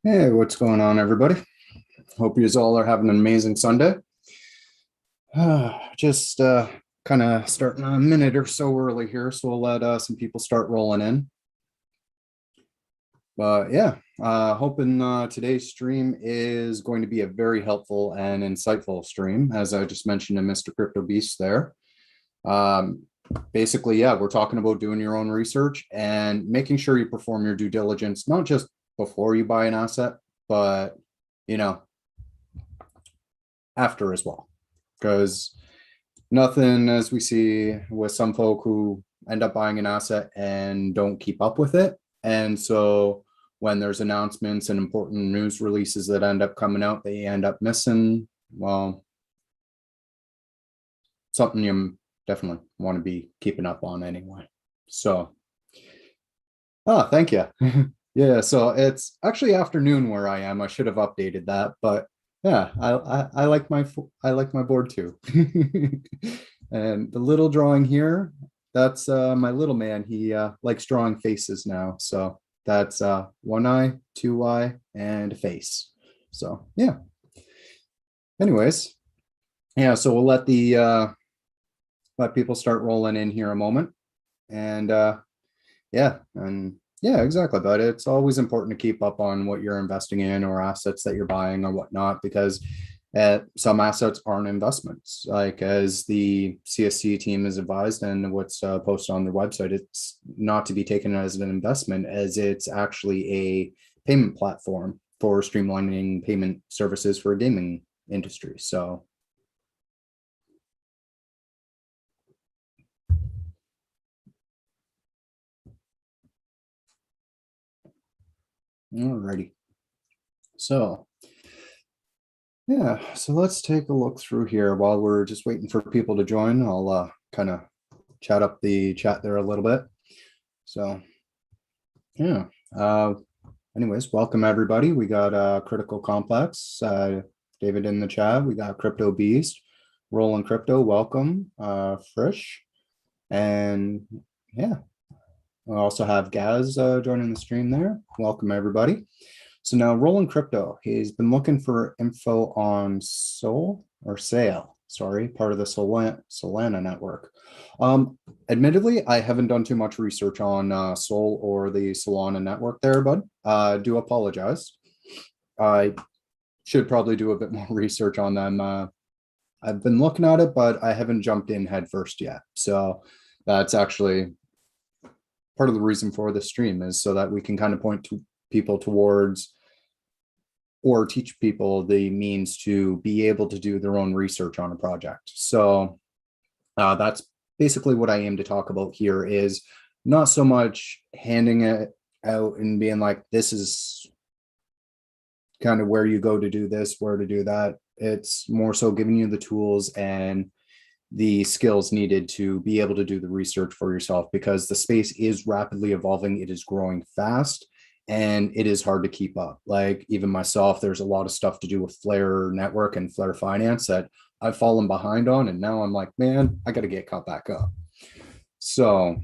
Hey, what's going on, everybody? Hope you all are having an amazing Sunday. Just kind of starting a minute or so early here, so we'll let some people start rolling in. But yeah, hoping today's stream is going to be a very helpful and insightful stream, as I just mentioned to Mr. Crypto Beast there. Basically, yeah, we're talking about doing your own research and making sure you perform your due diligence, not just before you buy an asset, but after as well, because nothing, as we see with some folk who end up buying an asset and don't keep up with it. And so when there's announcements and important news releases that end up coming out, they end up missing. Well, something you definitely want to be keeping up on anyway. So, thank you. Yeah, so it's actually afternoon where I am. I should have updated that, but yeah, I like my board too. And the little drawing here, that's my little man. He likes drawing faces now. So that's one eye, two eye, and a face. So yeah. Anyways, yeah, so we'll let people start rolling in here a moment. And yeah, exactly. But it's always important to keep up on what you're investing in or assets that you're buying or whatnot, because some assets aren't investments. Like as the CSC team is advised and what's posted on their website, it's not to be taken as an investment, as it's actually a payment platform for streamlining payment services for a gaming industry. So alrighty. So yeah, so let's take a look through here while we're just waiting for people to join. I'll kind of chat up the chat there a little bit. So yeah, anyways, welcome everybody. We got Critical Complex, David in the chat. We got Crypto Beast, Rolling Crypto, welcome, Frisch. And yeah, we also have Gaz joining the stream there. Welcome everybody. So now Rolling Crypto, he's been looking for info on Sol or Sale, sorry, part of the Solana network. Admittedly, I haven't done too much research on Sol or the Solana network there, bud. I do apologize. I should probably do a bit more research on them. I've been looking at it, but I haven't jumped in head first yet. So that's actually part of the reason for this stream, is so that we can kind of point to people towards or teach people the means to be able to do their own research on a project. So that's basically what I aim to talk about here, is not so much handing it out and being like, this is kind of where you go to do this, where to do that. It's more so giving you the tools and the skills needed to be able to do the research for yourself, because the space is rapidly evolving. It is growing fast and it is hard to keep up. Like even myself, there's a lot of stuff to do with Flare Network and Flare Finance that I've fallen behind on. And now I'm like, man, I got to get caught back up. So,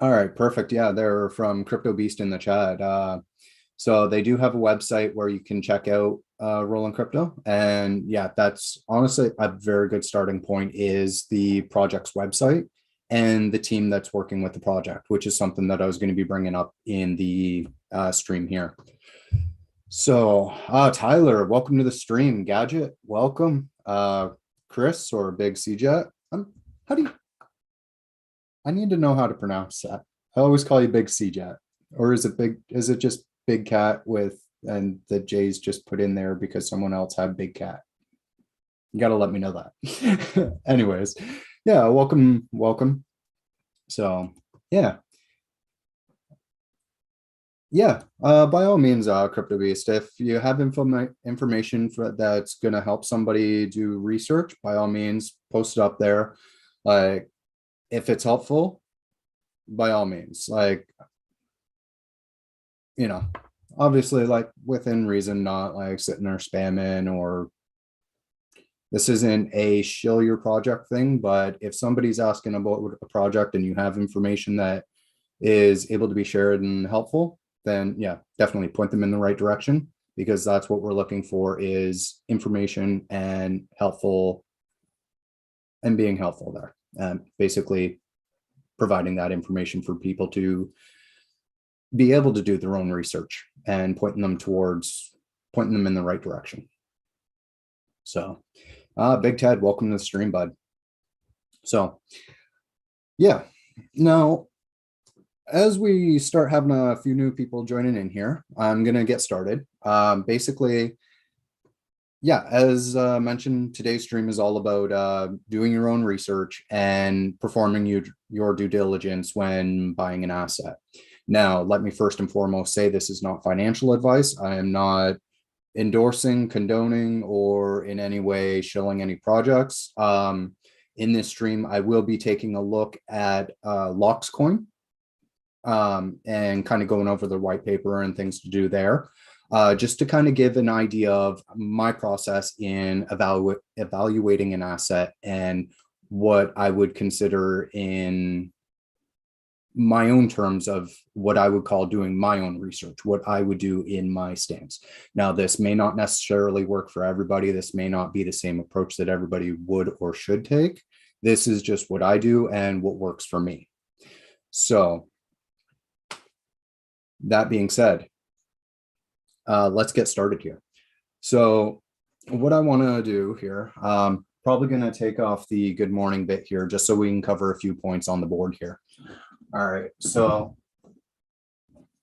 all right, perfect. Yeah, they're from Crypto Beast in the chat. So they do have a website where you can check out Rolling Crypto. And yeah, that's honestly a very good starting point, is the project's website and the team that's working with the project, which is something that I was going to be bringing up in the stream here. So Tyler, welcome to the stream. Gadget, welcome. Chris or Big CJet. How do you, I need to know how to pronounce that. I always call you Big CJet, or is it just Big Cat with, and the J's just put in there because someone else had Big Cat? You got to let me know that. Anyways, yeah, welcome. So yeah, by all means, Crypto Beast, if you have information that's going to help somebody do research, by all means, post it up there. Like if it's helpful, by all means, like, obviously, like within reason, not like sitting there spamming, or this isn't a shill your project thing. But if somebody's asking about a project and you have information that is able to be shared and helpful, then yeah, definitely point them in the right direction, because that's what we're looking for, is information and helpful and being helpful there. And basically providing that information for people to be able to do their own research and pointing them in the right direction. So Big Ted, welcome to the stream, bud. So yeah, now as we start having a few new people joining in here, I'm going to get started. Basically, yeah, as mentioned, today's stream is all about doing your own research and performing your due diligence when buying an asset. Now, let me first and foremost say this is not financial advice. I am not endorsing, condoning, or in any way shilling any projects. In this stream, I will be taking a look at LoxCoin and kind of going over the white paper and things to do there. Just to kind of give an idea of my process in evaluating an asset and what I would consider in my own terms of what I would call doing my own research, what I would do in my stance. Now, this may not necessarily work for everybody. This may not be the same approach that everybody would or should take. This is just what I do and what works for me. So that being said, let's get started here. So what I want to do here, probably going to take off the good morning bit here just so we can cover a few points on the board here. All right, so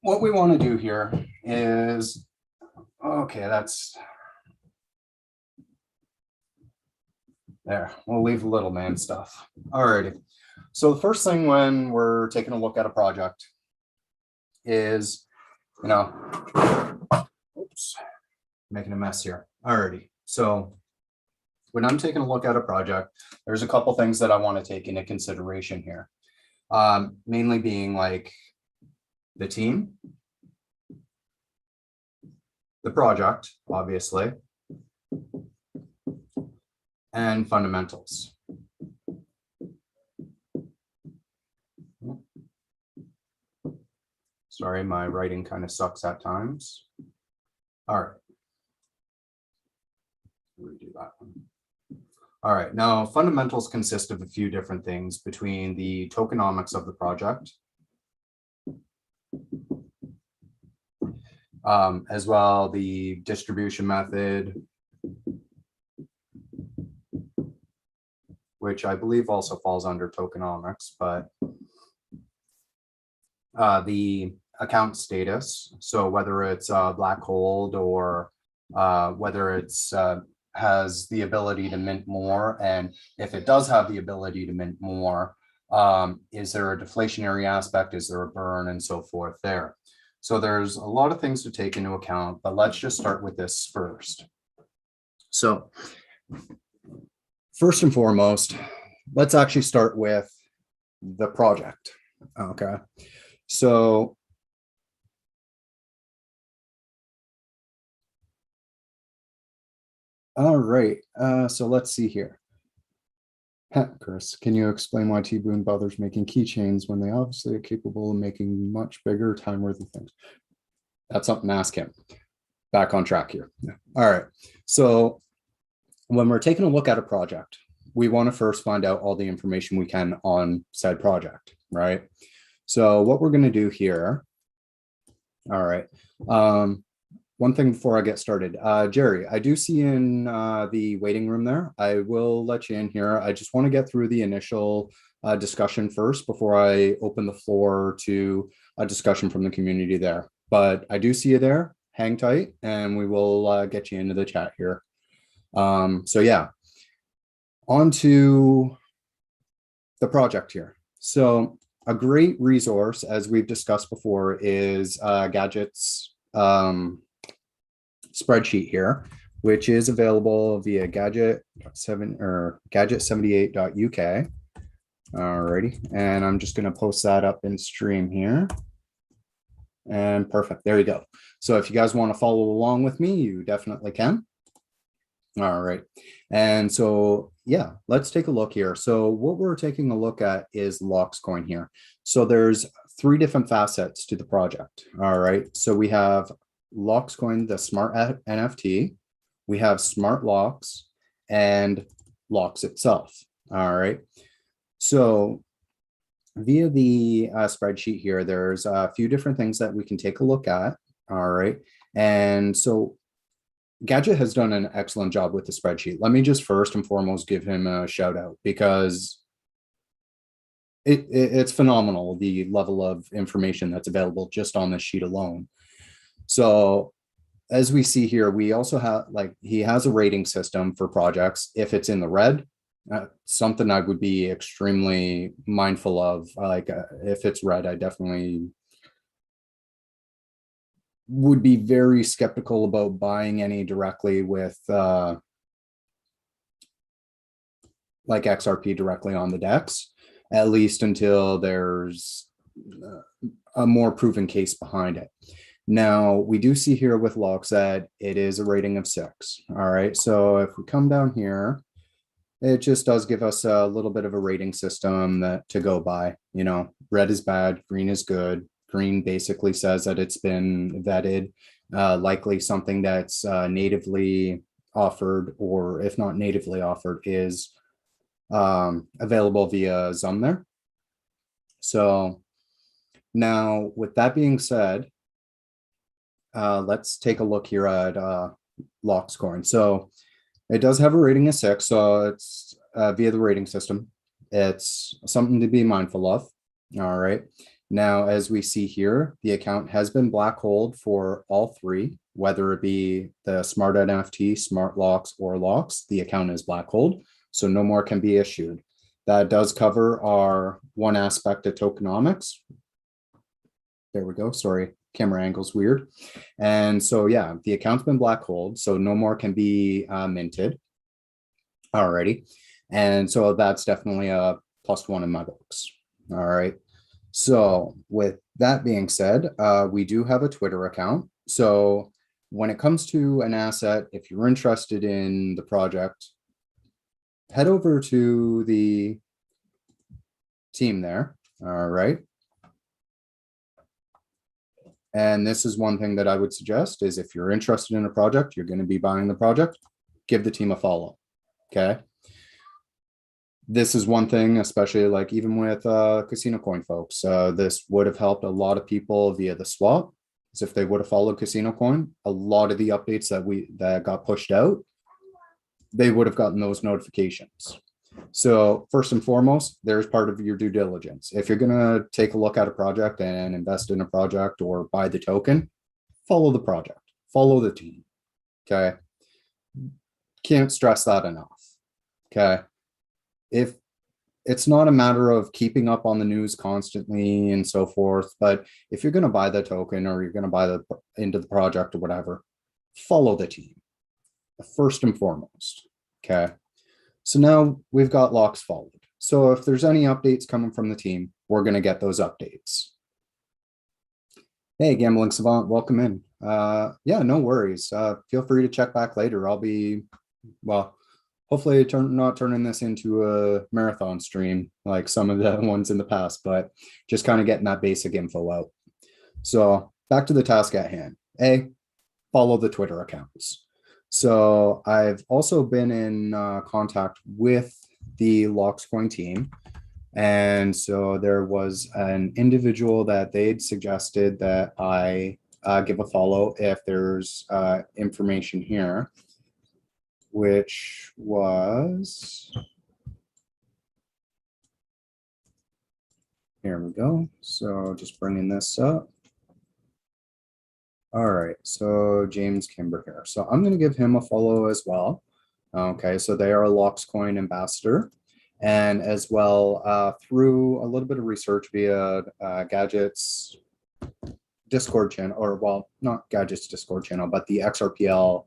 what we want to do here is, okay, that's there. We'll leave the little man stuff. All righty. So the first thing when we're taking a look at a project is, oops, making a mess here. Alrighty. So when I'm taking a look at a project, there's a couple things that I want to take into consideration here. Mainly being like the team, the project, obviously, and fundamentals. Sorry, my writing kind of sucks at times. All right. Redo that one. All right, now fundamentals consist of a few different things between the tokenomics of the project, as well the distribution method, which I believe also falls under tokenomics, but the account status, so whether it's black hold or whether it's has the ability to mint more, and if it does have the ability to mint more, is there a deflationary aspect, is there a burn, and so forth there. So there's a lot of things to take into account, but let's just start with this first. So first and foremost, let's actually start with the project. Okay, so all right, so let's see here. Chris, can you explain why TBoone bothers making keychains when they obviously are capable of making much bigger time-worthy things? That's something to ask him. Back on track here. Yeah. All right, so when we're taking a look at a project, we want to first find out all the information we can on said project, right? So what we're going to do here, all right, one thing before I get started, Jerry, I do see in the waiting room there. I will let you in here. I just want to get through the initial discussion first before I open the floor to a discussion from the community there. But I do see you there. Hang tight, and we will get you into the chat here. So yeah, on to the project here. So a great resource, as we've discussed before, is Gadget's spreadsheet here, which is available via gadget78.uk. Alrighty, and I'm just going to post that up in stream here. And perfect, there you go. So if you guys want to follow along with me, you definitely can. All right, and so yeah, let's take a look here. So what we're taking a look at is LoxCoin here. So there's three different facets to the project. All right. So we have LocksCoin, the smart NFT. We have smart locks and locks itself. All right. So via the spreadsheet here, there's a few different things that we can take a look at. All right. And so Gadget has done an excellent job with the spreadsheet. Let me just first and foremost give him a shout out because it's phenomenal, the level of information that's available just on this sheet alone. So as we see here, we also have, like, he has a rating system for projects. If it's in the red, something I would be extremely mindful of. If it's red, I definitely would be very skeptical about buying any directly with like XRP directly on the DEX, at least until there's a more proven case behind it. Now, we do see here with locks that it is a rating of 6. All right, so if we come down here, it just does give us a little bit of a rating system that to go by. You know, red is bad, green is good. Green basically says that it's been vetted, likely something that's natively offered, or if not natively offered, is available via Zum there. So now, with that being said, let's take a look here at LocksCoin. So it does have a rating of 6, so it's via the rating system. It's something to be mindful of. All right. Now, as we see here, the account has been black holed for all three, whether it be the smart NFT, smart locks, or locks. The account is black holed, so no more can be issued. That does cover our one aspect of tokenomics. There we go. Sorry, camera angle's weird. And so, yeah, the account's been black holed, so no more can be minted. Alrighty. And so that's definitely a +1 in my books. All right. So with that being said, we do have a Twitter account. So when it comes to an asset, if you're interested in the project, head over to the team there. All right. And this is one thing that I would suggest is if you're interested in a project, you're going to be buying the project, give the team a follow. Okay. This is one thing, especially like even with CasinoCoin folks, this would have helped a lot of people via the swap. As if they would have followed CasinoCoin, a lot of the updates that got pushed out, they would have gotten those notifications. So first and foremost, there's part of your due diligence. If you're going to take a look at a project and invest in a project or buy the token, follow the project, follow the team. Okay. Can't stress that enough. Okay. If it's not a matter of keeping up on the news constantly and so forth, but if you're going to buy the token or you're going to buy into the project or whatever, follow the team first and foremost. Okay. So now we've got locks followed. So if there's any updates coming from the team, we're going to get those updates. Hey, Gambling Savant, welcome in. Yeah, no worries. Feel free to check back later. I'll be, well, hopefully not turning this into a marathon stream like some of the ones in the past, but just kind of getting that basic info out. So back to the task at hand. A, follow the Twitter accounts. So I've also been in contact with the LocksCoin team. And so there was an individual that they'd suggested that I give a follow if there's information here, which was, here we go. So just bringing this up. All right, so James Kimber here. So I'm going to give him a follow as well. Okay, so they are a LocksCoin ambassador. And as well, through a little bit of research via Gadget's Discord channel, or well, not Gadget's Discord channel, but the XRPL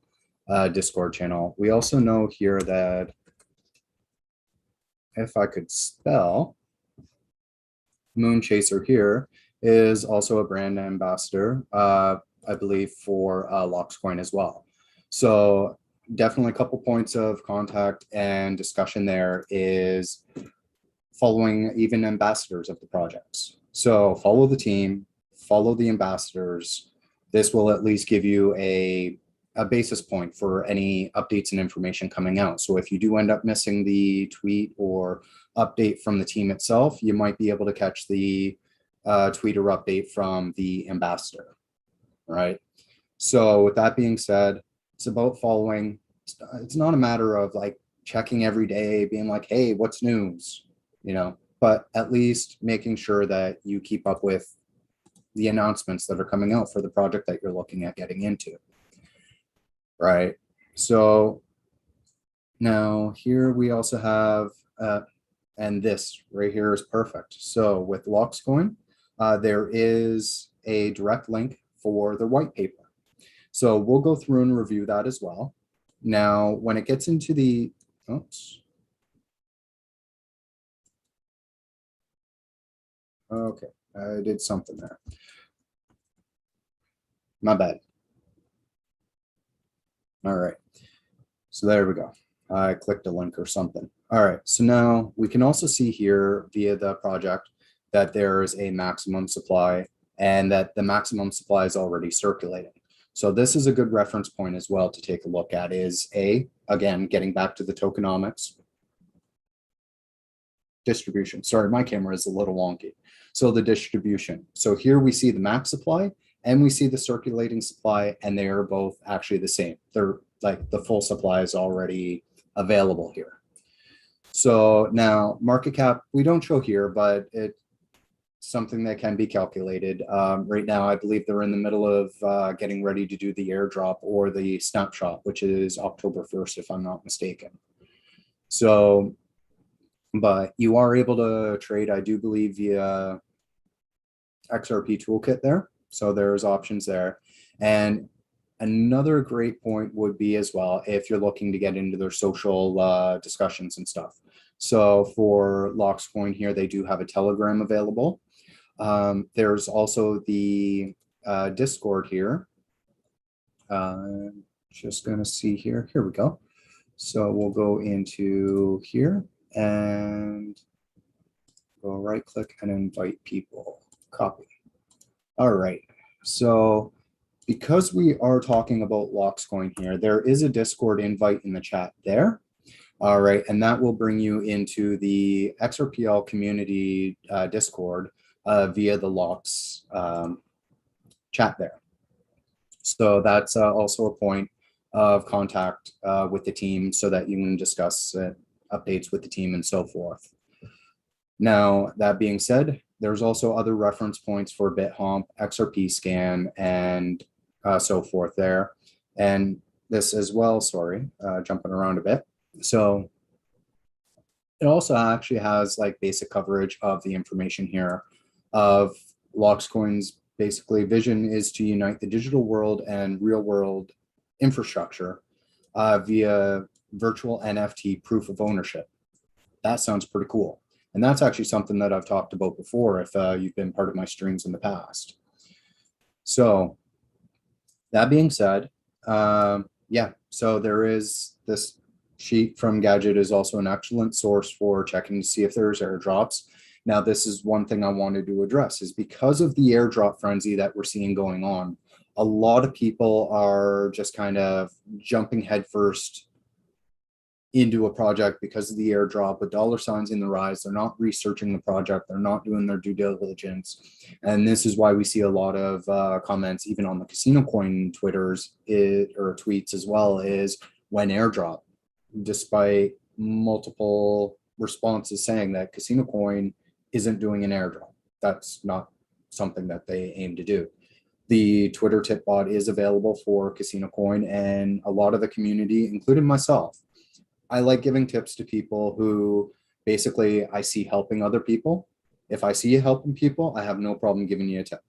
Discord channel. We also know here that if I could spell, Moon Chaser here is also a brand ambassador, I believe, for LocksCoin as well. So definitely a couple points of contact and discussion there is following even ambassadors of the projects. So follow the team, follow the ambassadors. This will at least give you a basis point for any updates and information coming out. So if you do end up missing the tweet or update from the team itself, you might be able to catch the tweet or update from the ambassador, right? So with that being said, it's about following. It's not a matter of like checking every day, being like, hey, what's news, but at least making sure that you keep up with the announcements that are coming out for the project that you're looking at getting into, right? So now here we also have, and this right here is perfect. So with LoxCoin, there is a direct link for the white paper. So we'll go through and review that as well. Now, when it gets into the, oops. Okay, I did something there. My bad. All right, so there we go. I clicked a link or something. All right, so now we can also see here via the project that there is a maximum supply and that the maximum supply is already circulating. So this is a good reference point as well to take a look at is again, getting back to the tokenomics distribution. Sorry, my camera is a little wonky. So the distribution. So here we see the max supply and we see the circulating supply, and they are both actually the same. They're like the full supply is already available here. So now market cap, we don't show here, but it's something that can be calculated. Right now, I believe they're in the middle of getting ready to do the airdrop or the snapshot, which is October 1st, if I'm not mistaken. So, but you are able to trade, I do believe, via XRP toolkit there. So there's options there. And another great point would be as well, if you're looking to get into their social discussions and stuff. So for LoxCoin here, they do have a Telegram available. There's also the Discord here. Just going to see here. Here we go. So we'll go into here and go right click and invite people. Copy. All right. So because we are talking about LoxCoin here, there is a Discord invite in the chat there. All right. And that will bring you into the XRPL community Discord via the Lox chat there. So that's also a point of contact with the team so that you can discuss updates with the team and so forth. Now, that being said, there's also other reference points for BitHomp, XRP Scan, and so forth there. And this as well, sorry, jumping around a bit. So it also actually has like basic coverage of the information here of LoxCoin's basically vision is to unite the digital world and real world infrastructure via virtual NFT proof of ownership. That sounds pretty cool. And that's actually something that I've talked about before if you've been part of my streams in the past. So that being said, yeah, so there is this sheet from Gadget is also an excellent source for checking to see if there's airdrops. Now, this is one thing I wanted to address is because of the airdrop frenzy that we're seeing going on, a lot of people are just kind of jumping headfirst into a project because of the airdrop with dollar signs in the rise. They're not researching the project. They're not doing their due diligence. And this is why we see a lot of comments, even on the CasinoCoin Twitters or tweets as well, is when airdrop, despite multiple responses saying that CasinoCoin isn't doing an airdrop. That's not something that they aim to do. The Twitter tip bot is available for CasinoCoin, and a lot of the community, including myself, I like giving tips to people who basically I see helping other people. If I see you helping people, I have no problem giving you a tip.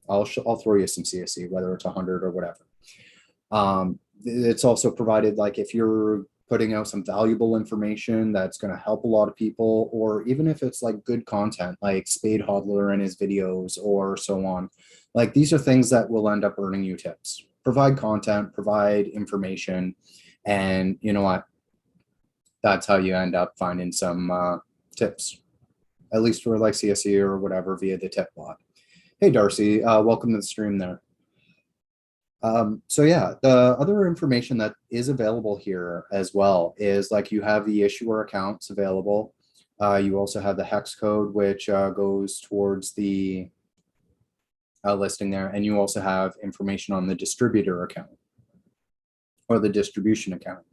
I'll throw you some CSC, whether it's 100 or whatever. It's also provided like if you're putting out some valuable information that's going to help a lot of people, or even if it's like good content like Spade Hodler and his videos or so on, like these are things that will end up earning you tips. Provide content, provide information, and you know what? That's how you end up finding some tips. at least for like CSE or whatever via the tip bot. Hey, Darcy, welcome to the stream there. So yeah, the other information that is available here as well is like you have the issuer accounts available. You also have the hex code, which goes towards the listing there. And you also have information on the distributor account or the distribution account.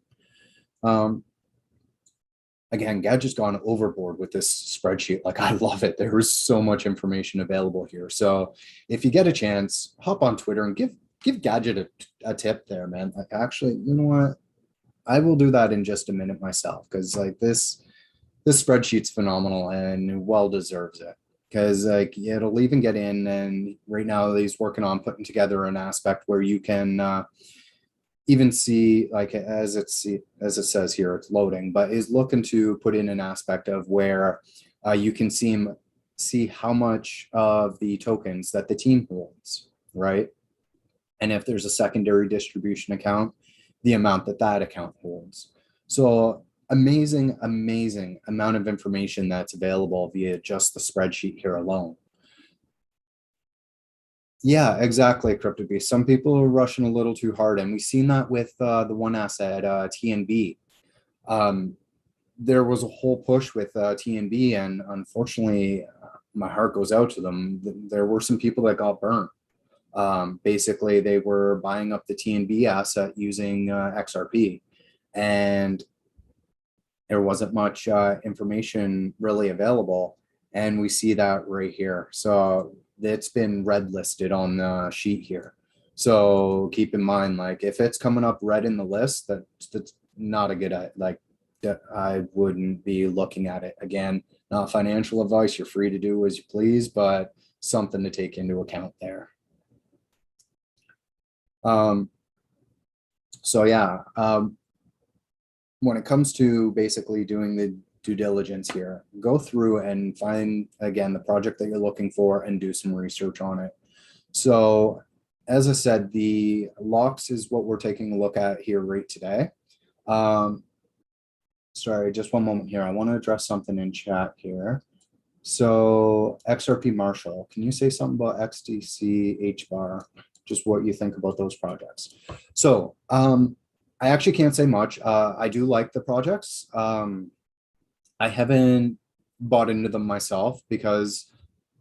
Again, Gadget's gone overboard with this spreadsheet. Like, I love it. There is so much information available here. So if you get a chance, hop on Twitter and give Gadget a tip there, man. Like, actually, you know what? I will do that in just a minute myself, because like this spreadsheet's phenomenal and well deserves it. Because like it'll even get in, and right now he's working on putting together an aspect where you can even see, like as it says here, it's loading, but is looking to put in an aspect of where you can see how much of the tokens that the team holds, right? And if there's a secondary distribution account, the amount that account holds. So amazing amount of information that's available via just the spreadsheet here alone. Yeah, exactly, CryptoBeast. Some people are rushing a little too hard, and we've seen that with the one asset, TNB. There was a whole push with TNB, and unfortunately, my heart goes out to them. There were some people that got burnt. Basically, they were buying up the TNB asset using XRP, and there wasn't much information really available. And we see that right here. So it's been red listed on the sheet here. So keep in mind, like if it's coming up red in the list, that's not a good, like I wouldn't be looking at it. Again, not financial advice. You're free to do as you please, but something to take into account there. So yeah, when it comes to basically doing the due diligence here, go through and find, again, the project that you're looking for and do some research on it. So as I said, the locks is what we're taking a look at here right today. Sorry, just one moment here. I want to address something in chat here. So XRP Marshall, can you say something about XDC HBAR? Just what you think about those projects. So I actually can't say much. I do like the projects. I haven't bought into them myself because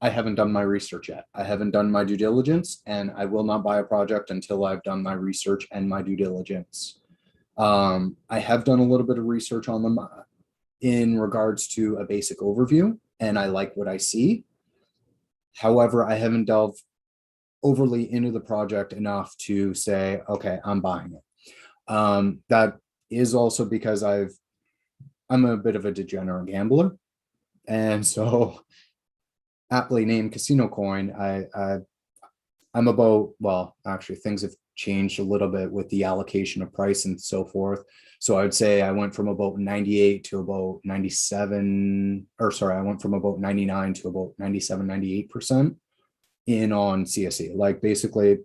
I haven't done my research yet. I haven't done my due diligence, and I will not buy a project until I've done my research and my due diligence. I have done a little bit of research on them in regards to a basic overview, and I like what I see. However, I haven't delved overly into the project enough to say, okay, I'm buying it. That is also because I'm a bit of a degenerate gambler. And so aptly named CasinoCoin, I'm about, well, actually things have changed a little bit with the allocation of price and so forth. So I would say I went from about 98 to about 97, or sorry, I went from about 99 to about 97, 98% in on CSE. Like basically,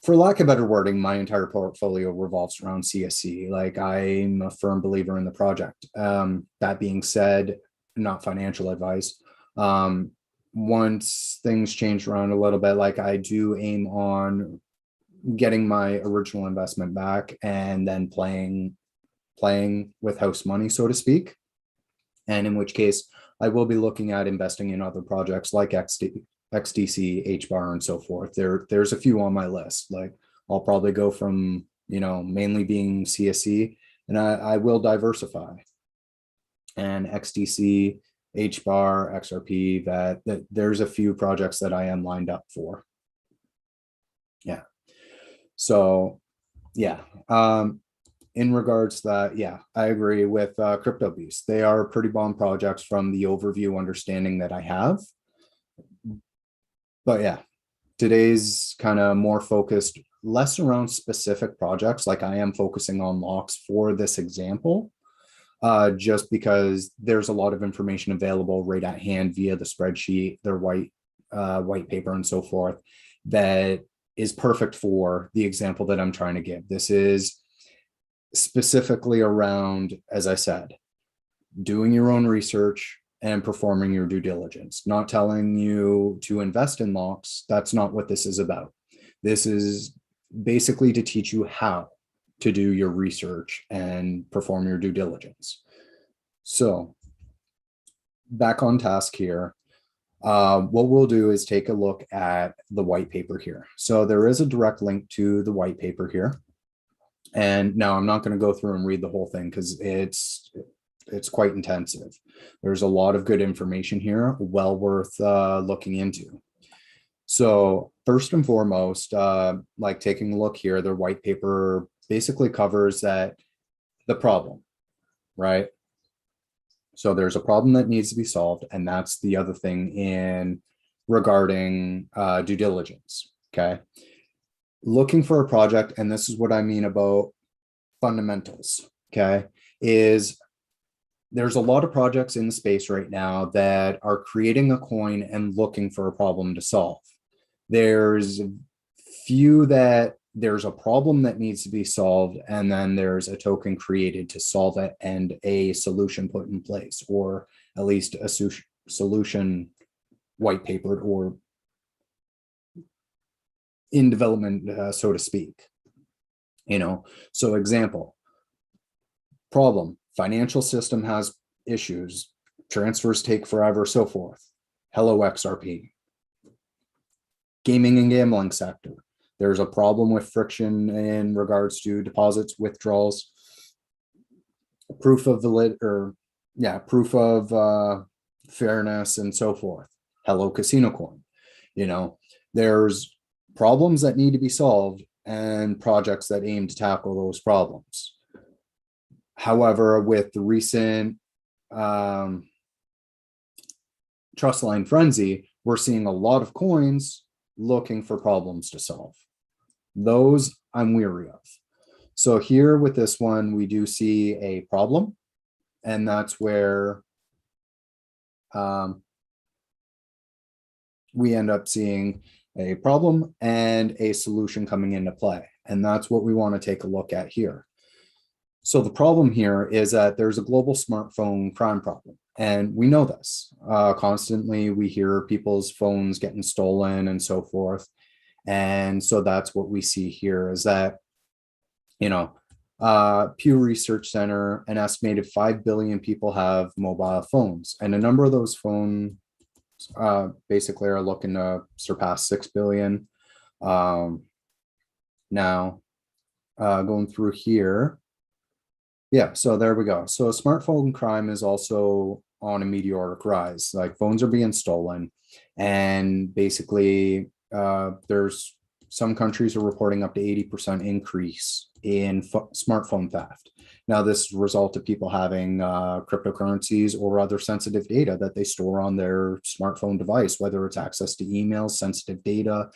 for lack of better wording, my entire portfolio revolves around CSE. Like I'm a firm believer in the project. That being said, not financial advice. Once things change around a little bit, like I do aim on getting my original investment back and then playing with house money, so to speak. And in which case I will be looking at investing in other projects like XDC, HBAR, and so forth. There's a few on my list. Like I'll probably go from, mainly being CSE, and I will diversify. And XDC, HBAR, XRP, that there's a few projects that I am lined up for. Yeah. So yeah. In regards to that, yeah, I agree with CryptoBeast. They are pretty bomb projects from the overview understanding that I have. But yeah, today's kind of more focused, less around specific projects. Like I am focusing on locks for this example, just because there's a lot of information available right at hand via the spreadsheet, their white paper and so forth, that is perfect for the example that I'm trying to give. This is specifically around, as I said, doing your own research and performing your due diligence. Not telling you to invest in locks. That's not what this is about. This is basically to teach you how to do your research and perform your due diligence. So back on task here. What we'll do is take a look at the white paper here. So there is a direct link to the white paper here. And now I'm not going to go through and read the whole thing because it's quite intensive. There's a lot of good information here, well worth looking into. So first and foremost, like taking a look here, the white paper basically covers that the problem, right? So there's a problem that needs to be solved, and that's the other thing in regarding due diligence, okay? Looking for a project, and this is what I mean about fundamentals, okay, is there's a lot of projects in the space right now that are creating a coin and looking for a problem to solve. There's few that there's a problem that needs to be solved, and then there's a token created to solve it and a solution put in place, or at least a solution white papered or in development, so to speak. You know, so example, problem, financial system has issues, transfers take forever, so forth. Hello, XRP. Gaming and gambling sector. There's a problem with friction in regards to deposits, withdrawals, proof of fairness and so forth. Hello, CasinoCoin. You know, there's problems that need to be solved and projects that aim to tackle those problems. However, with the recent trust line frenzy, we're seeing a lot of coins looking for problems to solve. Those I'm weary of. So here with this one, we do see a problem, and that's where we end up seeing a problem and a solution coming into play. And that's what we want to take a look at here. So the problem here is that there's a global smartphone crime problem. And we know this. Constantly we hear people's phones getting stolen and so forth. And so that's what we see here is that, you know, Pew Research Center, an estimated 5 billion people have mobile phones. And a number of those phones basically are looking to surpass 6 billion. Now, going through here. Yeah, so there we go. So smartphone crime is also on a meteoric rise. Like phones are being stolen, and basically there's some countries are reporting up to 80% increase in smartphone theft. Now, this is a result of people having cryptocurrencies or other sensitive data that they store on their smartphone device, whether it's access to emails, sensitive data,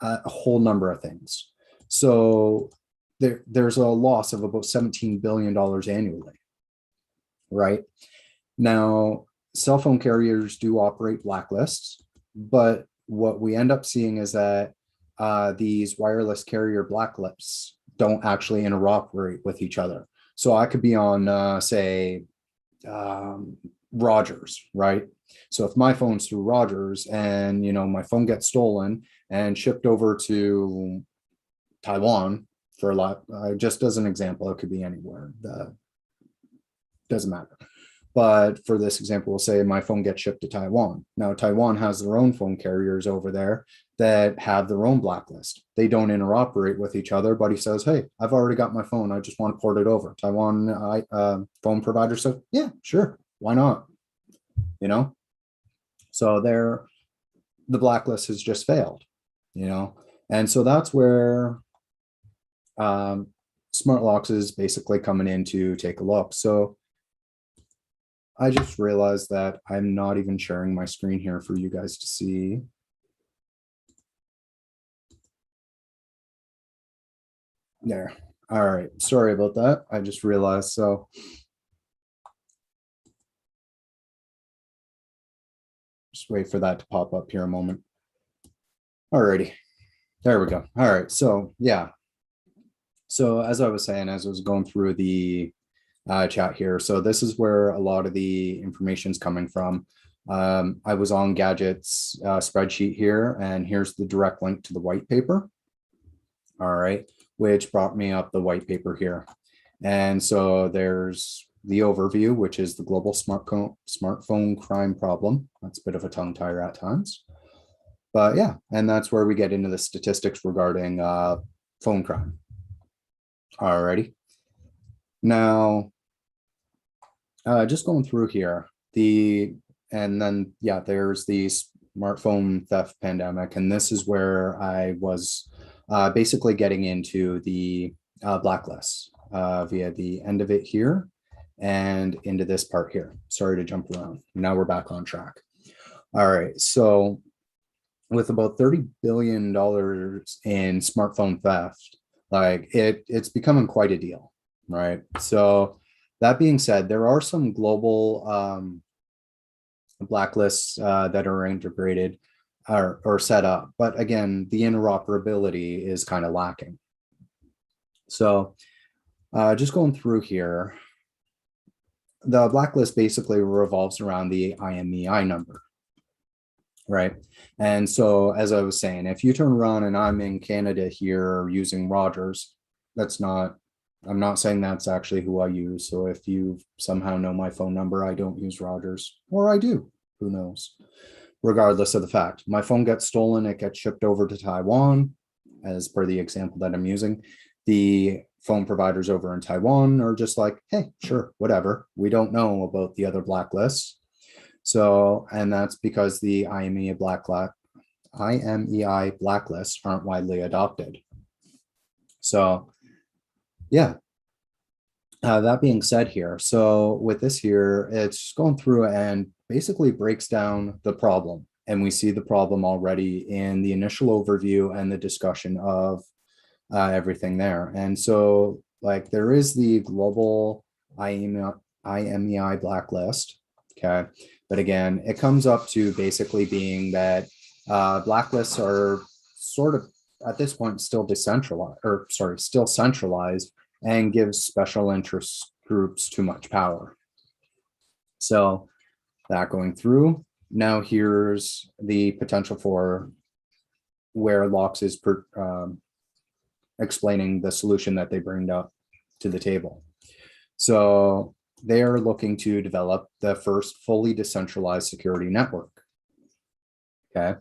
a whole number of things. So there's a loss of about $17 billion annually, right? Now, cell phone carriers do operate blacklists, but what we end up seeing is that these wireless carrier blacklists don't actually interoperate with each other. So I could be on, say, Rogers, right? So if my phone's through Rogers and, you know, my phone gets stolen and shipped over to Taiwan, for a lot, just as an example, it could be anywhere. Doesn't matter. But for this example, we'll say my phone gets shipped to Taiwan. Now, Taiwan has their own phone carriers over there that have their own blacklist. They don't interoperate with each other, but he says, hey, I've already got my phone. I just want to port it over. Taiwan phone provider said, yeah, sure. Why not? You know? So the blacklist has just failed, you know? And so that's where smart locks is basically coming in to take a look. So I just realized that I'm not even sharing my screen here for you guys to see. There. All right. Sorry about that. I just realized. So just wait for that to pop up here a moment. All righty. There we go. All right. So yeah. So as I was saying, as I was going through the chat here. So this is where a lot of the information is coming from. I was on Gadget's spreadsheet here, and here's the direct link to the white paper. All right, which brought me up the white paper here. And so there's the overview, which is the global smartphone crime problem. That's a bit of a tongue tire at times. But yeah, and that's where we get into the statistics regarding phone crime. Alrighty. Now, just going through here, and then, yeah, there's the smartphone theft pandemic. And this is where I was basically getting into the blacklist via the end of it here and into this part here. Sorry to jump around. Now we're back on track. All right. So with about $30 billion in smartphone theft, like it's becoming quite a deal, right? So that being said, there are some global blacklists that are integrated or set up, but again, the interoperability is kind of lacking. So just going through here, the blacklist basically revolves around the IMEI number, right? And so, as I was saying, if you turn around and I'm in Canada here using Rogers, I'm not saying that's actually who I use. So if you somehow know my phone number, I don't use Rogers, or I do, who knows? Regardless of the fact, my phone gets stolen, it gets shipped over to Taiwan, as per the example that I'm using. The phone providers over in Taiwan are just like, hey, sure, whatever. We don't know about the other blacklists. So, and that's because the IMEI blacklists aren't widely adopted. So, yeah. That being said here, so with this here, it's going through and basically breaks down the problem. And we see the problem already in the initial overview and the discussion of everything there. And so like there is the global IMEI blacklist, okay? But again, it comes up to basically being that blacklists are sort of at this point still still centralized and gives special interest groups too much power. So that going through, now here's the potential for where Locks is explaining the solution that they bring up to the table. So they are looking to develop the first fully decentralized security network. Okay.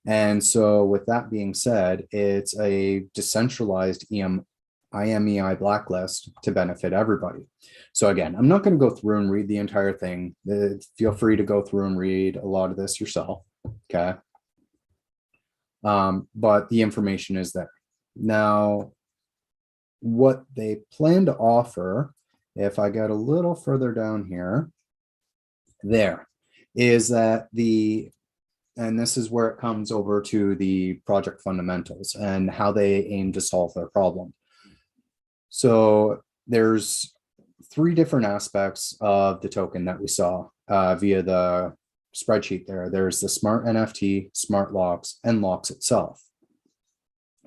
And so with that being said, it's a decentralized IMEI blacklist to benefit everybody. So again, I'm not going to go through and read the entire thing. Feel free to go through and read a lot of this yourself. Okay. But the information is there. Now, what they plan to offer, if I get a little further down here, there is that and this is where it comes over to the project fundamentals and how they aim to solve their problem. So there's 3 different aspects of the token that we saw via the spreadsheet there. There's the smart NFT, smart locks, and locks itself.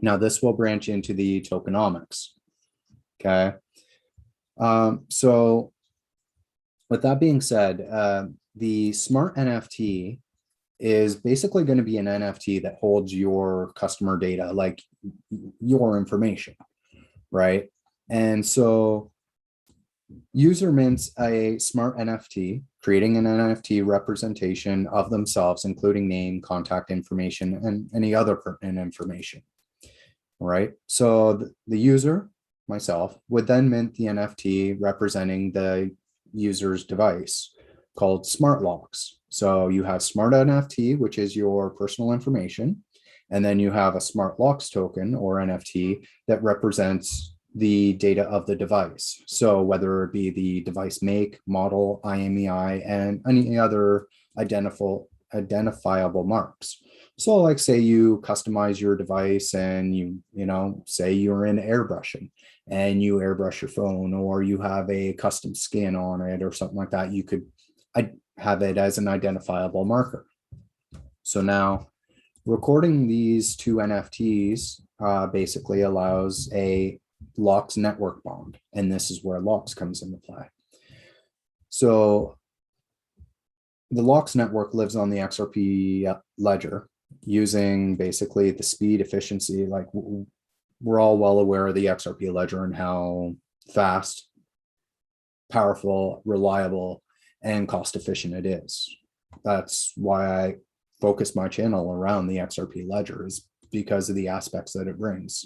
Now this will branch into the tokenomics. Okay. So with that being said, the smart NFT is basically going to be an NFT that holds your customer data, like your information, right? And so user mints a smart NFT, creating an NFT representation of themselves, including name, contact information, and any other pertinent information, right? So the user, myself, would then mint the NFT representing the user's device called smart locks. So you have smart NFT, which is your personal information, and then you have a smart locks token or NFT that represents the data of the device. So whether it be the device make, model, IMEI, and any other identifiable marks. So like say you customize your device and you say you're in airbrushing and you airbrush your phone, or you have a custom skin on it or something like that, you could have it as an identifiable marker. So now recording these 2 NFTs basically allows a locks network bond. And this is where locks comes into play. So the LOX network lives on the XRP ledger using basically the speed, efficiency. Like we're all well aware of the XRP ledger and how fast, powerful, reliable, and cost efficient it is. That's why I focus my channel around the XRP ledger, is because of the aspects that it brings.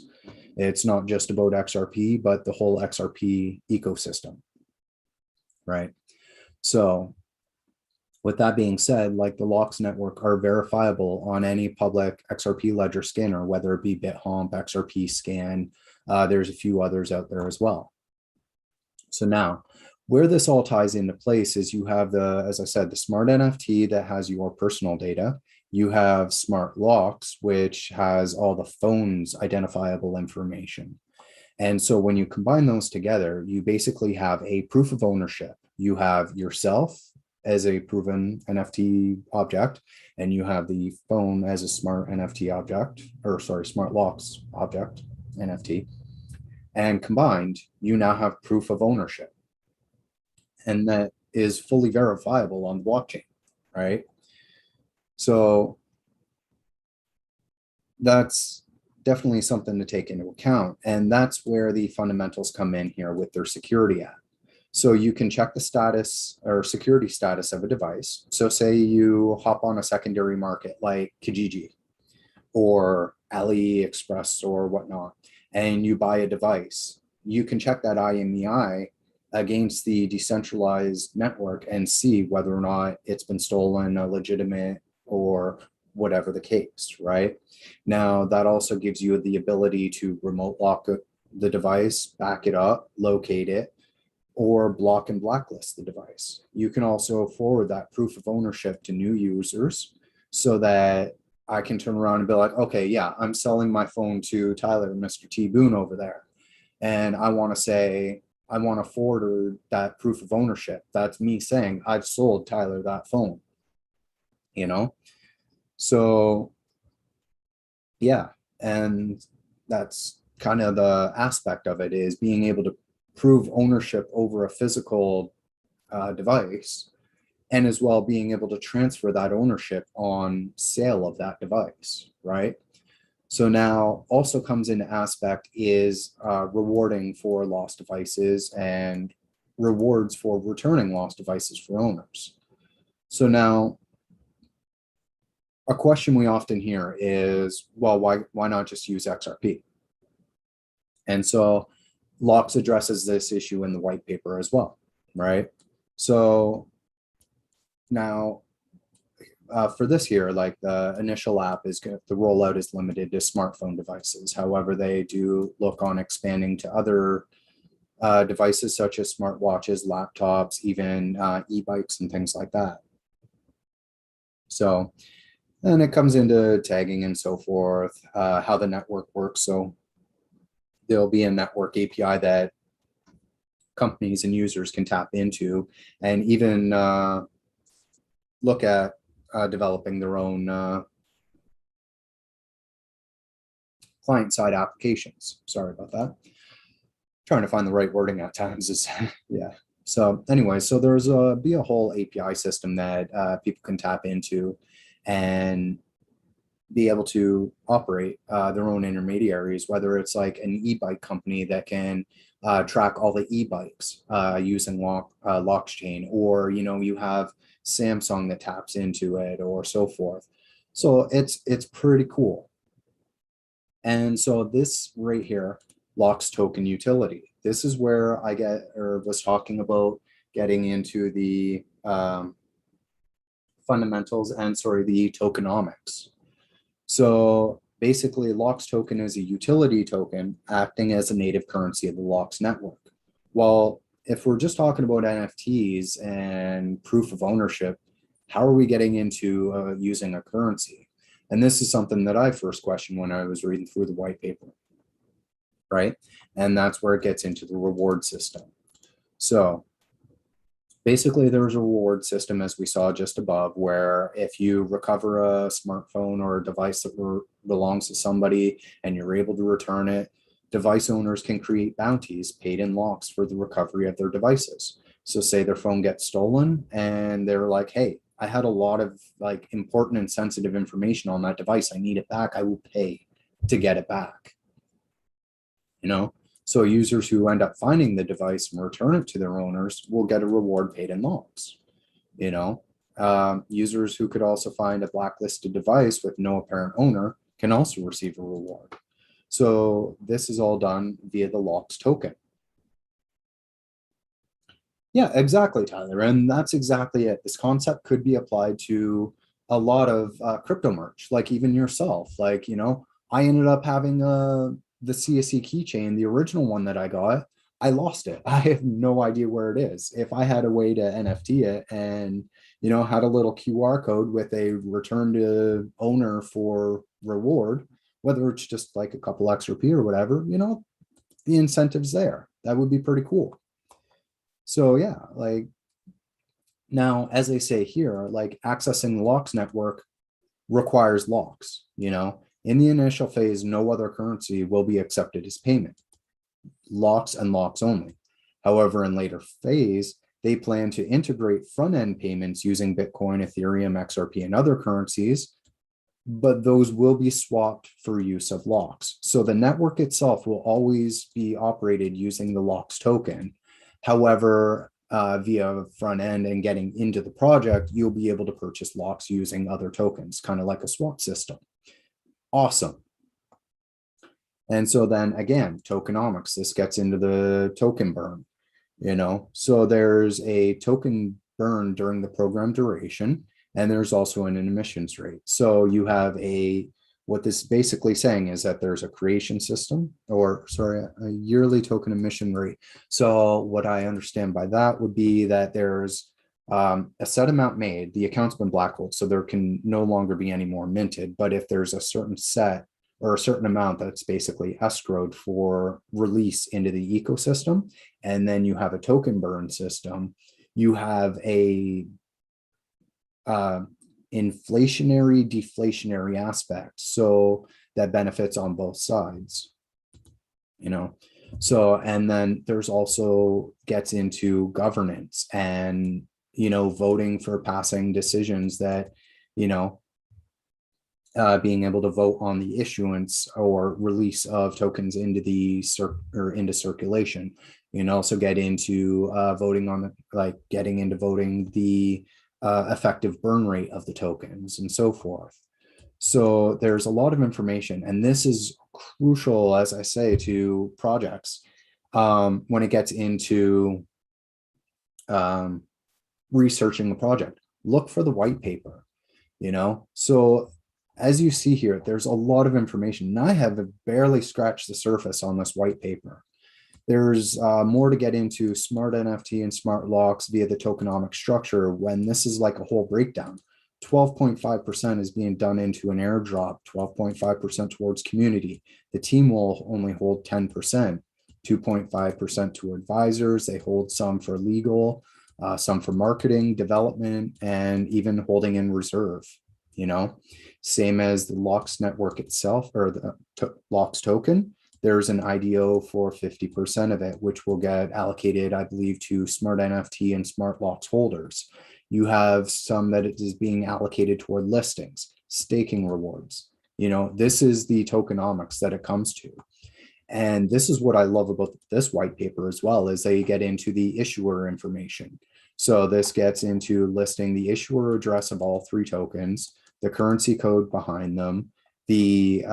It's not just about XRP, but the whole XRP ecosystem, right? So with that being said, like the LOX network are verifiable on any public XRP ledger scanner, whether it be BitHomp, XRP Scan. There's a few others out there as well. So now, where this all ties into place is you have the, as I said, the smart NFT that has your personal data. You have smart locks, which has all the phone's identifiable information. And so when you combine those together, you basically have a proof of ownership. You have yourself as a proven NFT object, and you have the phone as a smart NFT object, or sorry, smart locks object, NFT. And combined, you now have proof of ownership. And that is fully verifiable on the blockchain, right? So that's definitely something to take into account. And that's where the fundamentals come in here with their security app. So you can check the status or security status of a device. So say you hop on a secondary market like Kijiji or AliExpress or whatnot, and you buy a device. You can check that IMEI against the decentralized network and see whether or not it's been stolen, a legitimate, or whatever the case, right? Now, that also gives you the ability to remote lock the device, back it up, locate it, or block and blacklist the device. You can also forward that proof of ownership to new users so that I can turn around and be like, okay, yeah, I'm selling my phone to Tyler, Mr. TBoone over there. And I want to say, I want to forward that proof of ownership. That's me saying I've sold Tyler that phone, you know? So yeah, and that's kind of the aspect of it, is being able to prove ownership over a physical device, and as well being able to transfer that ownership on sale of that device, right? So now also comes into aspect is rewarding for lost devices and rewards for returning lost devices for owners. So now a question we often hear is, well, why not just use XRP? And so LOX addresses this issue in the white paper as well, right? So now for this here, like the initial app is good, the rollout is limited to smartphone devices. However, they do look on expanding to other devices such as smartwatches, laptops, even e-bikes and things like that. So, and it comes into tagging and so forth, how the network works. So there'll be a network API that companies and users can tap into, and even look at developing their own client-side applications. Sorry about that. Trying to find the right wording at times is, yeah. So anyway, so there's be a whole API system that people can tap into and be able to operate their own intermediaries, whether it's like an e-bike company that can track all the e-bikes using blockchain, or you have Samsung that taps into it, or so forth. So it's pretty cool. And so this right here, LOX token utility. This is where I was talking about getting into the fundamentals and the tokenomics. So basically, LOX token is a utility token acting as a native currency of the LOX network. Well, if we're just talking about NFTs and proof of ownership, how are we getting into using a currency? And this is something that I first questioned when I was reading through the white paper, right? And that's where it gets into the reward system. So basically, there's a reward system, as we saw just above, where if you recover a smartphone or a device that belongs to somebody and you're able to return it, device owners can create bounties paid in LOX for the recovery of their devices. So say their phone gets stolen and they're like, hey, I had a lot of like important and sensitive information on that device. I need it back. I will pay to get it back. You know, so users who end up finding the device and return it to their owners will get a reward paid in logs. You know, users who could also find a blacklisted device with no apparent owner can also receive a reward. So this is all done via the LOX token. Yeah, exactly, Tyler. And that's exactly it. This concept could be applied to a lot of crypto merch, like even yourself. Like, you know, I ended up having the CSE keychain, the original one that I got. I lost it. I have no idea where it is. If I had a way to NFT it and, you know, had a little QR code with a return to owner for reward, whether it's just like a couple XRP or whatever, you know, the incentive's there. That would be pretty cool. So yeah, like now, as they say here, like accessing the LOX network requires locks, you know. In the initial phase, no other currency will be accepted as payment. Locks and locks only. However, in later phase, they plan to integrate front-end payments using Bitcoin, Ethereum, XRP, and other currencies, but those will be swapped for use of locks. So the network itself will always be operated using the locks token. However, via front end and getting into the project, you'll be able to purchase locks using other tokens, kind of like a swap system. Awesome. And so then again, tokenomics, this gets into the token burn, you know, so there's a token burn during the program duration, and there's also an emissions rate. So you have what this is basically saying is that there's a creation system, or sorry, a yearly token emission rate. So what I understand by that would be that there's a set amount made, the account's been blackholed, so there can no longer be any more minted. But if there's a certain set or a certain amount that's basically escrowed for release into the ecosystem, and then you have a token burn system, you have a inflationary deflationary aspect, so that benefits on both sides, you know. So and then there's also gets into governance and, you know, voting for passing decisions that, you know, being able to vote on the issuance or release of tokens into the into circulation. You can also get into voting on like getting into voting the effective burn rate of the tokens and so forth. So there's a lot of information, and this is crucial, as I say, to projects when it gets into researching the project. Look for the white paper, you know. So as you see here, there's a lot of information, and I have barely scratched the surface on this white paper. There's more to get into smart NFT and smart locks via the tokenomic structure, when this is like a whole breakdown. 12.5% is being done into an airdrop, 12.5% towards community. The team will only hold 10%, 2.5% to advisors. They hold some for legal, some for marketing, development, and even holding in reserve, you know. Same as the LOX network itself, or the LOX token. There's an IDO for 50% of it, which will get allocated, I believe, to smart NFT and smart LOX holders. You have some that it is being allocated toward listings, staking rewards. You know, this is the tokenomics that it comes to. And this is what I love about this white paper as well, is they get into the issuer information. So this gets into listing the issuer address of all three tokens, the currency code behind them, the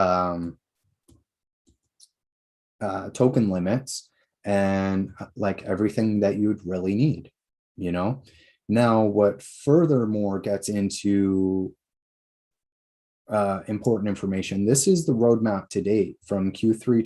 token limits, and like everything that you'd really need, you know. Now, what furthermore gets into important information, this is the roadmap to date from Q3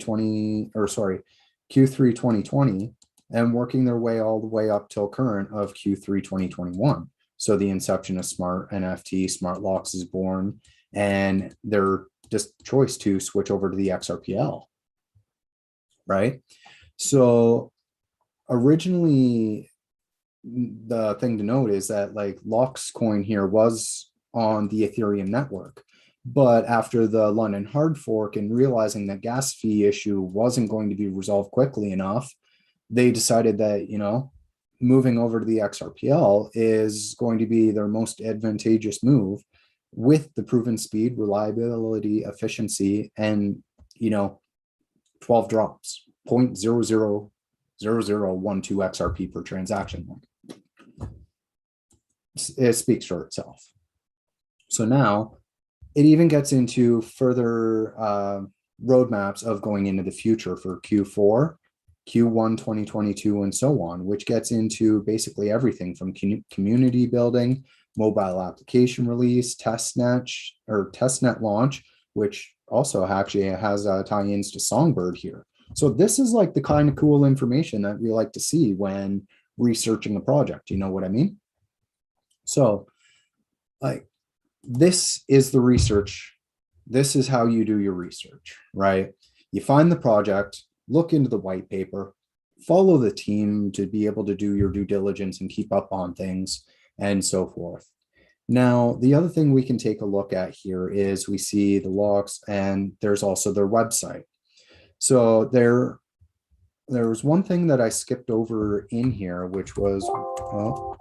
2020, and working their way all the way up till current of Q3 2021. So the inception of smart NFT, smart locks is born, and their just choice to switch over to the XRPL, right? So originally, the thing to note is that like LOX coin here was on the Ethereum network, but after the London hard fork and realizing that gas fee issue wasn't going to be resolved quickly enough, they decided that, you know, moving over to the XRPL is going to be their most advantageous move with the proven speed, reliability, efficiency, and 12 drops, 0.000012 XRP per transaction. It speaks for itself. So now it even gets into further roadmaps of going into the future for Q4, Q1 2022, and so on, which gets into basically everything from community building, mobile application release, testnet launch, which also actually has tie-ins to Songbird here. So this is like the kind of cool information that we like to see when researching a project. You know what I mean? So like, this is the research. This is how you do your research, right? You find the project, look into the white paper, follow the team to be able to do your due diligence and keep up on things and so forth. Now, the other thing we can take a look at here is we see the logs, and there's also their website. So there was one thing that I skipped over in here, which was, oh,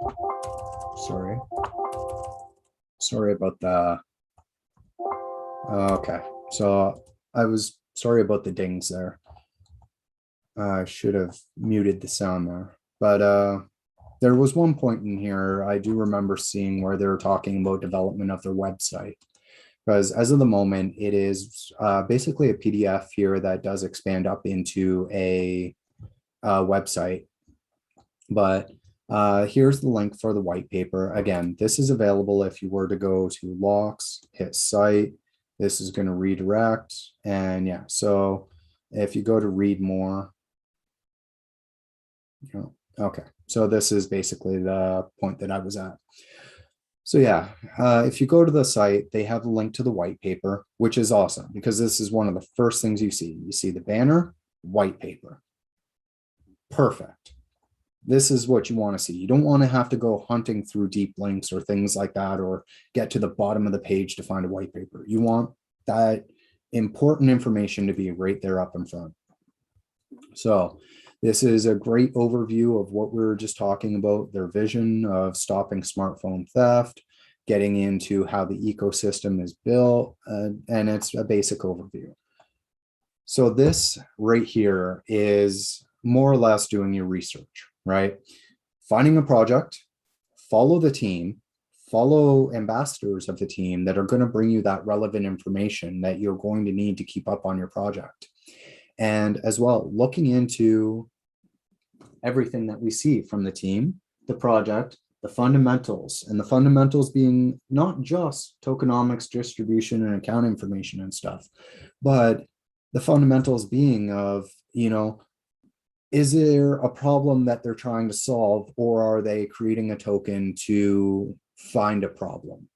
sorry about the, okay. So I was sorry about the dings there. I should have muted the sound there, but there was one point in here I do remember seeing where they were talking about development of their website, because as of the moment, it is basically a PDF here that does expand up into a website. But here's the link for the white paper. Again, this is available if you were to go to Locks, hit site. This is going to redirect. And yeah, so if you go to read more, okay, so this is basically the point that I was at. So yeah, if you go to the site, they have a link to the white paper, which is awesome because this is one of the first things you see. You see the banner, white paper. Perfect. This is what you want to see. You don't want to have to go hunting through deep links or things like that, or get to the bottom of the page to find a white paper. You want that important information to be right there up in front. So this is a great overview of what we were just talking about, their vision of stopping smartphone theft, getting into how the ecosystem is built, and it's a basic overview. So this right here is more or less doing your research, right? Finding a project, follow the team, follow ambassadors of the team that are going to bring you that relevant information that you're going to need to keep up on your project. And as well, looking into everything that we see from the team, the project, the fundamentals, and the fundamentals being not just tokenomics, distribution, and account information and stuff, but the fundamentals being of, is there a problem that they're trying to solve, or are they creating a token to find a problem?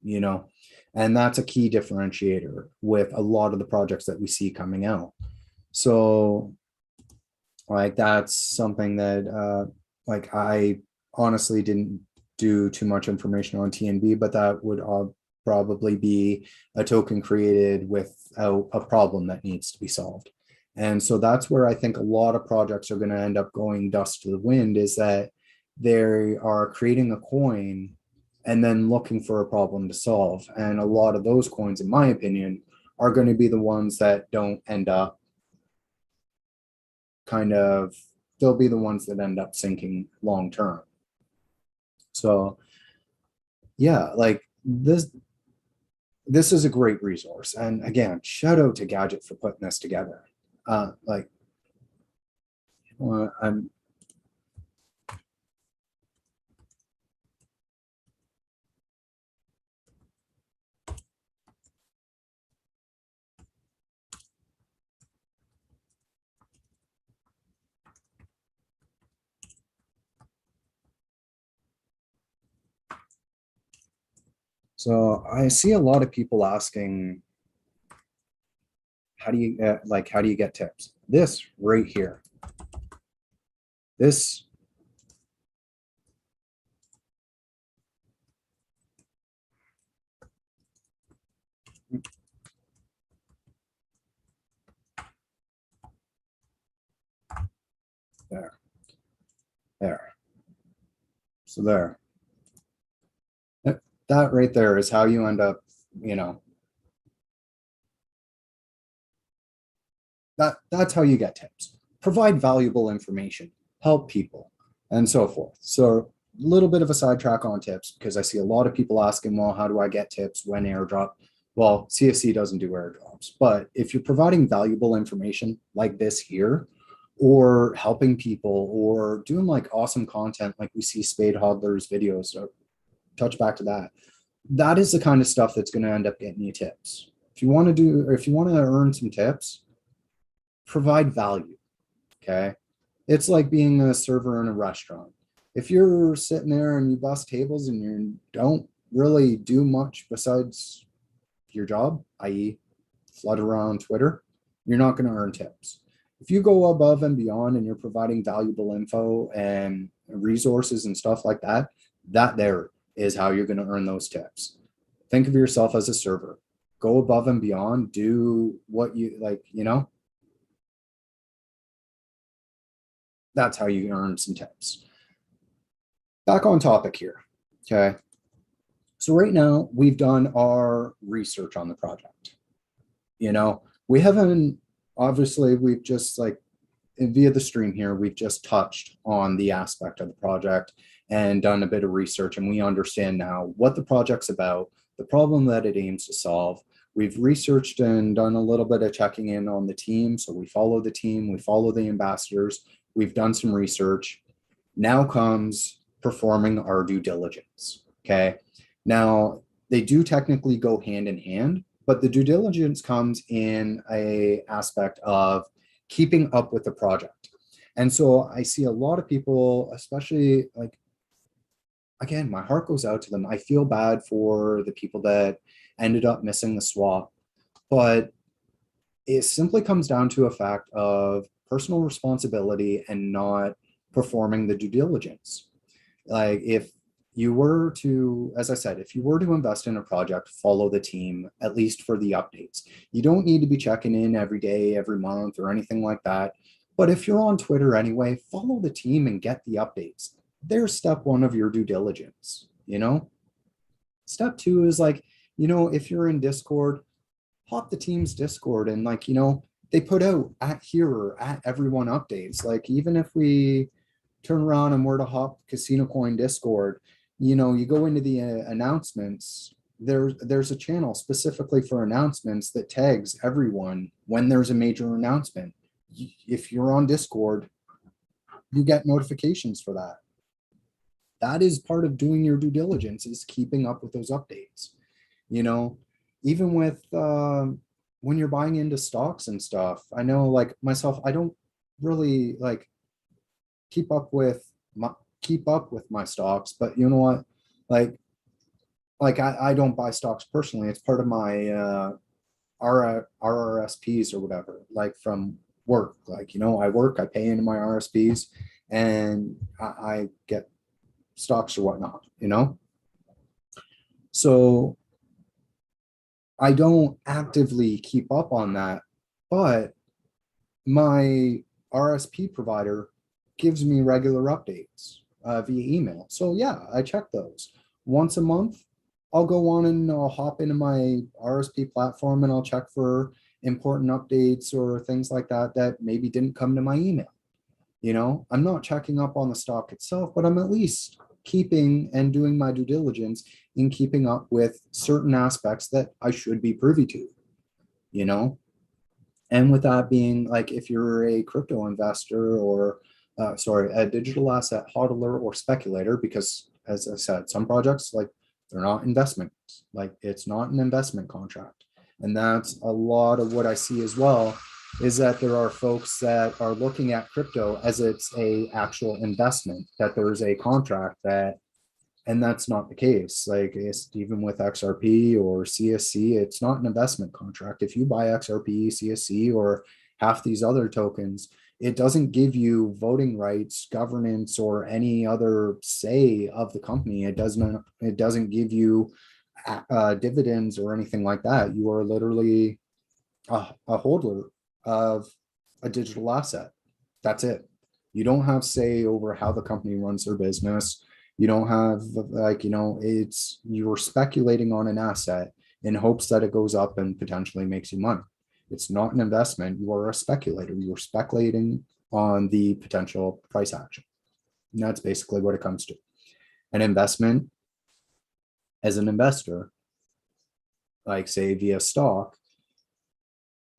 And that's a key differentiator with a lot of the projects that we see coming out. So like, that's something that like, I honestly didn't do too much information on TNB, but that would probably be a token created with a problem that needs to be solved. And so that's where I think a lot of projects are going to end up going dust to the wind, is that they are creating a coin and then looking for a problem to solve. And a lot of those coins, in my opinion, are going to be the ones that don't end up they'll be the ones that end up sinking long term. So yeah, like this is a great resource. And again, shout out to Gadget for putting this together. I'm So I see a lot of people asking, how do you get tips? This right here. This there. So there, that right there is how you end up, you know, that's how you get tips. Provide valuable information, help people, and so forth. So a little bit of a sidetrack on tips, because I see a lot of people asking, well, how do I get tips when airdrop? Well, CSC doesn't do airdrops, but if you're providing valuable information like this here, or helping people, or doing like awesome content like we see Spade Hodler's videos, so touch back to that. That is the kind of stuff that's going to end up getting you tips. If you want to do, or if you want to earn some tips, provide value. Okay. It's like being a server in a restaurant. If you're sitting there and you bust tables and you don't really do much besides your job, i.e., flood around Twitter, you're not going to earn tips. If you go above and beyond and you're providing valuable info and resources and stuff like that, that there is how you're going to earn those tips. Think of yourself as a server. Go above and beyond, do what you like, you know, that's how you earn some tips. Back on topic here. Okay. So right now we've done our research on the project. You know, we haven't, obviously we've just like via the stream here, we've just touched on the aspect of the project and done a bit of research, and we understand now what the project's about, the problem that it aims to solve. We've researched and done a little bit of checking in on the team. So we follow the team, we follow the ambassadors, we've done some research. Now comes performing our due diligence. Okay. Now they do technically go hand in hand, but the due diligence comes in a aspect of keeping up with the project. And so I see a lot of people, especially like, again, my heart goes out to them. I feel bad for the people that ended up missing the swap, but it simply comes down to a fact of personal responsibility and not performing the due diligence. Like if you were to, as I said, if you were to invest in a project, follow the team, at least for the updates. You don't need to be checking in every day, every month, or anything like that. But if you're on Twitter anyway, follow the team and get the updates. There's step one of your due diligence, you know? Step two is like, you know, if you're in Discord, hop the team's Discord and like, you know, they put out at here or at everyone updates. Like even if we turn around and we're to hop CasinoCoin Discord, you know, you go into the announcements, there's a channel specifically for announcements that tags everyone when there's a major announcement. If you're on Discord, you get notifications for that. That is part of doing your due diligence, is keeping up with those updates. You know, even with when you're buying into stocks and stuff, I know like myself, I don't really like keep up with my stocks, but you know what, like I don't buy stocks personally. It's part of my RRSPs or whatever, like from work. Like, you know, I work, I pay into my RSPs and I get stocks or whatnot, you know? So I don't actively keep up on that, but my RSP provider gives me regular updates via email. So yeah, I check those once a month. I'll go on and I'll hop into my RSP platform and I'll check for important updates or things like that that maybe didn't come to my email. You know, I'm not checking up on the stock itself, but I'm at least keeping and doing my due diligence in keeping up with certain aspects that I should be privy to, you know? And with that being like, if you're a crypto investor or a digital asset hodler or speculator, because as I said, some projects, like they're not investments, like it's not an investment contract. And that's a lot of what I see as well, is that there are folks that are looking at crypto as it's a actual investment, that there's a contract that, and that's not the case. Like it's even with XRP or CSC, it's not an investment contract. If you buy XRP, CSC, or half these other tokens, it doesn't give you voting rights, governance, or any other say of the company. It doesn't give you dividends or anything like that. You are literally a holder of a digital asset. That's it. You don't have say over how the company runs their business. You don't have like, it's you're speculating on an asset in hopes that it goes up and potentially makes you money. It's not an investment. You are a speculator. You're speculating on the potential price action. And that's basically what it comes to. An investment, as an investor, like say via stock,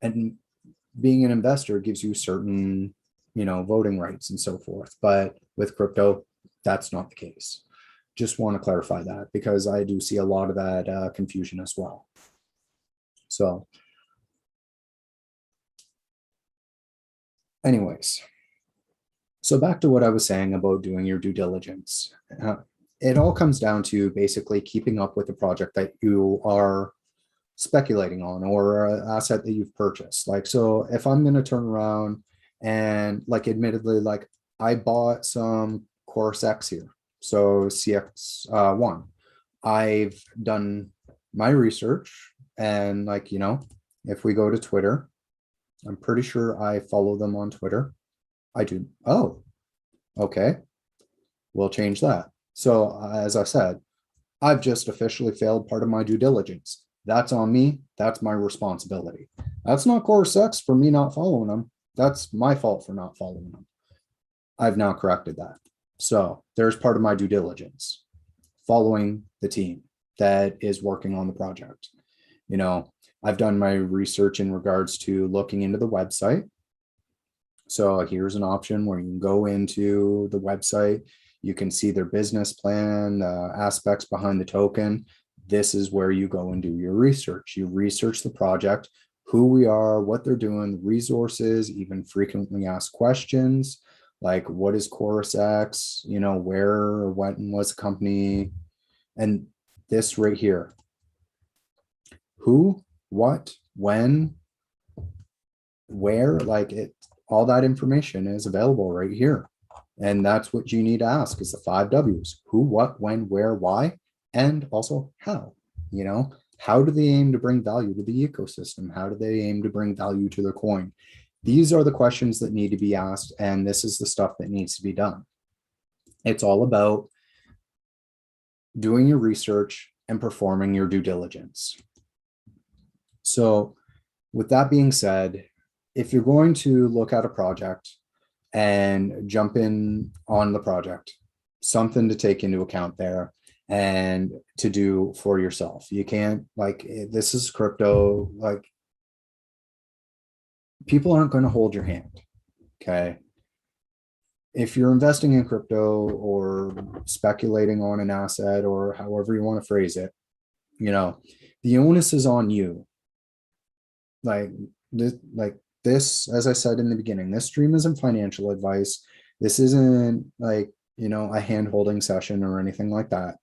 and being an investor gives you certain, voting rights and so forth. But with crypto, that's not the case. Just want to clarify that because I do see a lot of that confusion as well. So anyways, so back to what I was saying about doing your due diligence. It all comes down to basically keeping up with the project that you are speculating on or an asset that you've purchased. Like, so if I'm going to turn around and like, admittedly, like I bought some Course X here. So CX1, I've done my research and like, if we go to Twitter, I'm pretty sure I follow them on Twitter. I do. Oh, okay. We'll change that. So as I said, I've just officially failed part of my due diligence. That's on me. That's my responsibility. That's not Course X for me not following them. That's my fault for not following them. I've now corrected that. So there's part of my due diligence, following the team that is working on the project. I've done my research in regards to looking into the website. So here's an option where you can go into the website. You can see their business plan, aspects behind the token. This is where you go and do your research. You research the project, who we are, what they're doing, the resources, even frequently asked questions like what is Course X, where or when was the company, and this right here, who, what, when, where, like it, all that information is available right here. And that's what you need to ask is the 5 W's: who, what, when, where, why, and also how. How do they aim to bring value to the ecosystem? How do they aim to bring value to their coin? These are the questions that need to be asked, and this is the stuff that needs to be done. It's all about doing your research and performing your due diligence. So with that being said, if you're going to look at a project and jump in on the project, something to take into account there and to do for yourself. You can't, like, this is crypto, like people aren't going to hold your hand. Okay. If you're investing in crypto or speculating on an asset or however you want to phrase it, the onus is on you. Like this, as I said in the beginning, this stream isn't financial advice. This isn't like, a hand holding session or anything like that.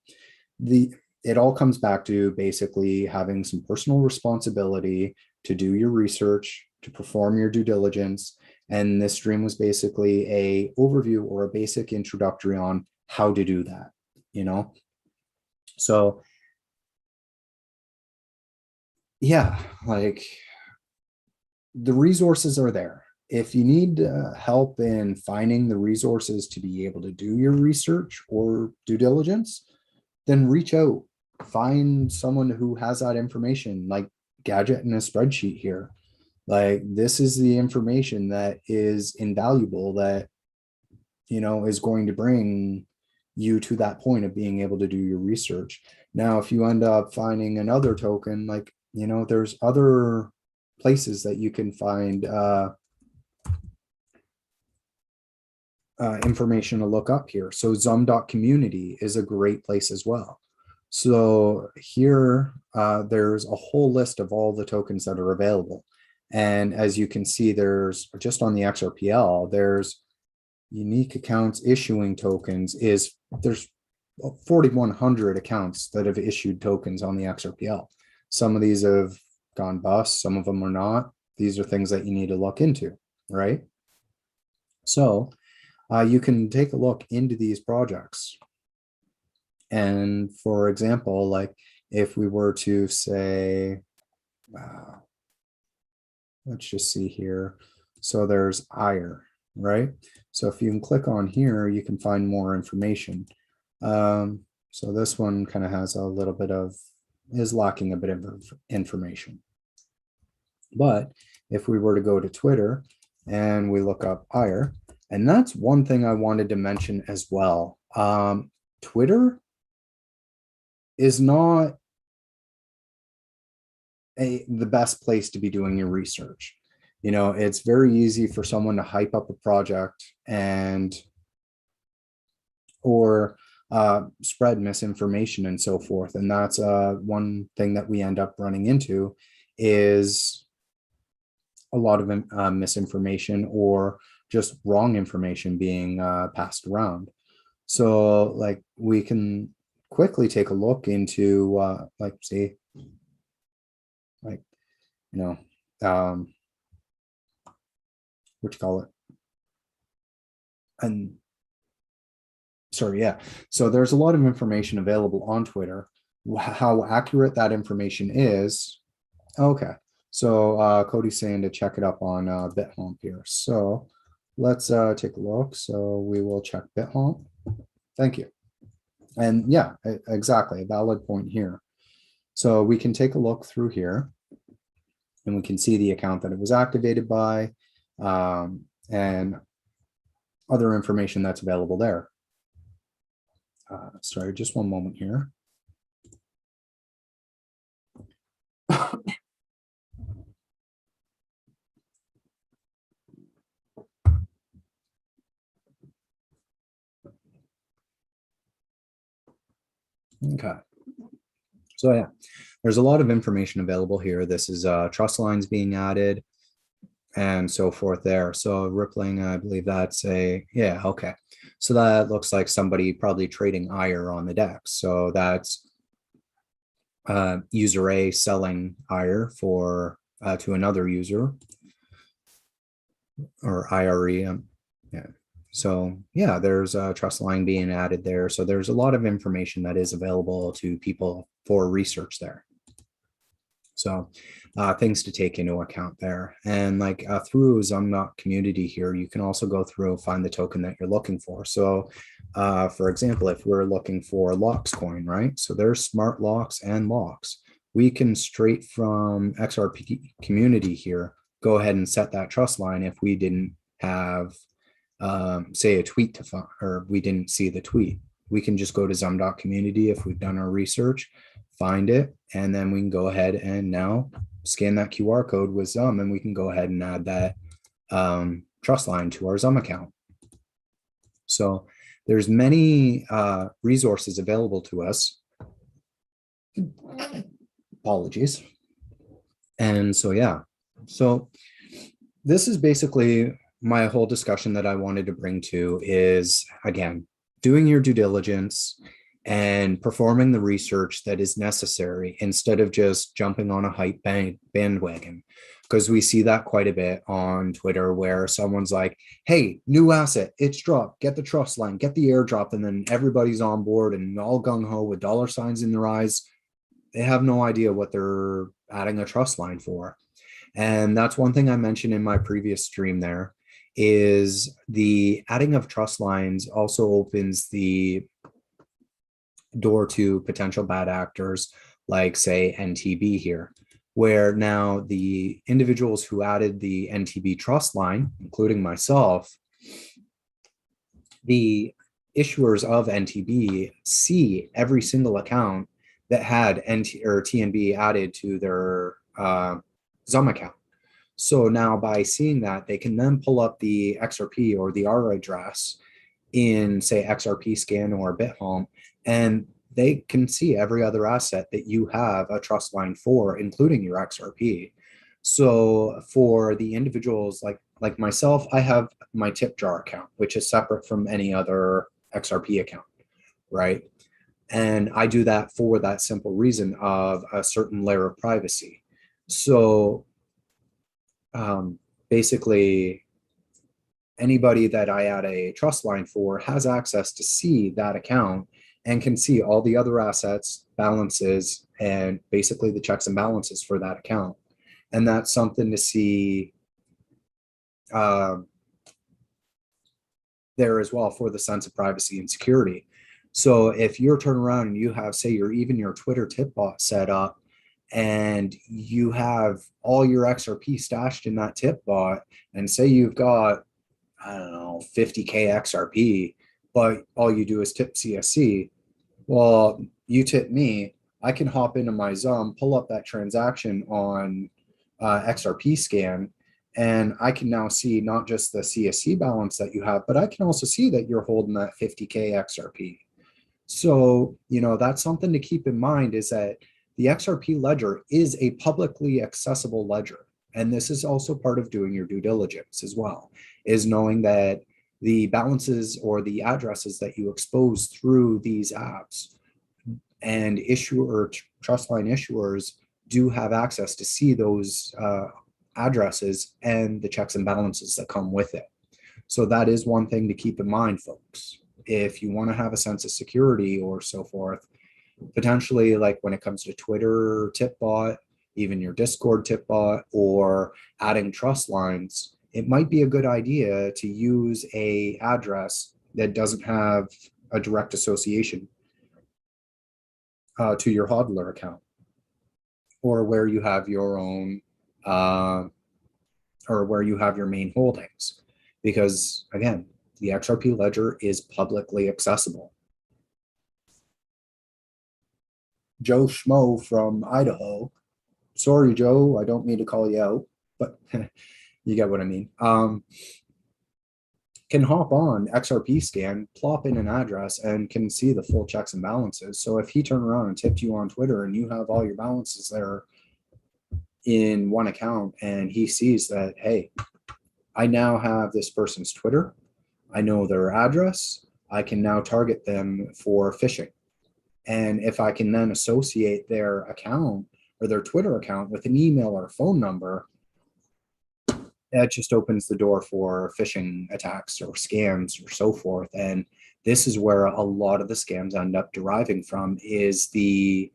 It all comes back to basically having some personal responsibility to do your research, to perform your due diligence. And this stream was basically a overview or a basic introductory on how to do that, So yeah, like the resources are there. If you need help in finding the resources to be able to do your research or due diligence, then reach out, find someone who has that information, like Gadget in a spreadsheet here. Like this is the information that is invaluable that, is going to bring you to that point of being able to do your research. Now, if you end up finding another token, like, there's other places that you can find information to look up here. So zum.community is a great place as well. So here, there's a whole list of all the tokens that are available. And as you can see, there's just on the XRPL, there's unique accounts issuing tokens there's 4,100 accounts that have issued tokens on the XRPL. Some of these have gone bust, some of them are not. These are things that you need to look into, right? So you can take a look into these projects. And for example, like if we were to say, let's just see here. So there's IRE, right? So if you can click on here, you can find more information. So this one kind of has a little bit of, is lacking a bit of information. But if we were to go to Twitter and we look up ire, and that's one thing I wanted to mention as well. Twitter is not the best place to be doing your research. You know, it's very easy for someone to hype up a project and or spread misinformation and so forth. And that's one thing that we end up running into is a lot of misinformation or just wrong information being passed around. So like we can quickly take a look into like say, like, you know, what you call it? And sorry, yeah. So there's a lot of information available on Twitter. How accurate that information is. Okay. So Cody's saying to check it up on BitHomp here. So let's take a look. So we will check BitHomp. Thank you. And yeah, exactly. A valid point here. So we can take a look through here and we can see the account that it was activated by and other information that's available there. Sorry, just one moment here. Okay. So yeah, there's a lot of information available here. This is trust lines being added and so forth there. So rippling, I believe that's yeah, okay. So that looks like somebody probably trading ire on the DEX. So that's user A selling ire for to another user or IRE. Yeah. So yeah, there's a trust line being added there. So there's a lot of information that is available to people for research there. So things to take into account there. And like through Zumnot community here, you can also go through and find the token that you're looking for. So for example, if we're looking for locks coin, right? So there's smart locks and locks. We can straight from XRP community here, go ahead and set that trust line if we didn't have say a tweet to find, or we didn't see the tweet. We can just go to Zumdot community if we've done our research, find it, and then we can go ahead and now scan that QR code with Zum, and we can go ahead and add that trust line to our Zum account. So there's many resources available to us. Apologies. And so, yeah, so this is basically my whole discussion that I wanted to bring to is, again, doing your due diligence and performing the research that is necessary instead of just jumping on a hype bandwagon. Because we see that quite a bit on Twitter where someone's like, hey, new asset, it's dropped, get the trust line, get the airdrop, and then everybody's on board and all gung-ho with dollar signs in their eyes. They have no idea what they're adding a trust line for. And that's one thing I mentioned in my previous stream there is the adding of trust lines also opens the door to potential bad actors like say NTB here, where now the individuals who added the NTB trust line, including myself, the issuers of NTB see every single account that had NT or TNB added to their Zum account. So now by seeing that, they can then pull up the XRP or the R address in say XRP scan or BitHomp, and they can see every other asset that you have a trust line for, including your XRP. So for the individuals like myself, I have my tip jar account, which is separate from any other XRP account, right? And I do that for that simple reason of a certain layer of privacy. So basically, anybody that I add a trust line for has access to see that account and can see all the other assets, balances, and basically the checks and balances for that account. And that's something to see there as well for the sense of privacy and security. So if you're turning around and you have, say, your Twitter tip bot set up, and you have all your XRP stashed in that tip bot, and say you've got, I don't know, 50K XRP, but all you do is tip CSC, well, you tip me, I can hop into my Zum, pull up that transaction on XRP scan, and I can now see not just the CSC balance that you have, but I can also see that you're holding that 50K XRP. So, that's something to keep in mind, is that the XRP ledger is a publicly accessible ledger. And this is also part of doing your due diligence as well, is knowing that the balances or the addresses that you expose through these apps and trust line issuers do have access to see those addresses and the checks and balances that come with it. So that is one thing to keep in mind, folks. If you want to have a sense of security or so forth, potentially, like when it comes to Twitter tip bot, even your Discord tip bot, or adding trust lines, it might be a good idea to use a address that doesn't have a direct association to your hodler account, or where you have your own, or where you have your main holdings. Because again, the XRP ledger is publicly accessible. Joe Schmo from Idaho. Sorry, Joe, I don't mean to call you out, but you get what I mean. Can hop on XRP scan, plop in an address, and can see the full checks and balances. So if he turned around and tipped you on Twitter and you have all your balances there in one account, and he sees that, hey, I now have this person's Twitter, I know their address, I can now target them for phishing. And if I can then associate their account or their Twitter account with an email or a phone number, that just opens the door for phishing attacks or scams or so forth. And this is where a lot of the scams end up deriving from, is the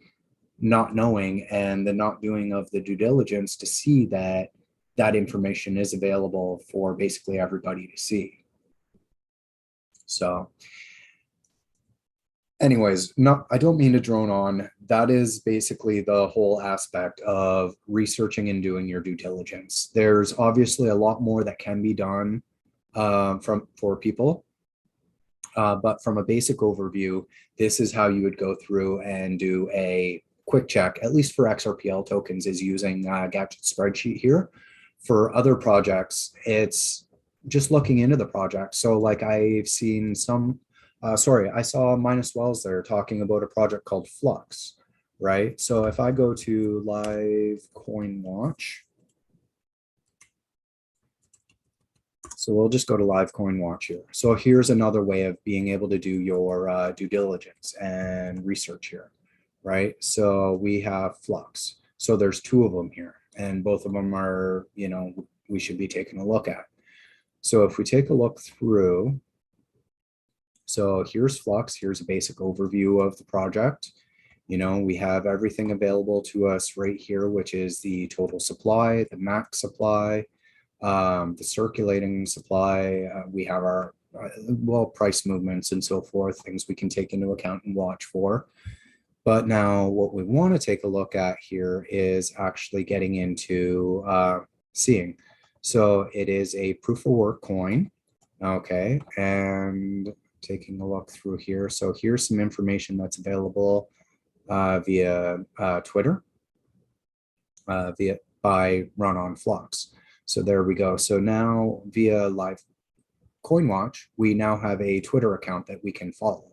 not knowing and the not doing of the due diligence to see that that information is available for basically everybody to see. So anyways, I don't mean to drone on. That is basically the whole aspect of researching and doing your due diligence. There's obviously a lot more that can be done for people. But from a basic overview, this is how you would go through and do a quick check, at least for XRPL tokens, is using Gadget spreadsheet here. For other projects, it's just looking into the project. So like I've seen some, I saw Minus Wells there talking about a project called Flux, right? So if I go to Live Coin Watch, so we'll just go to Live Coin Watch here. So here's another way of being able to do your due diligence and research here, right? So we have Flux. So there's two of them here, and both of them are, we should be taking a look at. So if we take a look through, so here's Flux, here's a basic overview of the project. We have everything available to us right here, which is the total supply, the max supply, the circulating supply. We have our, price movements and so forth, things we can take into account and watch for. But now what we want to take a look at here is actually getting into seeing. So it is a proof of work coin. Okay, and taking a look through here. So here's some information that's available via Twitter, by Run on Flux. So there we go. So now via Live Coin Watch, we now have a Twitter account that we can follow,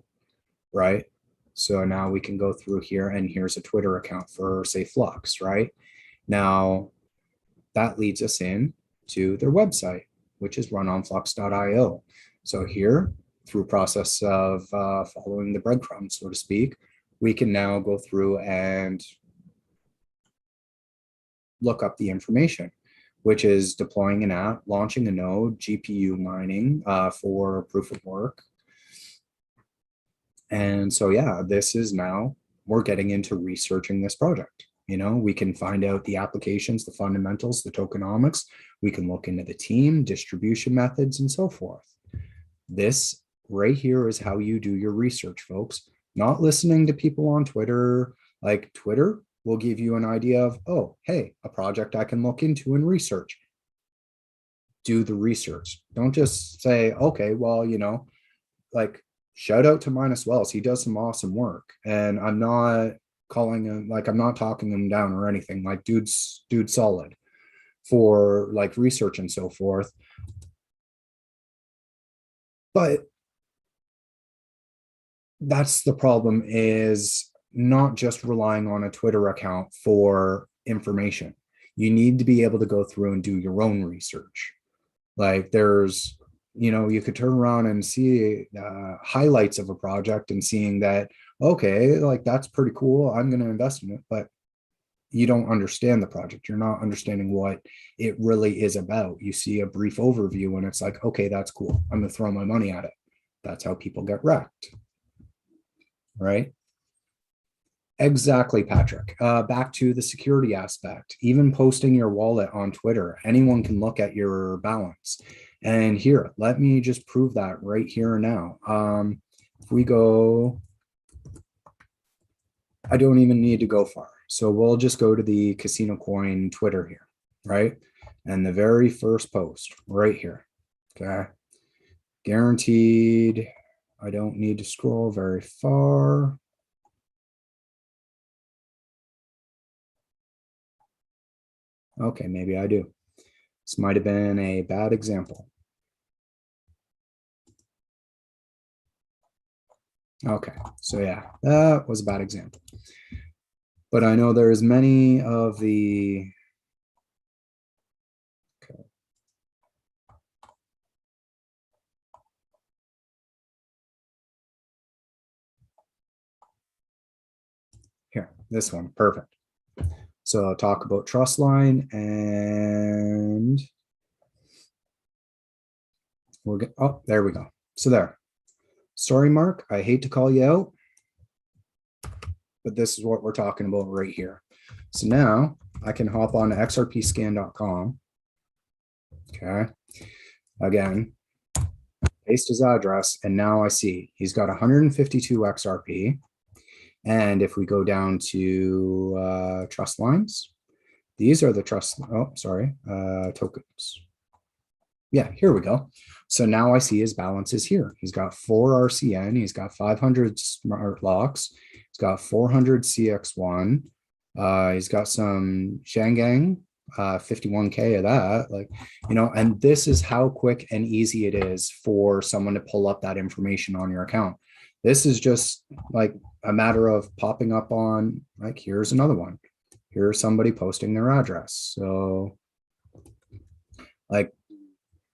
right? So now we can go through here, and here's a Twitter account for, say, Flux, right? Now that leads us in to their website, which is runonflux.io. So here, through process of following the breadcrumbs, so to speak, we can now go through and look up the information, which is deploying an app, launching a node, GPU mining for proof of work. And so, yeah, this is now, we're getting into researching this project. We can find out the applications, the fundamentals, the tokenomics. We can look into the team, distribution methods, and so forth. This right here is how you do your research, folks. Not listening to people on Twitter. Like Twitter will give you an idea of, oh, hey, a project I can look into and research. Do the research. Don't just say, okay, well, like shout out to Minus Wells. He does some awesome work. And I'm not calling him, like, I'm not talking him down or anything. Like, dude's solid for like research and so forth. But that's the problem, is not just relying on a Twitter account for information. You need to be able to go through and do your own research. Like there's, you could turn around and see highlights of a project and seeing that, okay, like that's pretty cool, I'm going to invest in it. But you don't understand the project. You're not understanding what it really is about. You see a brief overview and it's like, okay, that's cool, I'm going to throw my money at it. That's how people get wrecked. Right? Exactly, Patrick. Back to the security aspect. Even posting your wallet on Twitter, anyone can look at your balance. And here, let me just prove that right here and now. If we go, I don't even need to go far. So we'll just go to the CasinoCoin Twitter here, right? And the very first post right here, okay? Guaranteed. I don't need to scroll very far. Okay, maybe I do. This might have been a bad example. Okay, so yeah, that was a bad example. But I know there's many of the, okay. Here, this one, perfect. So I'll talk about trust line, and we're good. Oh, there we go. So there. Sorry, Mark, I hate to call you out, but this is what we're talking about right here. So now I can hop on to xrpscan.com. Okay. Again, paste his address, and now I see he's got 152 XRP. And if we go down to trust lines, these are the tokens. Yeah, here we go. So now I see his balance is here. He's got 4 RCN. He's got 500 smart locks. He's got 400 CX1. He's got some Shangang, 51K of that. Like, and this is how quick and easy it is for someone to pull up that information on your account. This is just like a matter of popping up on, like, here's another one. Here's somebody posting their address. So, like,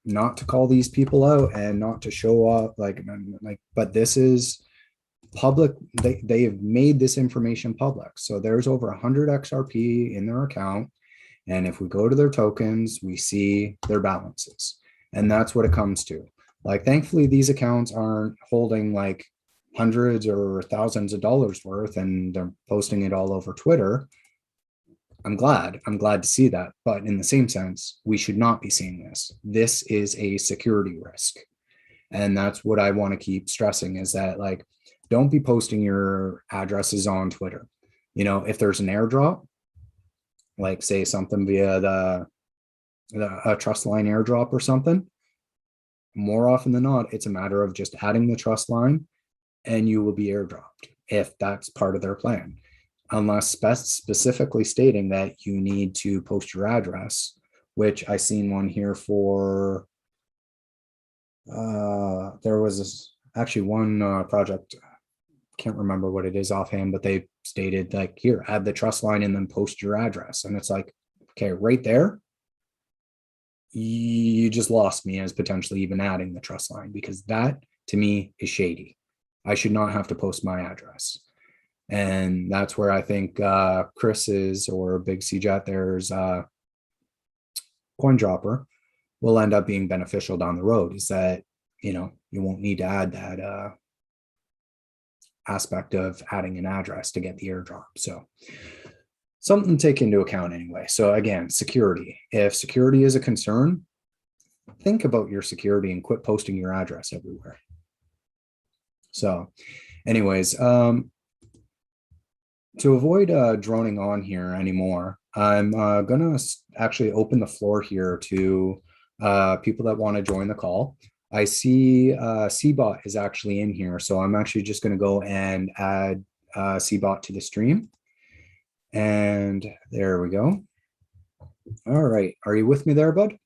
not to call these people out and not to show up, but this is public. They have made this information public. So there's over 100 XRP in their account. And if we go to their tokens, we see their balances. And that's what it comes to. Like, thankfully, these accounts aren't holding like hundreds or thousands of dollars worth and they're posting it all over Twitter. I'm glad to see that. But in the same sense, we should not be seeing this. This is a security risk. And that's what I want to keep stressing, is that, like, don't be posting your addresses on Twitter. If there's an airdrop, like say something via a trust line airdrop or something, more often than not, it's a matter of just adding the trust line and you will be airdropped if that's part of their plan. Unless specifically stating that you need to post your address, which I seen one here for, there was actually one project, can't remember what it is offhand, but they stated like, here, add the trust line and then post your address. And it's like, okay, right there, you just lost me as potentially even adding the trust line, because that to me is shady. I should not have to post my address. And that's where I think Chris's or Big CJet, there's coin dropper, will end up being beneficial down the road, is that, you won't need to add that aspect of adding an address to get the airdrop. So something to take into account anyway. So again, security. If security is a concern, think about your security and quit posting your address everywhere. So anyways, to avoid droning on here anymore, I'm gonna actually open the floor here to people that want to join the call. I see CBOT is actually in here, so I'm actually just gonna go and add CBOT to the stream. And there we go. All right, are you with me there, bud?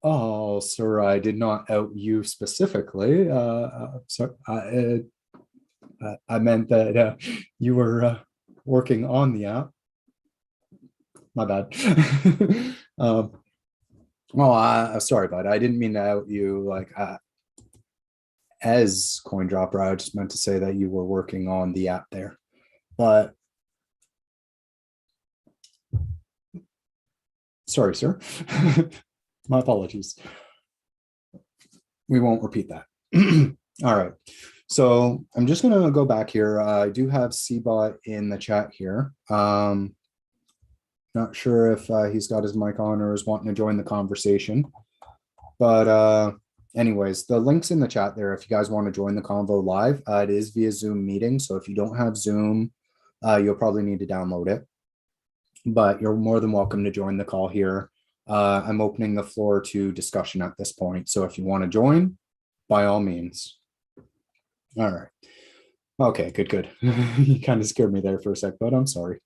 Oh, sir, I did not out you specifically. So I meant that you were working on the app. My bad. um, well, sorry, bud. I didn't mean to out you like as coin dropper. I just meant to say that you were working on the app there. But sorry, sir. My apologies. We won't repeat that. All right. So I'm just going to go back here. I do have CBOT in the chat here. Not sure if he's got his mic on or is wanting to join the conversation. But anyways, the link's in the chat there if you guys want to join the convo live. It is via Zoom meeting. So if you don't have Zoom, you'll probably need to download it. But you're more than welcome to join the call here. I'm opening the floor to discussion at this point. So if you want to join, by all means. All right. Okay, good. You kind of scared me there for a sec, but I'm sorry.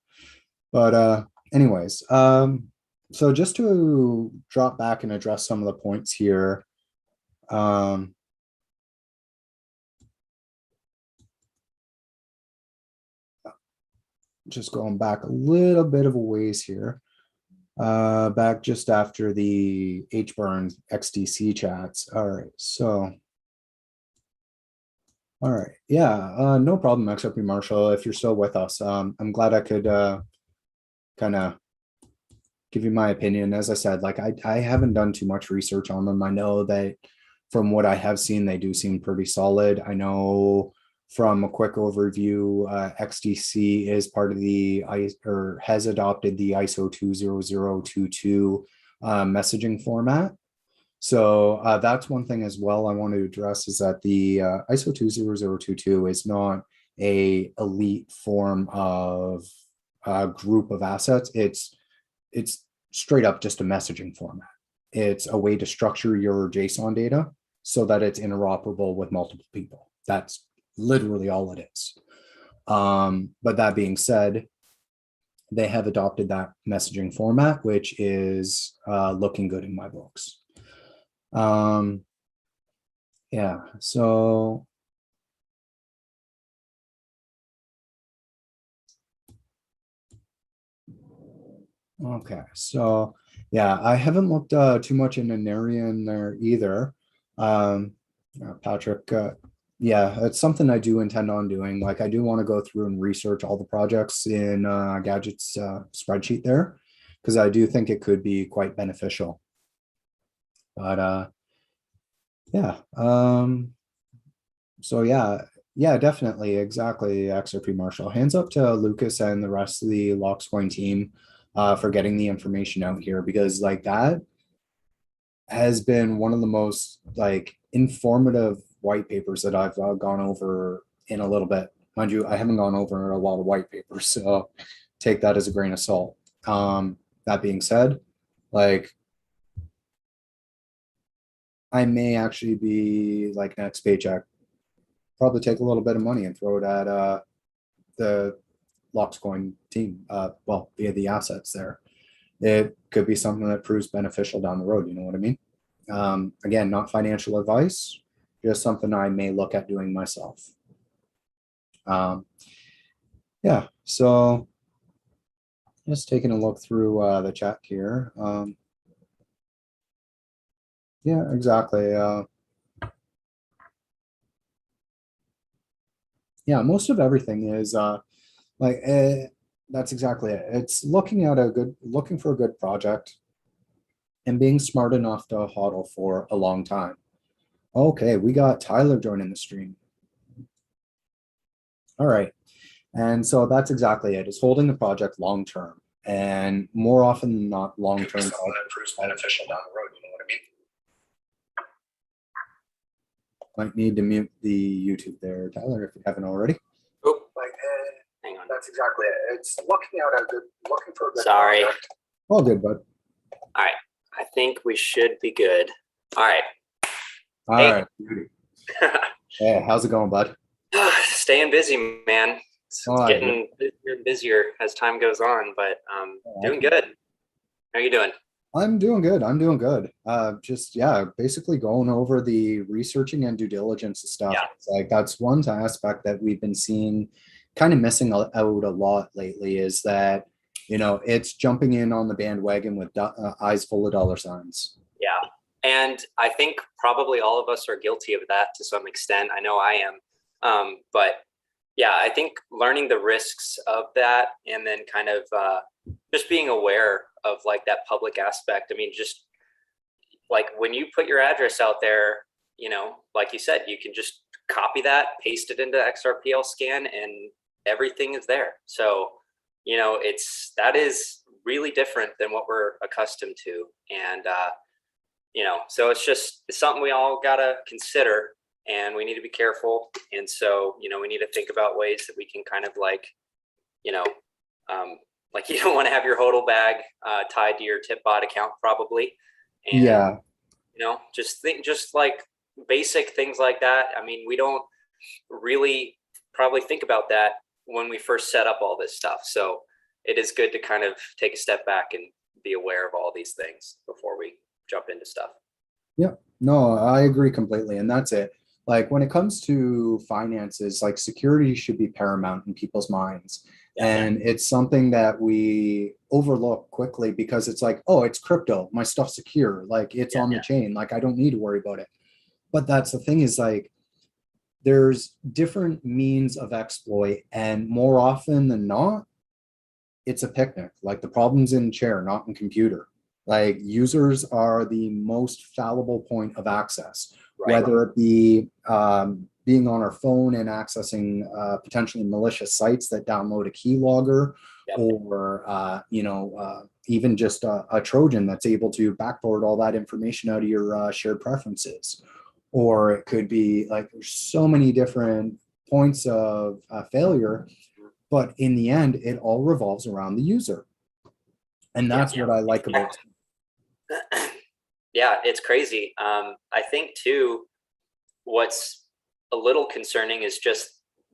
But anyways, so just to drop back and address some of the points here. Just going back a little bit of a ways here. Back just after the HBurn XDC chats. All right, so all right, yeah, no problem, XRP Marshall, if you're still with us. I'm glad I could kind of give you my opinion. As I said, like I haven't done too much research on them. I know that from what I have seen, they do seem pretty solid. I know from a quick overview, XDC is part of the or has adopted the ISO 20022 messaging format. So that's one thing as well I want to address is that the ISO 20022 is not a elite form of group of assets. It's straight up just a messaging format. It's a way to structure your JSON data so that it's interoperable with multiple people. That's literally all it is. But that being said, they have adopted that messaging format, which is looking good in my books. Yeah, so okay, so yeah, I haven't looked too much into Narian there either. Patrick, yeah, it's something I do intend on doing. Like I do want to go through and research all the projects in Gadget's spreadsheet there, because I do think it could be quite beneficial. But yeah, so yeah, definitely, exactly, XRP Marshall. Hands up to Lucas and the rest of the LocksCoin team for getting the information out here, because like that has been one of the most like informative white papers that I've gone over in a little bit. Mind you, I haven't gone over a lot of white papers, so take that as a grain of salt. That being said, like I may actually be like next paycheck, probably take a little bit of money and throw it at the LocksCoin team, well, via the assets there. It could be something that proves beneficial down the road. You know what I mean? Again, not financial advice, just something I may look at doing myself. Yeah, so just taking a look through the chat here. Yeah, exactly. Yeah, most of everything is like that's exactly it. It's looking for a good project and being smart enough to hodl for a long time. Okay, we got Tyler joining the stream. All right. And so that's exactly it. It's holding the project long term. And more often than not, long term. Something that proves beneficial down the road. You know what I mean? Might need to mute the YouTube there, Tyler, if you haven't already. Oh, hang on. That's exactly it. It's looking out at good, looking for a good. Sorry. Project. All good, bud. All right. I think we should be good. All right. All right. Hey, how's it going, bud? Staying busy, man. It's Oh, getting busier and busier as time goes on, but doing good. How are you doing? I'm doing good. I'm doing good. Just yeah, basically going over the researching and due diligence stuff. Yeah. It's like that's one aspect that we've been seeing kind of missing out a lot lately is that, you know, it's jumping in on the bandwagon with eyes full of dollar signs. Yeah. And I think probably all of us are guilty of that to some extent. I know I am. But yeah, I think learning the risks of that and then kind of just being aware of like that public aspect. I mean, just like when you put your address out there, you know, like you said, you can just copy that, paste it into XRPL scan, and everything is there. So, you know, that is really different than what we're accustomed to. And, you know, so it's something we all got to consider, and we need to be careful. And so, you know, we need to think about ways that we can kind of like, you know, like you don't want to have your HODL bag tied to your TipBot account probably. And, Yeah. you know, just like basic things like that. I mean, we don't really probably think about that when we first set up all this stuff. So it is good to kind of take a step back and be aware of all these things before we jump into stuff. Yeah, no, I agree completely. And that's it. Like when it comes to finances, like security should be paramount in people's minds. And it's something that we overlook quickly because it's like, oh, it's crypto. My stuff's secure. Like it's on the chain. Like I don't need to worry about it. But that's the thing is like, there's different means of exploit. And more often than not, it's a picnic. Like the problem's in chair, not in computer. Like users are the most fallible point of access, whether it be being on our phone and accessing potentially malicious sites that download a keylogger, or you know, even just a Trojan that's able to backdoor all that information out of your shared preferences. Or it could be like there's so many different points of failure, but in the end, it all revolves around the user. And that's what I like about it. Yeah, it's crazy. I think too, what's a little concerning is just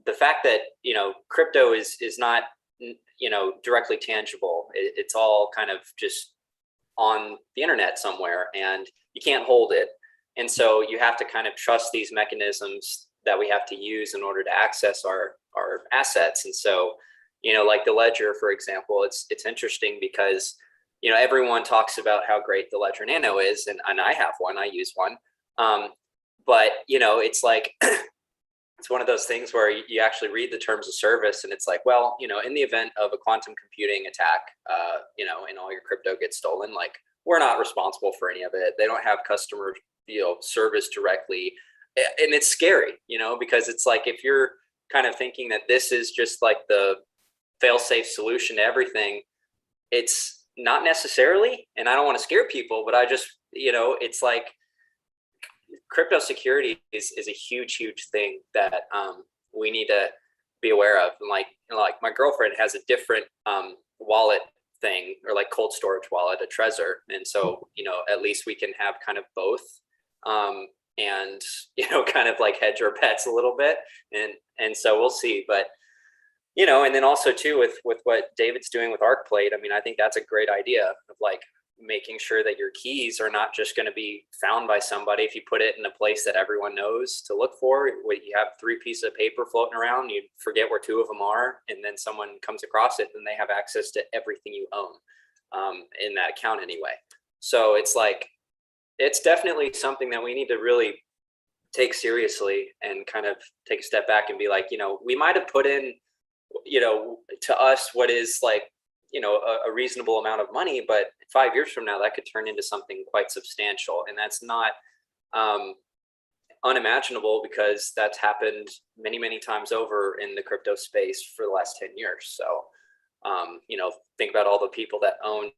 the fact that, you know, crypto is not, you know, directly tangible. It's all kind of just on the internet somewhere, and you can't hold it. And so you have to kind of trust these mechanisms that we have to use in order to access our assets. And so, you know, like the ledger, for example, it's interesting because, you know, everyone talks about how great the Ledger Nano is, and I have one, I use one. But, you know, it's like, it's one of those things where you actually read the terms of service and it's like, well, you know, in the event of a quantum computing attack, you know, and all your crypto gets stolen, like we're not responsible for any of it. They don't have customer, you know, service directly. And it's scary, you know, because it's like, if you're kind of thinking that this is just like the fail-safe solution to everything, it's not necessarily. And I don't want to scare people, but I just, you know, it's like crypto security is a huge thing that we need to be aware of. And like my girlfriend has a different wallet thing, or like cold storage wallet, a Trezor. And so, you know, at least we can have kind of both. And, you know, kind of like hedge our bets a little bit. And so we'll see. But, you know, and then also too, with what David's doing with ArcPlate, I mean, I think that's a great idea of like making sure that your keys are not just going to be found by somebody. If you put it in a place that everyone knows to look for, you have 3 pieces of paper floating around, you forget where 2 of them are, and then someone comes across it, then they have access to everything you own in that account anyway. So it's like, it's definitely something that we need to really take seriously and kind of take a step back and be like, you know, we might have put in, you know, to us what is like, you know, a reasonable amount of money, but 5 years from now that could turn into something quite substantial. And that's not unimaginable because that's happened many, many times over in the crypto space for the last 10 years. So, you know, think about all the people that owned,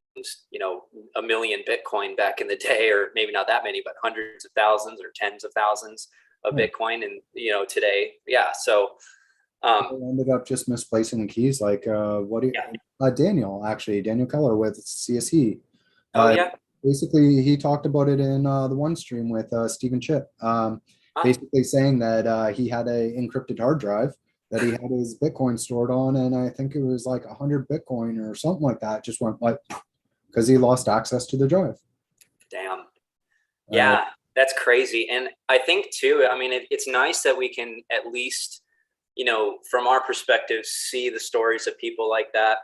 you know, 1 million Bitcoin back in the day, or maybe not that many, but hundreds of thousands or tens of thousands of Bitcoin. And, you know, today, yeah. So, People ended up just misplacing the keys, like Daniel Keller with CSE. Oh yeah. Basically, he talked about it in the one stream with Stephen Chip. Basically saying that he had a encrypted hard drive that he had his Bitcoin stored on, and I think it was like 100 Bitcoin or something like that. Just went like because he lost access to the drive. Damn. Yeah, that's crazy. And I think too, I mean, it's nice that we can at least, you know, from our perspective, see the stories of people like that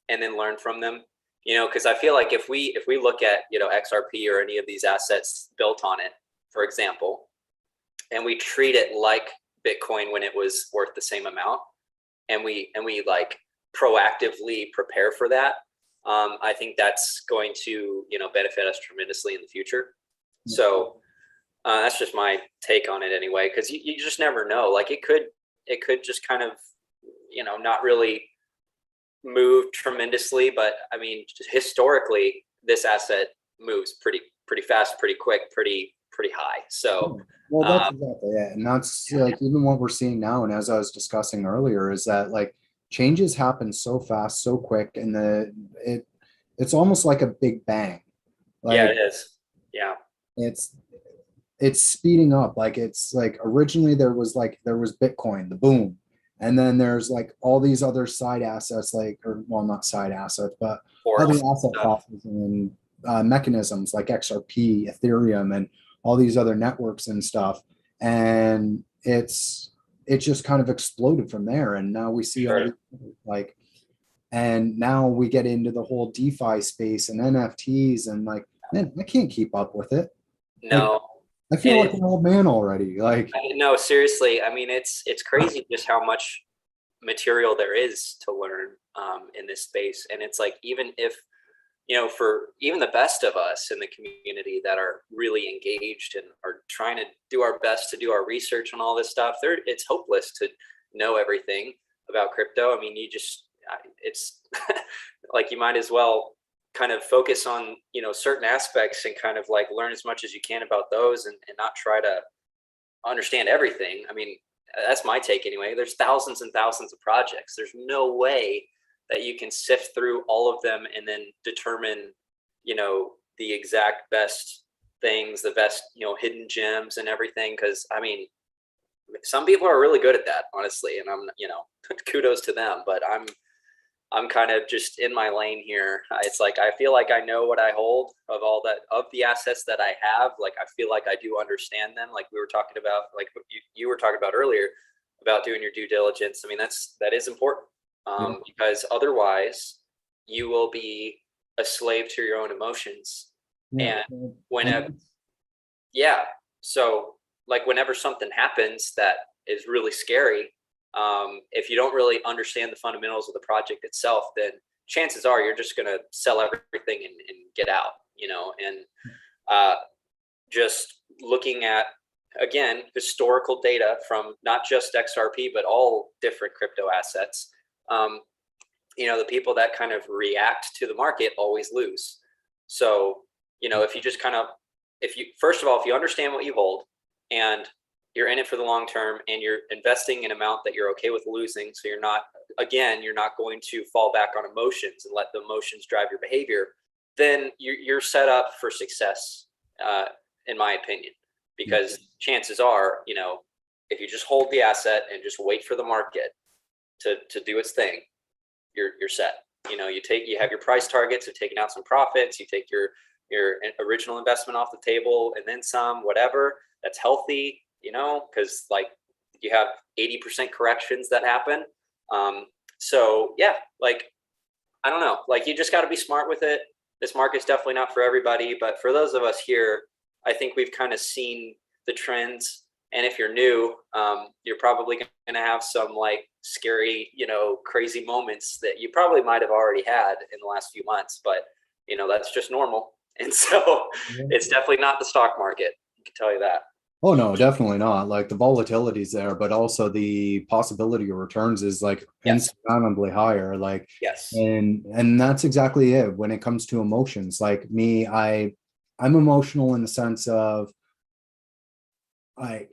and then learn from them, you know, because I feel like if we look at, you know, XRP or any of these assets built on it, for example, and we treat it like Bitcoin when it was worth the same amount, and we like proactively prepare for that, I think that's going to, you know, benefit us tremendously in the future. So that's just my take on it anyway, because you just never know. Like it could just kind of, you know, not really move tremendously, but I mean, just historically, this asset moves pretty fast, pretty quick, pretty high. So, well, that's exactly it, and that's like even what we're seeing now. And as I was discussing earlier, is that like changes happen so fast, so quick, and it's almost like a big bang. Like, yeah, it is. Yeah, it's speeding up. Like it's like originally there was Bitcoin, the boom, and then there's like all these other side assets, like, or well, not side assets, but other asset classes and mechanisms like XRP, Ethereum, and all these other networks and stuff. And it just kind of exploded from there. And now we see all these, like, and now we get into the whole DeFi space and NFTs, and like, man, I can't keep up with it. no. Like, I feel like an old man already. Like, no, seriously. I mean, it's crazy just how much material there is to learn in this space. And it's like, even if, you know, for even the best of us in the community that are really engaged and are trying to do our best to do our research on all this stuff, it's hopeless to know everything about crypto. I mean, it's like, you might as well kind of focus on, you know, certain aspects and kind of like learn as much as you can about those, and not try to understand everything. I mean, that's my take anyway. There's thousands and thousands of projects. There's no way that you can sift through all of them and then determine, you know, the exact best things, the best, you know, hidden gems and everything. Cause I mean, some people are really good at that, honestly. And I'm, you know, kudos to them, but I'm kind of just in my lane here. It's like, I feel like I know what I hold of the assets that I have. Like, I feel like I do understand them. Like we were talking about, like you were talking about earlier about doing your due diligence. I mean, that is important, because otherwise you will be a slave to your own emotions. And so like whenever something happens that is really scary, if you don't really understand the fundamentals of the project itself, then chances are you're just going to sell everything and get out, you know. And just looking at, again, historical data from not just XRP, but all different crypto assets, you know, the people that kind of react to the market always lose. So, you know, if you just kind of, first of all, if you understand what you hold and you're in it for the long term and you're investing an amount that you're okay with losing, so you're not going to fall back on emotions and let the emotions drive your behavior, then you're set up for success, in my opinion, because chances are, you know, if you just hold the asset and just wait for the market to do its thing, you're set. You know, you have your price targets of taking out some profits, you take your original investment off the table and then some, whatever. That's healthy, you know, because like you have 80% corrections that happen. So yeah, like, I don't know, like you just got to be smart with it. This market's definitely not for everybody, but for those of us here, I think we've kind of seen the trends. And if you're new, you're probably going to have some like scary, you know, crazy moments that you probably might have already had in the last few months, but you know, that's just normal. And so it's definitely not the stock market. I can tell you that. Oh no, definitely not. Like the volatility's there, but also the possibility of returns is like Yes. insurmountably higher. Like, Yes. and that's exactly it when it comes to emotions. Like me, I'm emotional in the sense of I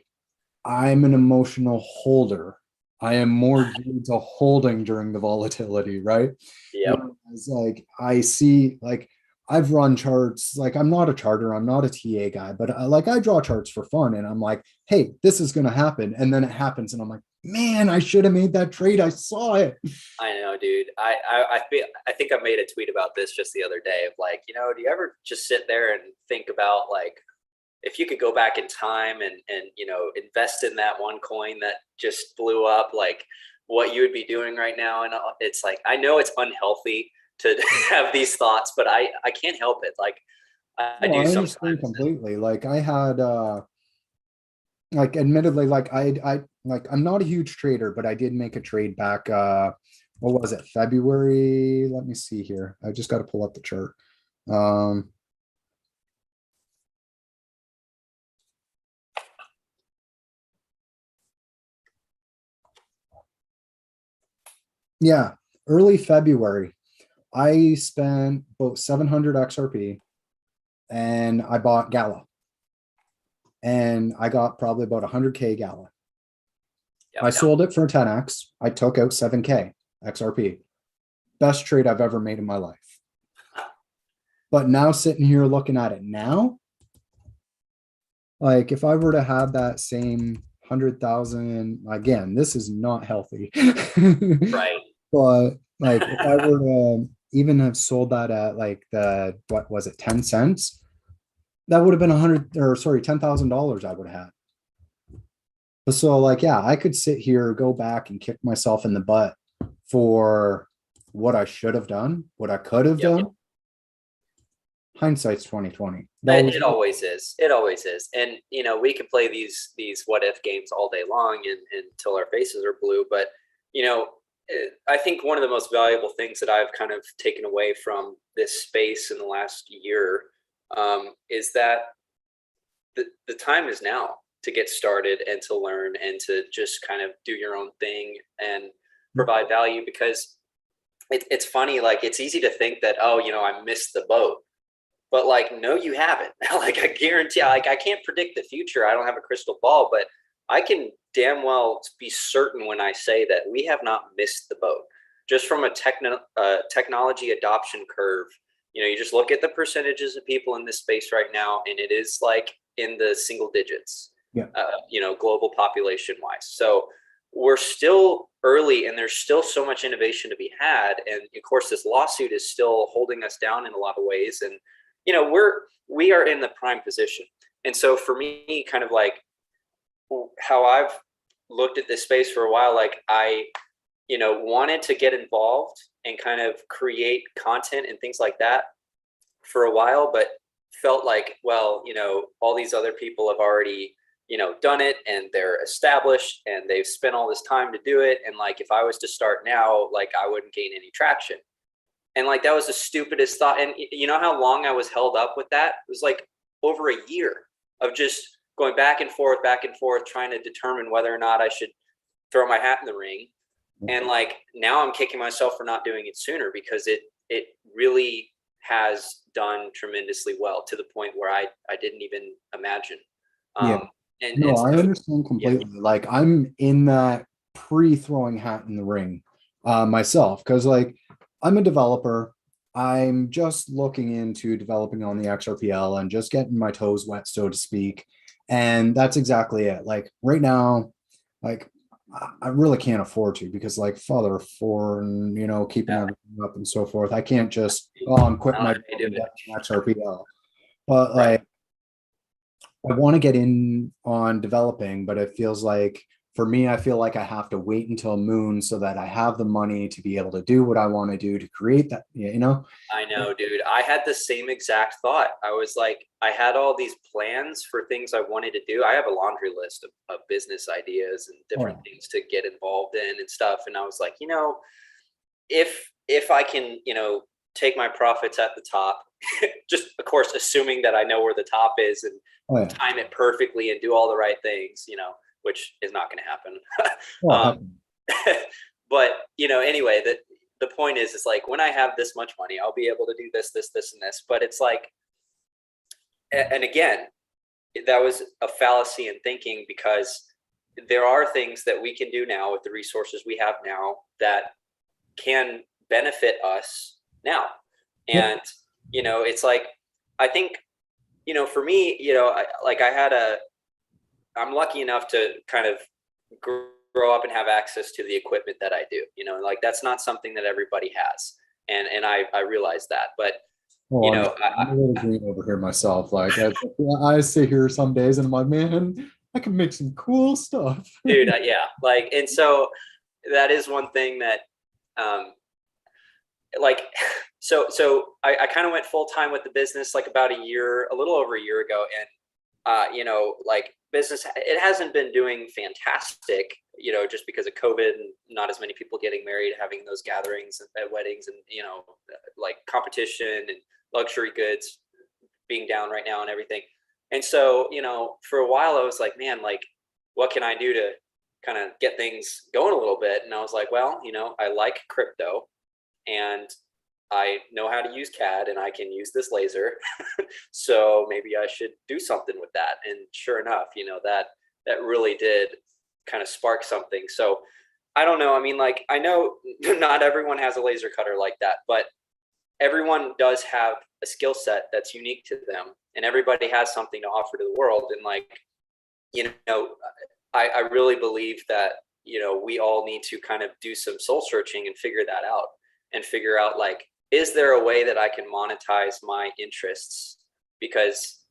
I'm an emotional holder. I am more geared to holding during the volatility, right? Yep. Whereas like I see like I've run charts, like I'm not a charter, I'm not a TA guy, but like I draw charts for fun and I'm like, hey, this is gonna happen. And then it happens, and I'm like, man, I should have made that trade. I saw it. I know, dude. I think I made a tweet about this just the other day of like, do you ever just sit there and think about like if you could go back in time and invest in that one coin that just blew up, like what you would be doing right now? And it's like I know it's unhealthy to have these thoughts, but I can't help it. Like I No, do I understand sometimes. completely. Like I had like admittedly, like I like I'm not a huge trader, but I did make a trade back what was it, February? Let me see here. I just got to pull up the chart. Um yeah, early February. I spent about 700 XRP and I bought Gala and I got probably about 100K Gala. Yep. I sold it for 10x. I took out 7K XRP. Best trade I've ever made in my life. But now sitting here looking at it now, like if I were to have that same 100,000, again, this is not healthy. Right. But like if I were to even have sold that at like the what was it, 10 cents, that would have been 100 or sorry, $10,000 I would have had. But so like yeah, I could sit here, go back and kick myself in the butt for what I should have done, what I could have Yep. done. Hindsight's 2020. It always is. It always is. And we can play these what if games all day long and until our faces are blue. But I think one of the most valuable things that I've kind of taken away from this space in the last year is that the time is now to get started and to learn and to just kind of do your own thing and provide value, because it's funny, like it's easy to think that, oh, I missed the boat. But like, no, you haven't. Like I guarantee, like I can't predict the future. I don't have a crystal ball, but I can damn well be certain when I say that we have not missed the boat. Just from a technology adoption curve, you just look at the percentages of people in this space right now, and it is like in the single digits. Yeah. Global population wise. So we're still early, and there's still so much innovation to be had. And of course, this lawsuit is still holding us down in a lot of ways. And we are in the prime position. And so for me, kind of like how I've looked at this space for a while, like I wanted to get involved and kind of create content and things like that for a while, but felt like, well, all these other people have already done it and they're established and they've spent all this time to do it, and like if I was to start now, like I wouldn't gain any traction. And like that was the stupidest thought. And you know how long I was held up with that? It was like over a year of just going back and forth, trying to determine whether or not I should throw my hat in the ring. And like now I'm kicking myself for not doing it sooner, because it really has done tremendously well, to the point where I didn't even imagine. Yeah. No, I understand completely. Yeah. Like I'm in that pre-throwing hat in the ring myself, because like I'm a developer. I'm just looking into developing on the XRPL and just getting my toes wet, so to speak. And that's exactly it. Like right now, like I really can't afford to, because like father of four and keeping everything up and so forth. I can't just I'm quitting my XRPL. But like I want to get in on developing, but it feels like for me, I feel like I have to wait until Moon so that I have the money to be able to do what I want to do to create that, I know, dude. I had the same exact thought. I was like, I had all these plans for things I wanted to do. I have a laundry list of business ideas and different things to get involved in and stuff. And I was like, if I can, take my profits at the top, just of course, assuming that I know where the top is and time it perfectly and do all the right things, which is not going to happen. But, anyway, the point is like, when I have this much money, I'll be able to do this, this, this, and this. But it's like, and again, that was a fallacy in thinking, because there are things that we can do now with the resources we have now that can benefit us now. And, it's like, I think, for me, I'm lucky enough to kind of grow up and have access to the equipment that I do, like that's not something that everybody has. And I realize that, but I'm a little green over here myself. Like I sit here some days and I'm like, man, I can make some cool stuff. Dude, yeah. Like, and so that is one thing that, so I kind of went full time with the business, like about a little over a year ago. And, like business, it hasn't been doing fantastic, just because of COVID and not as many people getting married, having those gatherings at weddings and, like competition and luxury goods being down right now and everything. And so, for a while I was like, man, like, what can I do to kind of get things going a little bit? And I was like, well, I like crypto and I know how to use CAD and I can use this laser. So maybe I should do something with that. And sure enough, that really did kind of spark something. So I don't know. I mean, like, I know not everyone has a laser cutter like that, but everyone does have a skill set that's unique to them, and everybody has something to offer to the world. And like, I really believe that, we all need to kind of do some soul searching and figure that out, and figure out, like, is there a way that I can monetize my interests? Because,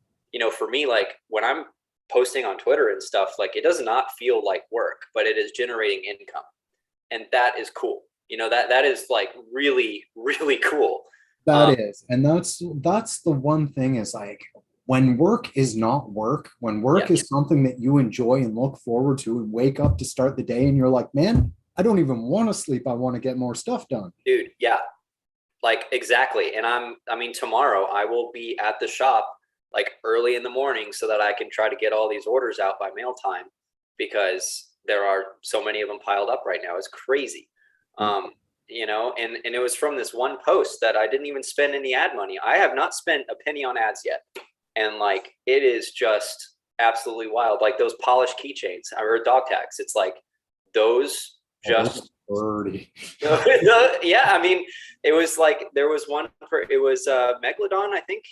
for me, like when I'm posting on Twitter and stuff, like it does not feel like work, but it is generating income. And that is cool. That is like really, really cool. That is. And that's the one thing is like, when work is not work, when work is something that you enjoy and look forward to and wake up to start the day and you're like, man, I don't even want to sleep. I want to get more stuff done. Dude, yeah. Like exactly. And tomorrow I will be at the shop like early in the morning so that I can try to get all these orders out by mail time, because there are so many of them piled up right now. It's crazy. And it was from this one post that I didn't even spend any ad money. I have not spent a penny on ads yet. And like, it is just absolutely wild. Like those polished keychains or dog tags. It's like those just yeah. I mean, it was like, there was one for, it was Megalodon, I think.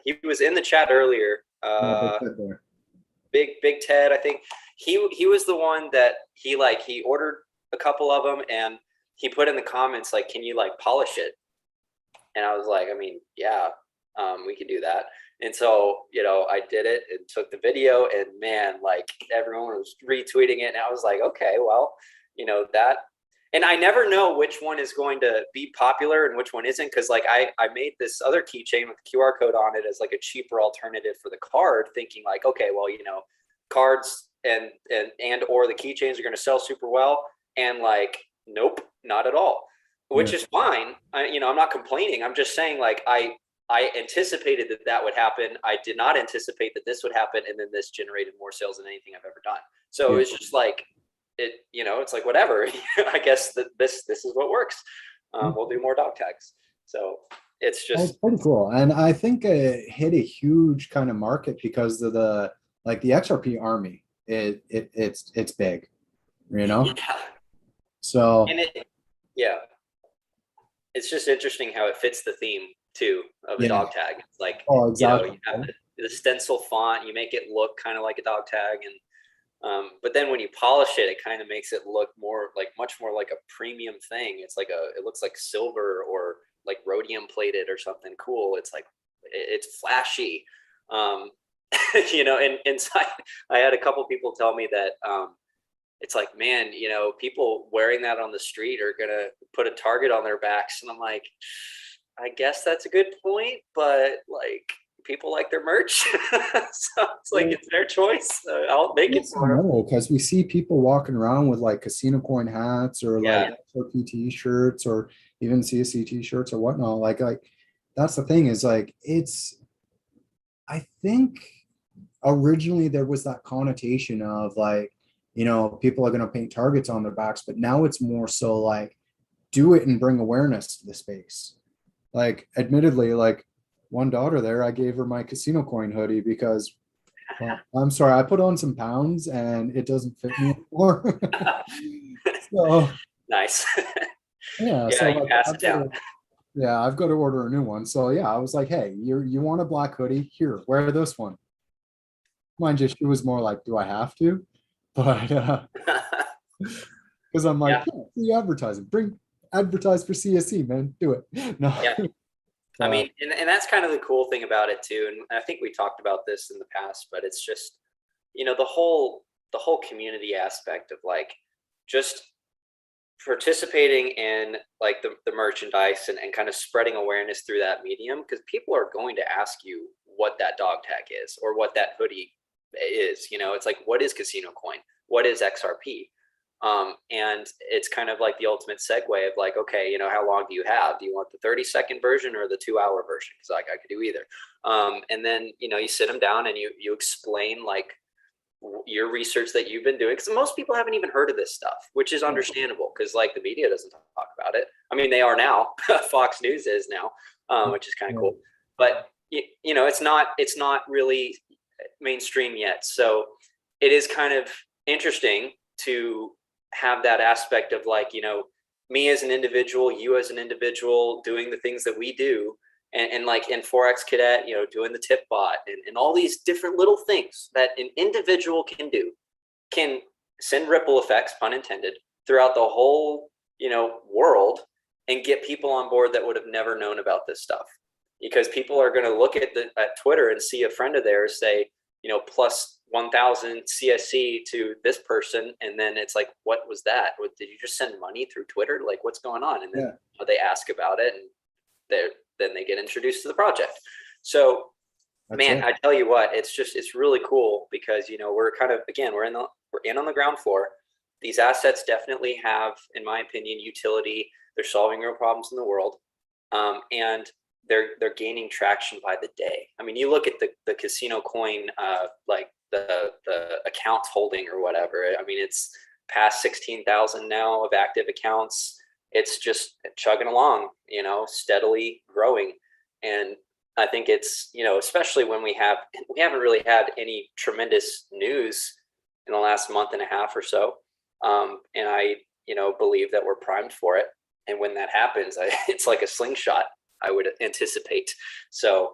He was in the chat earlier. Big Ted, I think. He was the one that he ordered a couple of them and he put in the comments, like, can you like polish it? And I was like, I mean, yeah, we could do that. And so, I did it and took the video, and man, like everyone was retweeting it. And I was like, okay, well, that, and I never know which one is going to be popular and which one isn't. Cause like I made this other keychain with the QR code on it as like a cheaper alternative for the card, thinking like, okay, well, cards and or the keychains are going to sell super well. And like, nope, not at all, which is fine. I'm not complaining. I'm just saying, like, I anticipated that would happen. I did not anticipate that this would happen. And then this generated more sales than anything I've ever done. So it's just like, it's like, whatever, I guess that this is what works. We'll do more dog tags. So it's just pretty cool. And I think it hit a huge kind of market because of the XRP army. It's big, Yeah. So and it's just interesting how it fits the theme too of a dog tag. It's like, exactly. You have the stencil font, you make it look kind of like a dog tag, and but then when you polish it, it kind of makes it look much more like a premium thing. It's like it looks like silver or like rhodium plated or something cool. It's like, it's flashy. And inside, I had a couple people tell me that it's like, man, people wearing that on the street are gonna put a target on their backs. And I'm like, I guess that's a good point, but like, people like their merch. So it's like, it's their choice. I'll make it for them. No, because we see people walking around with like CasinoCoin hats or like XRP shirts or even CSC t-shirts or whatnot. Like that's the thing is like, I think originally there was that connotation of like, you know, people are going to paint targets on their backs, but now it's more so like, do it and bring awareness to the space. Like, admittedly, like one daughter there, I gave her my CasinoCoin hoodie because, well, I'm sorry, I put on some pounds and it doesn't fit me anymore. So Nice. yeah, Yeah, so you like, pass it down. yeah, I've got to order a new one. So yeah, I was like, hey, you want a black hoodie? Here, wear this one. Mind you, she was more like, do I have to? But because I'm like, yeah, free advertising, advertise for CSE, man, do it. No. Yeah. I mean, and that's kind of the cool thing about it too. And I think we talked about this in the past, but it's just, you know, the whole community aspect of like just participating in like the merchandise and kind of spreading awareness through that medium, because people are going to ask you what that dog tag is or what that hoodie is. You know, it's like, what is CasinoCoin? What is XRP? And it's kind of like the ultimate segue of like, okay, you know, how long do you have? Do you want the 30-second version or the 2-hour version? Because like I could do either. And then, you know, you sit them down and you explain like your research that you've been doing, because most people haven't even heard of this stuff, which is understandable because like the media doesn't talk about it. I mean, they are now. Fox News is now, which is kind of cool. But you know, it's not really mainstream yet. So it is kind of interesting to have that aspect of like, you know, me as an individual, you as an individual doing the things that we do, and like in Forex Cadet, you know, doing the tip bot and all these different little things that an individual can do can send ripple effects, pun intended, throughout the whole, you know, world, and get people on board that would have never known about this stuff. Because people are going to look at Twitter and see a friend of theirs say, you know, plus 1,000 CSC to this person, and then it's like, what was that? Did you just send money through Twitter? Like, what's going on? And then they ask about it, and then they get introduced to the project. So, man, I tell you what, it's really cool because, you know, we're kind of, again, we're in on the ground floor. These assets definitely have, in my opinion, utility. They're solving real problems in the world, and they're gaining traction by the day. I mean, you look at the CasinoCoin, like the account holding or whatever. I mean, it's past 16,000 now of active accounts. It's just chugging along, you know, steadily growing. And I think it's, you know, especially when we haven't really had any tremendous news in the last month and a half or so. And I, you know, believe that we're primed for it. And when that happens, it's like a slingshot, I would anticipate. So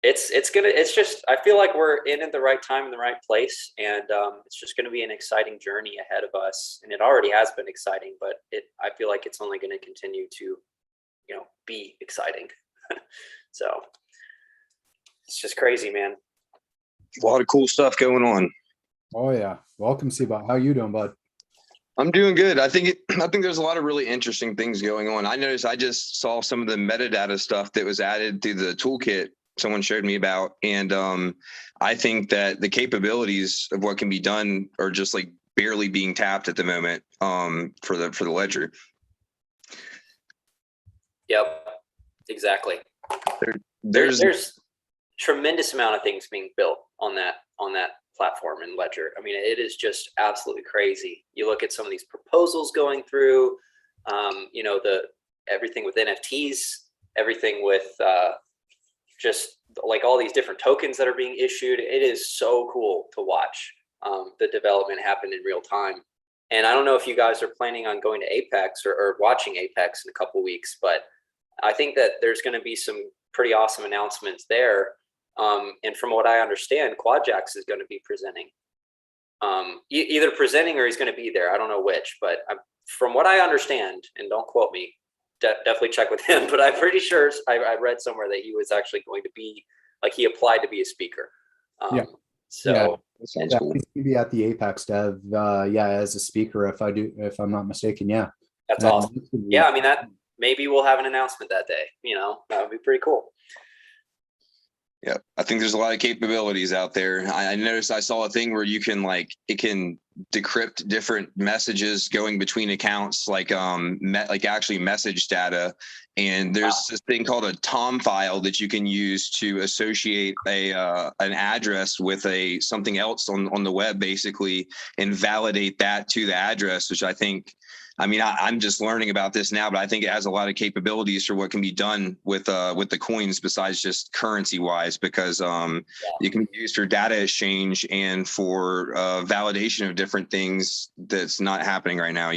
it's just, I feel like we're in at the right time in the right place. And it's just going to be an exciting journey ahead of us. And it already has been exciting, but I feel like it's only going to continue to, you know, be exciting. So it's just crazy, man. A lot of cool stuff going on. Oh yeah. Welcome, Seabot. How you doing, bud? I'm doing good. I think there's a lot of really interesting things going on. I noticed I just saw some of the metadata stuff that was added through the toolkit someone showed me about. And I think that the capabilities of what can be done are just like barely being tapped at the moment for the ledger. Yep, exactly. There's tremendous amount of things being built on that platform and ledger. I mean, it is just absolutely crazy. You look at some of these proposals going through, you know, everything with NFTs, everything with just like all these different tokens that are being issued. It is so cool to watch the development happen in real time. And I don't know if you guys are planning on going to Apex or watching Apex in a couple weeks, but I think that there's going to be some pretty awesome announcements there. And from what I understand, Quadjax is going to be presenting, either presenting or he's going to be there. I don't know which, but from what I understand, and don't quote me, definitely check with him, but I'm pretty sure I read somewhere that he was actually going to be, like, he applied to be a speaker. So that sounds yeah, cool. he's gonna be at the Apex Dev, as a speaker, if I'm not mistaken. Yeah, that's awesome. Yeah, I mean, that maybe we'll have an announcement that day. You know, that would be pretty cool. Yeah, I think there's a lot of capabilities out there. I noticed I saw a thing where you can it can decrypt different messages going between accounts, like actually message data. And there's this thing called a Tom file that you can use to associate an address with something else on the web, basically, and validate that to the address, which I'm just learning about this now, but I think it has a lot of capabilities for what can be done with the coins besides just currency wise, because it can be used for data exchange and for validation of different things that's not happening right now,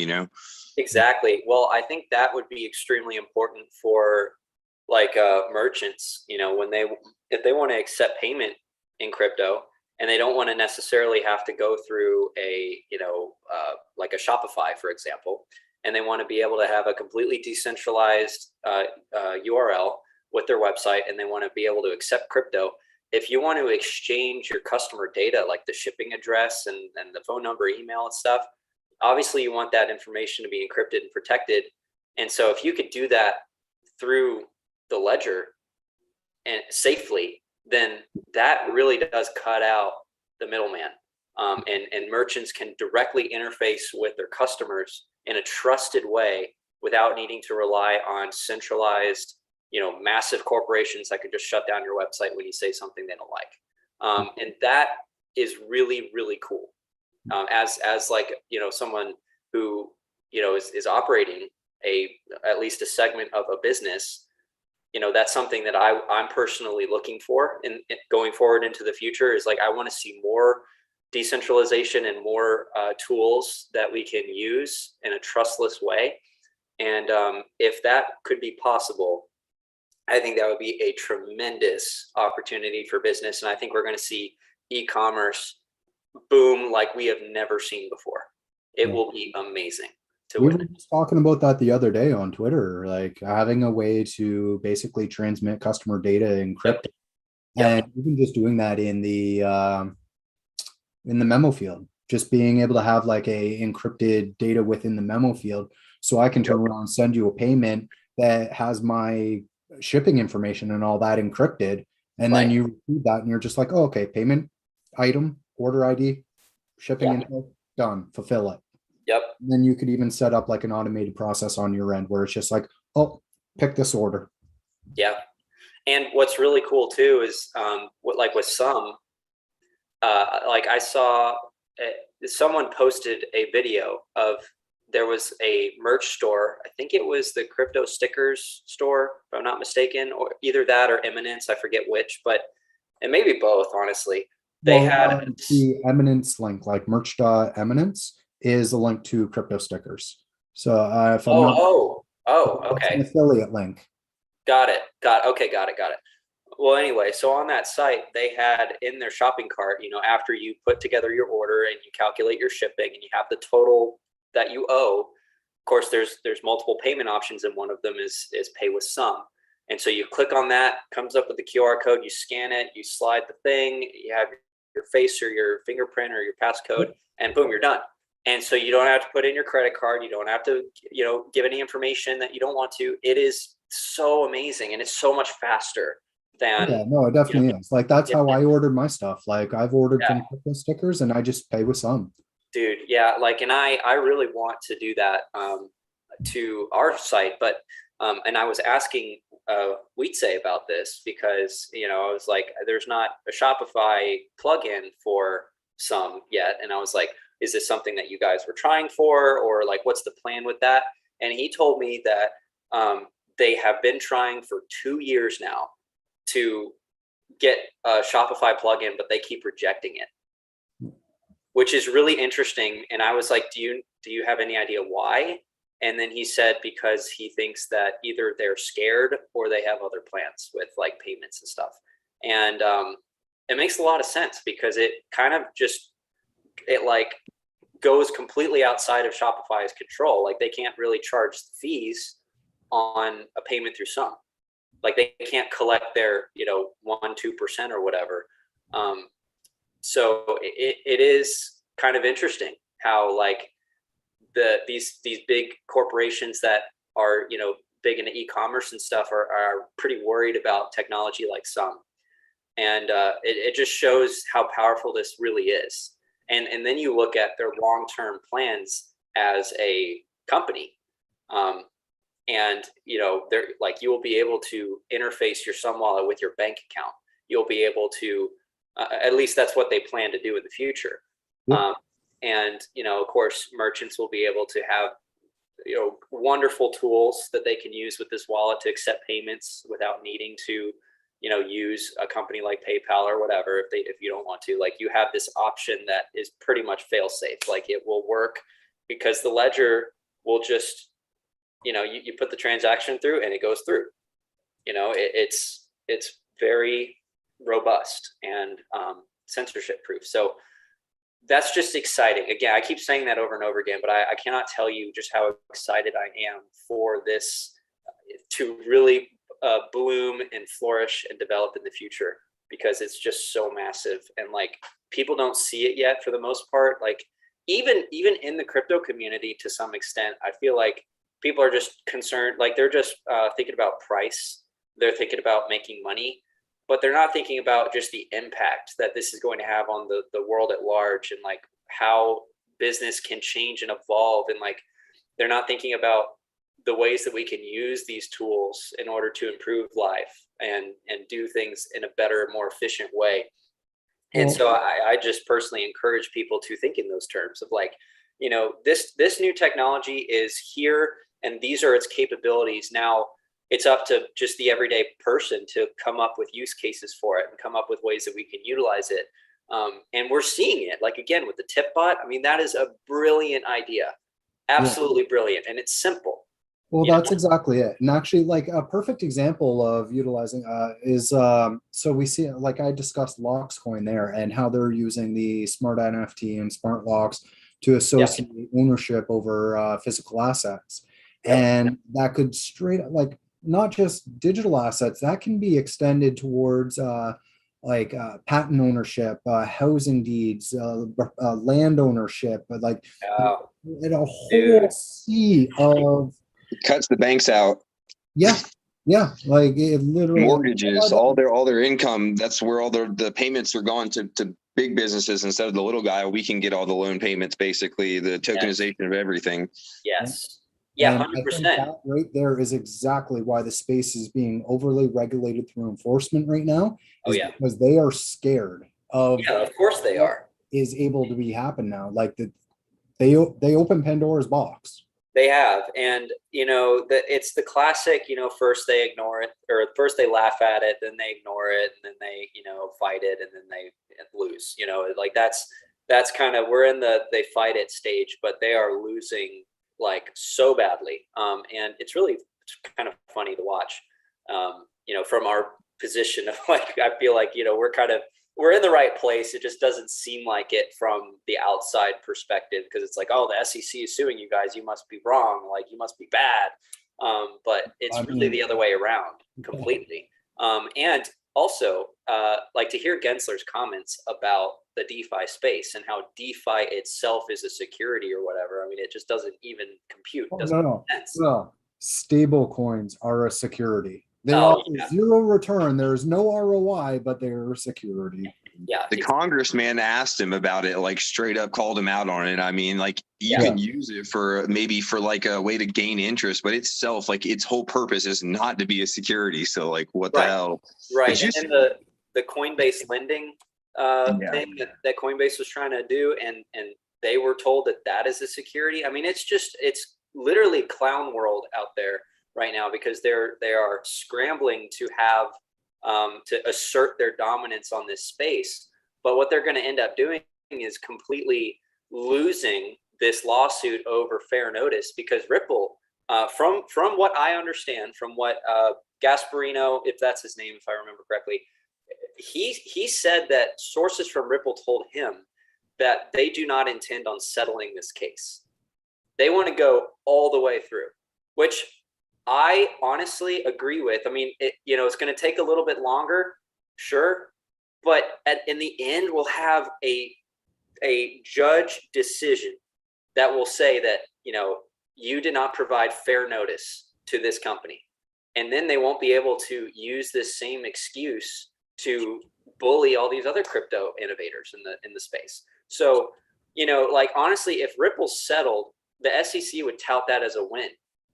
Exactly. Well, I think that would be extremely important for merchants, if they want to accept payment in crypto, and they don't want to necessarily have to go through like a Shopify, for example, and they want to be able to have a completely decentralized URL with their website, and they want to be able to accept crypto. If you want to exchange your customer data, like the shipping address and the phone number, email and stuff, obviously you want that information to be encrypted and protected. And so if you could do that through the ledger and safely, then that really does cut out the middleman. And merchants can directly interface with their customers in a trusted way without needing to rely on centralized, massive corporations that could just shut down your website when you say something they don't like. And that is really, really cool. As someone who, is operating at least a segment of a business, that's something that I'm personally looking for in going forward into the future, is I want to see more decentralization and more tools that we can use in a trustless way. And if that could be possible, I think that would be a tremendous opportunity for business. And I think we're going to see e-commerce boom like we have never seen before. It will be amazing to We were witness. just talking about that the other day on Twitter, like having a way to basically transmit customer data in crypto. Yep. And even just doing that in the memo field, just being able to have like a encrypted data within the memo field, so I can turn around and send you a payment that has my shipping information and all that encrypted, and then you receive that and you're just like, oh, okay, payment item, order ID, shipping info, done, fulfill it. Yep. And then you could even set up like an automated process on your end where it's just like, oh, pick this order. Yeah. And what's really cool too is with some, I saw someone posted a video of, there was a merch store. I think it was the Crypto Stickers store, if I'm not mistaken, or either that or Eminence. I forget which, but it may be both, honestly. They had the Eminence link, like merch.eminence is a link to Crypto Stickers. So if I'm okay. It's an affiliate link. Got it. Got it. Well, anyway, so on that site, they had in their shopping cart, after you put together your order and you calculate your shipping and you have the total that you owe, of course, there's multiple payment options, and one of them is pay with some. And so you click on that, comes up with the QR code, you scan it, you slide the thing, you have your face or your fingerprint or your passcode, and boom, you're done. And so you don't have to put in your credit card. You don't have to, give any information that you don't want to. It is so amazing, and it's so much faster than. Yeah, no, it definitely is. Like that's how I ordered my stuff. Like I've ordered from Crypto Stickers, and I just pay with some. Dude, yeah, and I really want to do that to our site, but and I was asking Weedsay about this because I was like, there's not a Shopify plugin for some yet, and I was like, is this something that you guys were trying for, or like what's the plan with that? And he told me that they have been trying for 2 years now to get a Shopify plugin, but they keep rejecting it, which is really interesting. And I was like, do you have any idea why? And then he said, because he thinks that either they're scared or they have other plans with like payments and stuff. And it makes a lot of sense, because it kind of just, it like goes completely outside of Shopify's control. Like they can't really charge fees on a payment through some. Like they can't collect their 1-2% or whatever. So it is kind of interesting how like these big corporations that are big into e-commerce and stuff are pretty worried about technology like some. And it just shows how powerful this really is. And then you look at their long-term plans as a company. And, you know, they're like, you will be able to interface your Sun wallet with your bank account. You'll be able to, at least that's what they plan to do in the future. Yep. And, you know, of course, merchants will be able to have, you know, wonderful tools that they can use with this wallet to accept payments without needing to, you know, use a company like PayPal or whatever. If you don't want to, like, you have this option that is pretty much fail safe. Like, it will work because the ledger will just, you know, you put the transaction through and it goes through. You know, it's very robust and censorship proof. So that's just exciting. Again, I keep saying that over and over again, but I cannot tell you just how excited I am for this to really bloom and flourish and develop in the future, because it's just so massive. And like, people don't see it yet for the most part. Like, even in the crypto community, to some extent, I feel like people are just concerned, like they're just thinking about price. They're thinking about making money, but they're not thinking about just the impact that this is going to have on the world at large, and like how business can change and evolve. And like, they're not thinking about the ways that we can use these tools in order to improve life and do things in a better, more efficient way. And so I just personally encourage people to think in those terms of like, you know, this new technology is here and these are its capabilities. Now it's up to just the everyday person to come up with use cases for it and come up with ways that we can utilize it. And we're seeing it, like, again, with the tip bot. I mean, that is a brilliant idea. Absolutely brilliant. And it's simple. Well, that's exactly it. And actually, like, a perfect example of utilizing is, so we see, like I discussed LocksCoin there and how they're using the smart NFT and smart locks to associate ownership over physical assets. And that could straight up, like, not just digital assets, that can be extended towards patent ownership, housing deeds, land ownership, but like in a whole sea of Cuts the banks out. Yeah, like it literally mortgages, all their income. That's where all the payments are gone to big businesses instead of the little guy. We can get all the loan payments, basically the tokenization of everything. Yes. Yeah, 100%. I think that right there is exactly why the space is being overly regulated through enforcement right now. Because they are scared of. Yeah, of course they are. Is able to be happen now. Like they open Pandora's box. They have, and you know that it's the classic. You know, first they ignore it, or first they laugh at it, then they ignore it, and then they, you know, fight it, and then they lose. You know, like that's kind of, we're in the they fight it stage, but they are losing like so badly. And it's really kind of funny to watch. You know, from our position of like, I feel like, you know, we're in the right place. It just doesn't seem like it from the outside perspective, because it's like, oh, the SEC is suing you guys. You must be wrong. Like, you must be bad. But it's really the other way around completely. And also, like, to hear Gensler's comments about the DeFi space and how DeFi itself is a security or whatever. I mean, it just doesn't even compute. No. Stable coins are a security. They offer zero return. There's no ROI, but they're security. Yeah. The congressman asked him about it, like straight up called him out on it. I mean, like, you can use it for maybe for like a way to gain interest, but itself, like, its whole purpose is not to be a security. So like, what the hell? Right. And the Coinbase lending thing that Coinbase was trying to do, and they were told that is a security. I mean, it's literally clown world out there right now, because they are scrambling to have to assert their dominance on this space. But what they're going to end up doing is completely losing this lawsuit over fair notice, because Ripple, from what I understand, from what Gasparino, if that's his name, if I remember correctly, he said that sources from Ripple told him that they do not intend on settling this case. They want to go all the way through, which I honestly agree with. I mean, it's going to take a little bit longer, sure, but in the end, we'll have a judge decision that will say that, you know, you did not provide fair notice to this company, and then they won't be able to use this same excuse to bully all these other crypto innovators in the space. So, like honestly, if Ripple settled, the SEC would tout that as a win,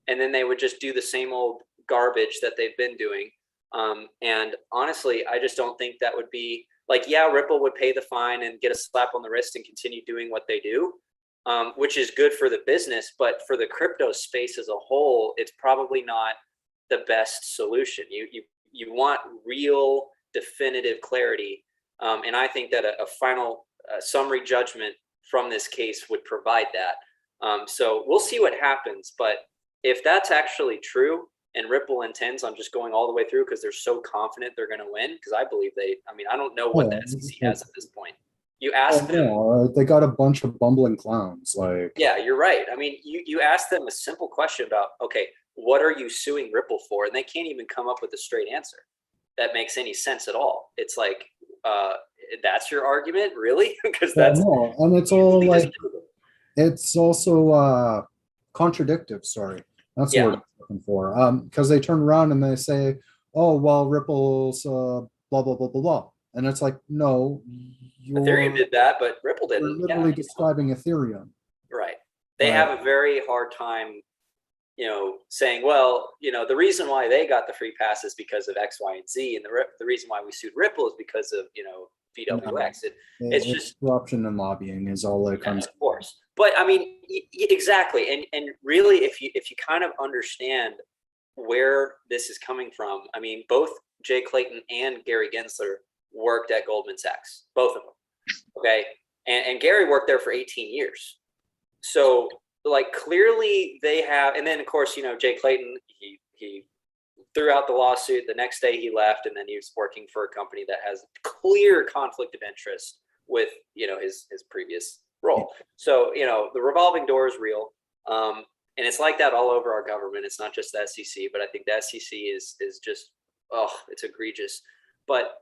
and then they would just do the same old garbage that they've been doing. And honestly, I just don't think that would be like, yeah, Ripple would pay the fine and get a slap on the wrist and continue doing what they do, which is good for the business. But for the crypto space as a whole, it's probably not the best solution. You want real definitive clarity. And I think that a final summary judgment from this case would provide that. So we'll see what happens. But if that's actually true, and Ripple intends on just going all the way through because they're so confident they're going to win, because I believe I don't know what the SEC has at this point. You ask them. They got a bunch of bumbling clowns. Like, yeah, you're right. I mean, you ask them a simple question about, okay, what are you suing Ripple for? And they can't even come up with a straight answer that makes any sense at all. It's like, that's your argument, really? Because that's no, and it's all like, it's also contradictive. Sorry, that's what I'm looking for. Because they turn around and they say, "Oh, well, Ripple's blah blah blah blah blah," and it's like, no, Ethereum did that, but Ripple didn't. You're literally describing Ethereum, right? They have a very hard time, saying, well, the reason why they got the free pass is because of X, Y, and Z, and the reason why we sued Ripple is because of VWX. It's just corruption and lobbying is all that comes. Of course, but I mean, exactly, and really, if you kind of understand where this is coming from, I mean, both Jay Clayton and Gary Gensler worked at Goldman Sachs, both of them. Okay, and Gary worked there for 18 years, so like clearly they have. And then of course, Jay Clayton, he threw out the lawsuit. The next day he left, and then he was working for a company that has clear conflict of interest with his previous role. So the revolving door is real, and it's like that all over our government. It's not just the SEC, but I think the SEC is just it's egregious. But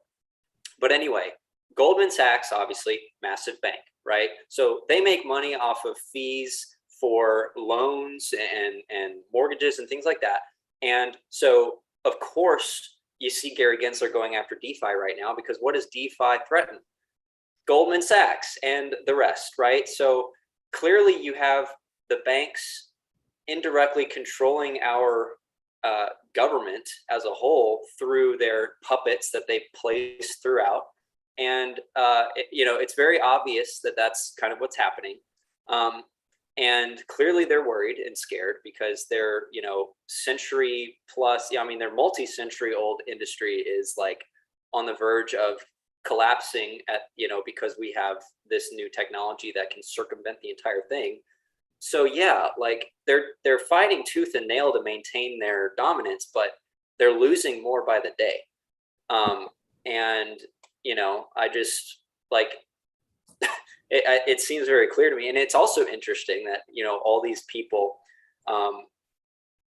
anyway, Goldman Sachs, obviously massive bank, right? So they make money off of fees for loans and mortgages and things like that. And so, of course, you see Gary Gensler going after DeFi right now, because what does DeFi threaten? Goldman Sachs and the rest, right? So clearly you have the banks indirectly controlling our government as a whole through their puppets that they place throughout. And, it's very obvious that that's kind of what's happening. And clearly they're worried and scared because their, century plus, their multi-century old industry is like on the verge of collapsing because we have this new technology that can circumvent the entire thing. So yeah, like they're fighting tooth and nail to maintain their dominance, but they're losing more by the day. And I just like it seems very clear to me. And it's also interesting that all these people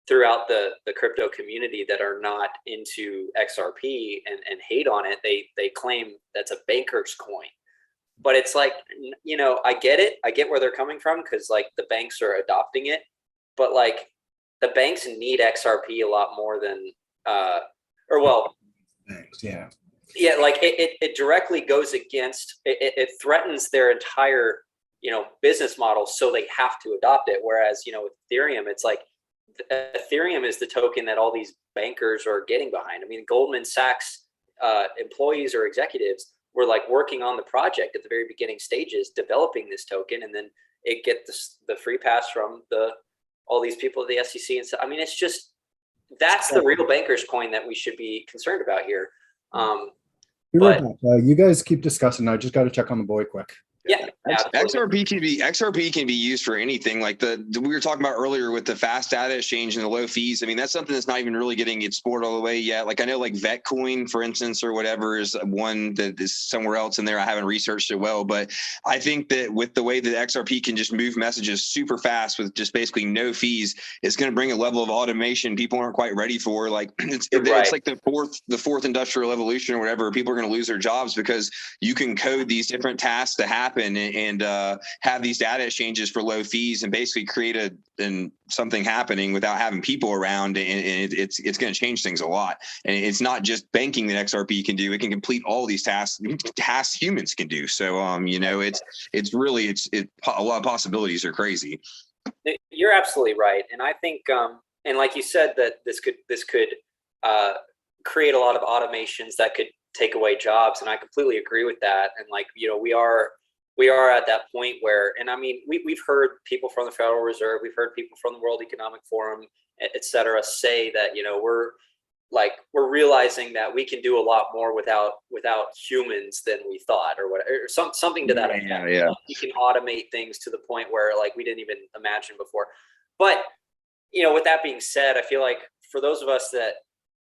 throughout the crypto community that are not into XRP and hate on it, they claim that's a banker's coin. But it's like, I get it. I get where they're coming from, because like the banks are adopting it, but like the banks need XRP a lot more than Thanks, yeah. Yeah, like it directly goes against, it threatens their entire, business model, so they have to adopt it. Whereas, with Ethereum, it's like Ethereum is the token that all these bankers are getting behind. I mean, Goldman Sachs employees or executives were like working on the project at the very beginning stages, developing this token, and then it gets the free pass from all these people at the SEC. And so, I mean, it's just, that's the real banker's coin that we should be concerned about here. Right back. You guys keep discussing. I just got to check on the boy quick. Yeah, XRP can be used for anything. Like we were talking about earlier with the fast data exchange and the low fees. I mean, that's something that's not even really getting explored all the way yet. Like I know like Vetcoin, for instance, or whatever, is one that is somewhere else in there. I haven't researched it well, but I think that with the way that XRP can just move messages super fast with just basically no fees, it's going to bring a level of automation people aren't quite ready for. Like it's like the fourth industrial revolution or whatever. People are going to lose their jobs because you can code these different tasks to happen happen and have these data exchanges for low fees and basically create something happening without having people around, and it's going to change things a lot. And it's not just banking that XRP can do; it can complete all these tasks humans can do. So you know, it's a lot of possibilities are crazy. You're absolutely right, and I think and like you said, that this could create a lot of automations that could take away jobs, and I completely agree with that. And like, you know, we are at that point where, and I mean, we've heard people from the Federal Reserve, we've heard people from the World Economic Forum, et cetera, say that, you know, we're realizing that we can do a lot more without humans than we thought, or whatever, or something to that effect. Yeah. We can automate things to the point where like we didn't even imagine before. But, you know, with that being said, I feel like for those of us that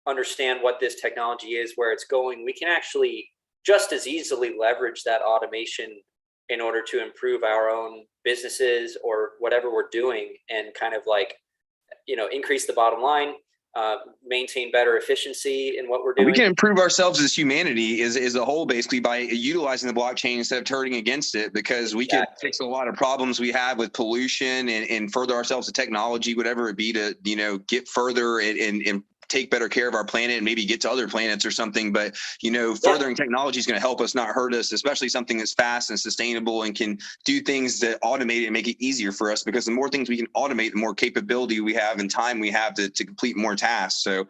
understand what this technology is, where it's going, we can actually just as easily leverage that automation in order to improve our own businesses or whatever we're doing, and kind of like, you know, increase the bottom line, maintain better efficiency in what we're doing. We can improve ourselves as humanity as a whole, basically, by utilizing the blockchain instead of turning against it, because we can fix a lot of problems we have with pollution and further ourselves to technology, whatever it be, to, you know, get further and take better care of our planet and maybe get to other planets or something. But, you know, furthering technology is going to help us, not hurt us, especially something that's fast and sustainable and can do things that automate it and make it easier for us, because the more things we can automate, the more capability we have and time we have to complete more tasks. So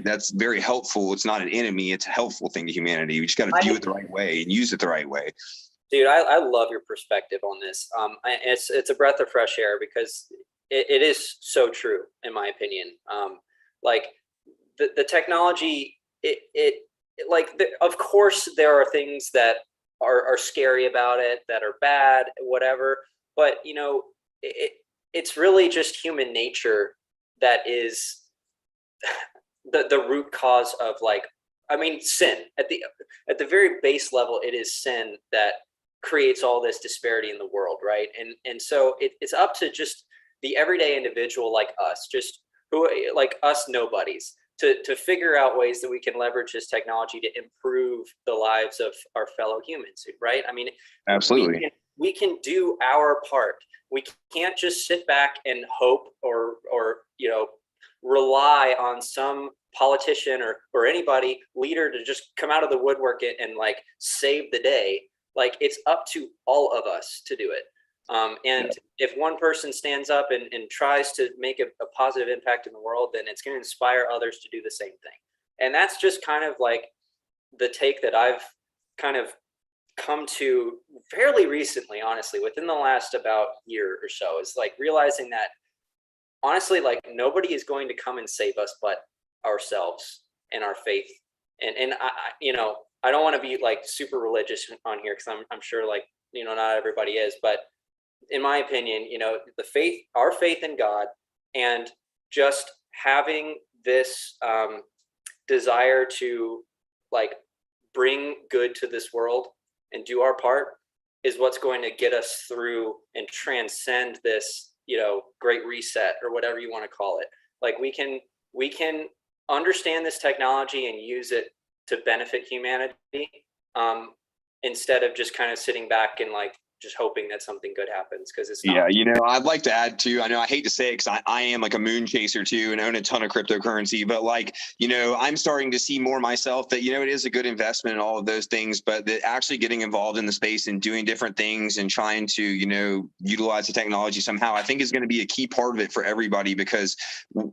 that's very helpful. It's not an enemy. It's a helpful thing to humanity. We just got to view it the right way and use it the right way. Dude, I love your perspective on this. It's a breath of fresh air, because it is so true, in my opinion. Like the technology, of course there are things that are scary about it, that are bad, whatever. But, you know, it's really just human nature that is the root cause of, like, I mean, sin. At the very base level, it is sin that creates all this disparity in the world, right? And so it's up to just the everyday individual like us, like us nobodies, to figure out ways that we can leverage this technology to improve the lives of our fellow humans, right? I mean, absolutely, we can do our part. We can't just sit back and hope or you know, rely on some politician or anybody leader to just come out of the woodwork and like save the day. Like, it's up to all of us to do it. If one person stands up and tries to make a positive impact in the world, then it's going to inspire others to do the same thing. And that's just kind of like the take that I've kind of come to fairly recently, honestly, within the last about year or so, is like realizing that, honestly, like, nobody is going to come and save us but ourselves and our faith. And I you know, I don't want to be like super religious on here, because I'm sure, like, you know, not everybody is, but in my opinion, you know, our faith in God, and just having this desire to, like, bring good to this world and do our part is what's going to get us through and transcend this, you know, great reset, or whatever you want to call it. Like, we can understand this technology and use it to benefit humanity, instead of just kind of sitting back and like just hoping that something good happens, because it's not. Yeah, you know, I'd like to add too, I know I hate to say it, because I am like a moon chaser too and own a ton of cryptocurrency, but like, you know, I'm starting to see more myself that, you know, it is a good investment and all of those things, but that actually getting involved in the space and doing different things and trying to, you know, utilize the technology somehow, I think is going to be a key part of it for everybody, because,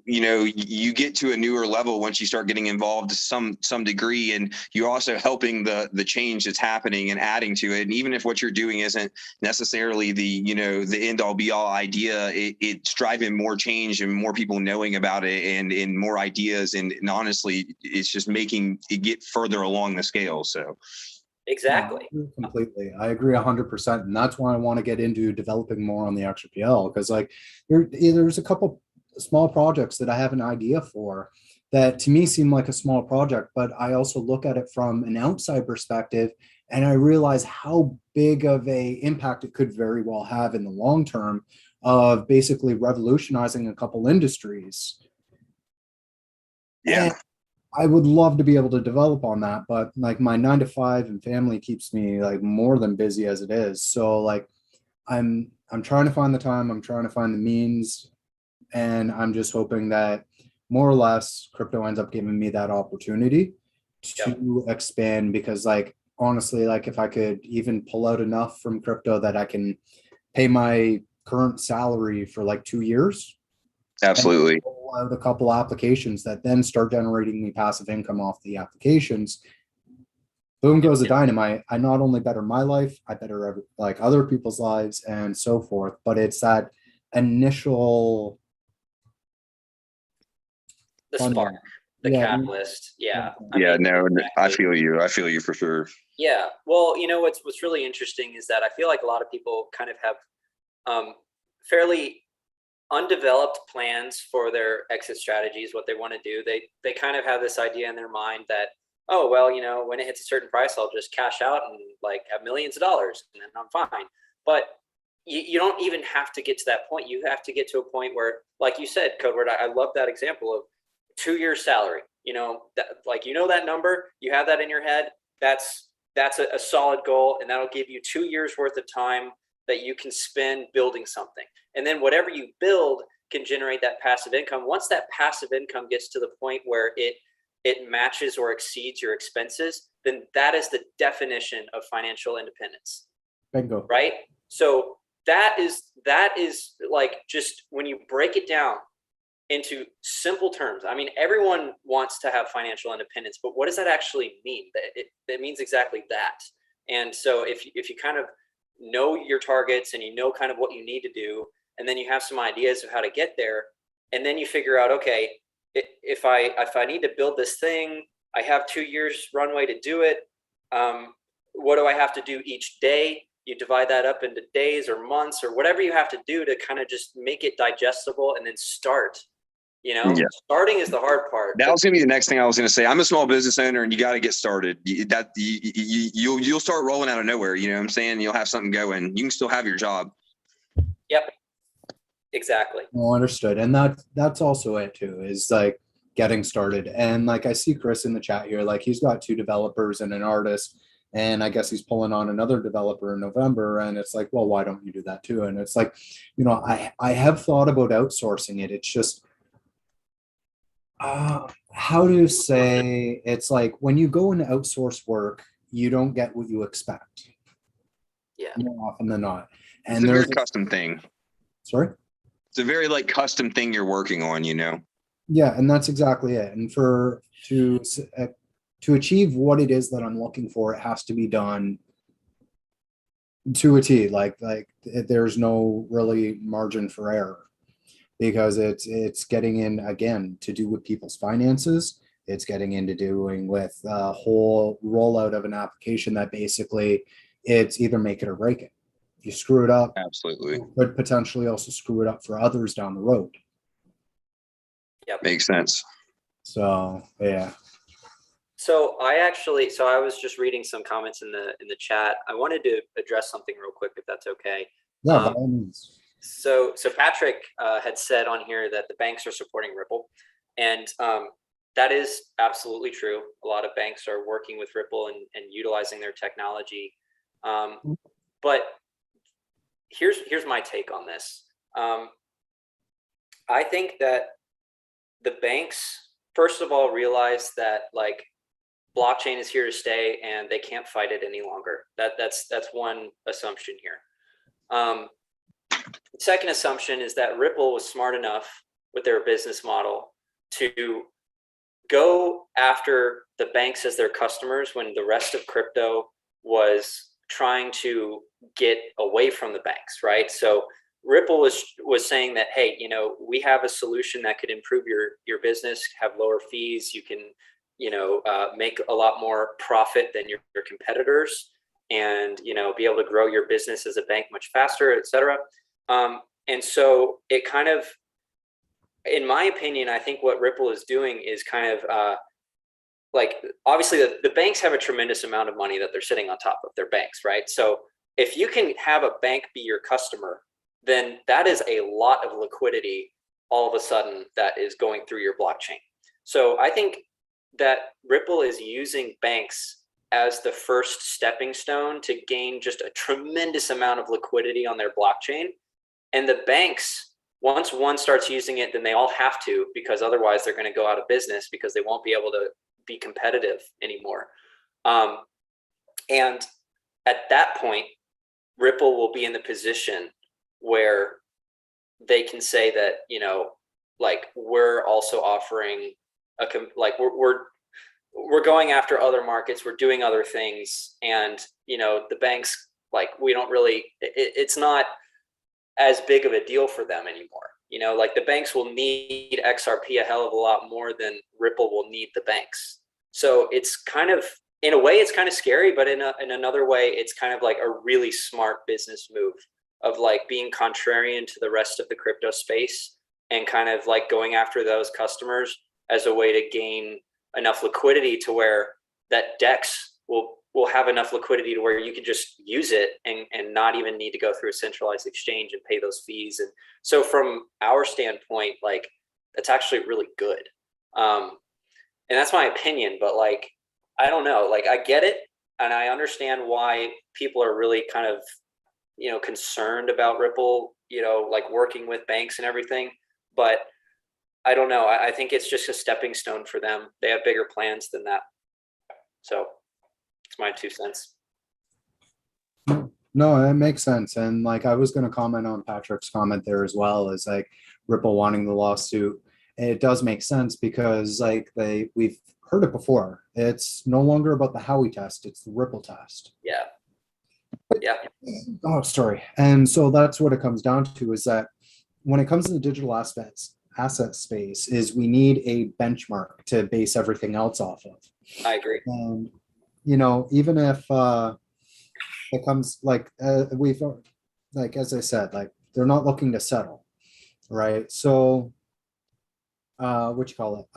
you know, you get to a newer level once you start getting involved to some degree, and you're also helping the change that's happening and adding to it. And even if what you're doing isn't necessarily the, you know, the end all be all idea, it's driving more change and more people knowing about it and more ideas, and honestly, it's just making it get further along the scale. So Exactly. Completely. I agree 100%. And that's why I want to get into developing more on the XRPL, because like there's a couple small projects that I have an idea for that to me seem like a small project, but I also look at it from an outside perspective, and I realize how big of a impact it could very well have in the long term of basically revolutionizing a couple industries. Yeah. I would love to be able to develop on that, but like my 9 to 5 and family keeps me like more than busy as it is. So like I'm trying to find the time, I'm trying to find the means, and I'm just hoping that more or less crypto ends up giving me that opportunity Yep. to expand because like honestly, like if I could even pull out enough from crypto that I can pay my current salary for like 2 years and Absolutely. roll out a couple applications that then start generating me passive income off the applications. Boom goes the dynamite. I not only better my life, I better like other people's lives and so forth. But it's that initial The fun. spark, the Yeah. catalyst. Yeah. I Yeah, mean, no, I exactly. feel you. I feel you for sure. Yeah. Well, what's really interesting is that I feel like a lot of people kind of have fairly undeveloped plans for their exit strategies, what they want to do. They kind of have this idea in their mind that, oh, well, when it hits a certain price, I'll just cash out and like have millions of dollars and then I'm fine. But you don't even have to get to that point. You have to get to a point where, like you said, Codeword, I love that example of 2 years salary. That number, you have that in your head. That's a solid goal, and that'll give you 2 years worth of time that you can spend building something. And then whatever you build can generate that passive income. Once that passive income gets to the point where it matches or exceeds your expenses, then that is the definition of financial independence. Bingo. Right? So that is like, just when you break it down into simple terms. I mean, everyone wants to have financial independence, but what does that actually mean? That means exactly that. And so if you kind of know your targets and you know kind of what you need to do, and then you have some ideas of how to get there, and then you figure out, okay, if I need to build this thing, I have 2 years runway to do it. What do I have to do each day? You divide that up into days or months or whatever you have to do to kind of just make it digestible and then start. Yeah. Starting is the hard part. That was gonna be the next thing I was gonna say. I'm a small business owner, and you got to get started. You'll start rolling out of nowhere. You know what I'm saying? You'll have something going. You can still have your job. Yep. Exactly. Well, understood. And that's also it too, is like getting started. And like I see Chris in the chat here, like he's got 2 developers and an artist. And I guess he's pulling on another developer in November. And it's like, well, why don't you do that too? And it's like, I have thought about outsourcing it. It's just how to say, it's like when you go and outsource work, you don't get what you expect. Yeah. More often than not. It's And a very there's custom thing. sorry? It's a very like custom thing you're working on, Yeah, and that's exactly it. And to achieve what it is that I'm looking for, it has to be done to a T. Like there's no really margin for error because it's getting in again to do with people's finances. It's getting into doing with a whole rollout of an application that basically it's either make it or break it. If you screw it up, Absolutely. you could potentially also screw it up for others down the road. Yep. Makes sense. So yeah. So I was just reading some comments in the chat. I wanted to address something real quick, if that's okay. Yeah, by all means. So Patrick had said on here that the banks are supporting Ripple, and that is absolutely true. A lot of banks are working with Ripple and utilizing their technology. But here's my take on this. I think that the banks, first of all, realize that like blockchain is here to stay and they can't fight it any longer. That's one assumption here. Second assumption is that Ripple was smart enough with their business model to go after the banks as their customers when the rest of crypto was trying to get away from the banks, right? So Ripple was saying that, hey, we have a solution that could improve your business, have lower fees. You can, make a lot more profit than your competitors, and be able to grow your business as a bank much faster, et cetera. And so it kind of, in my opinion, I think what Ripple is doing is kind of like, obviously the banks have a tremendous amount of money that they're sitting on top of their banks, right? So if you can have a bank be your customer, then that is a lot of liquidity all of a sudden that is going through your blockchain. So I think that Ripple is using banks as the first stepping stone to gain just a tremendous amount of liquidity on their blockchain. And the banks, once one starts using it, then they all have to, because otherwise they're going to go out of business because they won't be able to be competitive anymore. And at that point, Ripple will be in the position where they can say that, like, we're also offering we're going after other markets, we're doing other things, and the banks, like, we don't really, it's not as big of a deal for them anymore. Like, the banks will need XRP a hell of a lot more than Ripple will need the banks. So it's kind of, in a way, it's kind of scary, but in another way, it's kind of like a really smart business move of, like, being contrarian to the rest of the crypto space and kind of like going after those customers as a way to gain enough liquidity to where that DEX will have enough liquidity to where you can just use it and not even need to go through a centralized exchange and pay those fees. And so from our standpoint, like, that's actually really good. And that's my opinion, but, like, I don't know, like, I get it. And I understand why people are really kind of, concerned about Ripple, like, working with banks and everything. But I don't know. I think it's just a stepping stone for them. They have bigger plans than that. So it's my 2 cents. No, it makes sense. And, like, I was going to comment on Patrick's comment there as well, as, like, Ripple wanting the lawsuit. It does make sense because, like, we've heard it before. It's no longer about the Howey test. It's the Ripple test. Yeah. Yeah. Oh, sorry. And so that's what it comes down to, is that when it comes to the digital asset space, is we need a benchmark to base everything else off of. I agree. And, even if it comes, like, we've, like, as I said, like, they're not looking to settle, right? So, what you call it?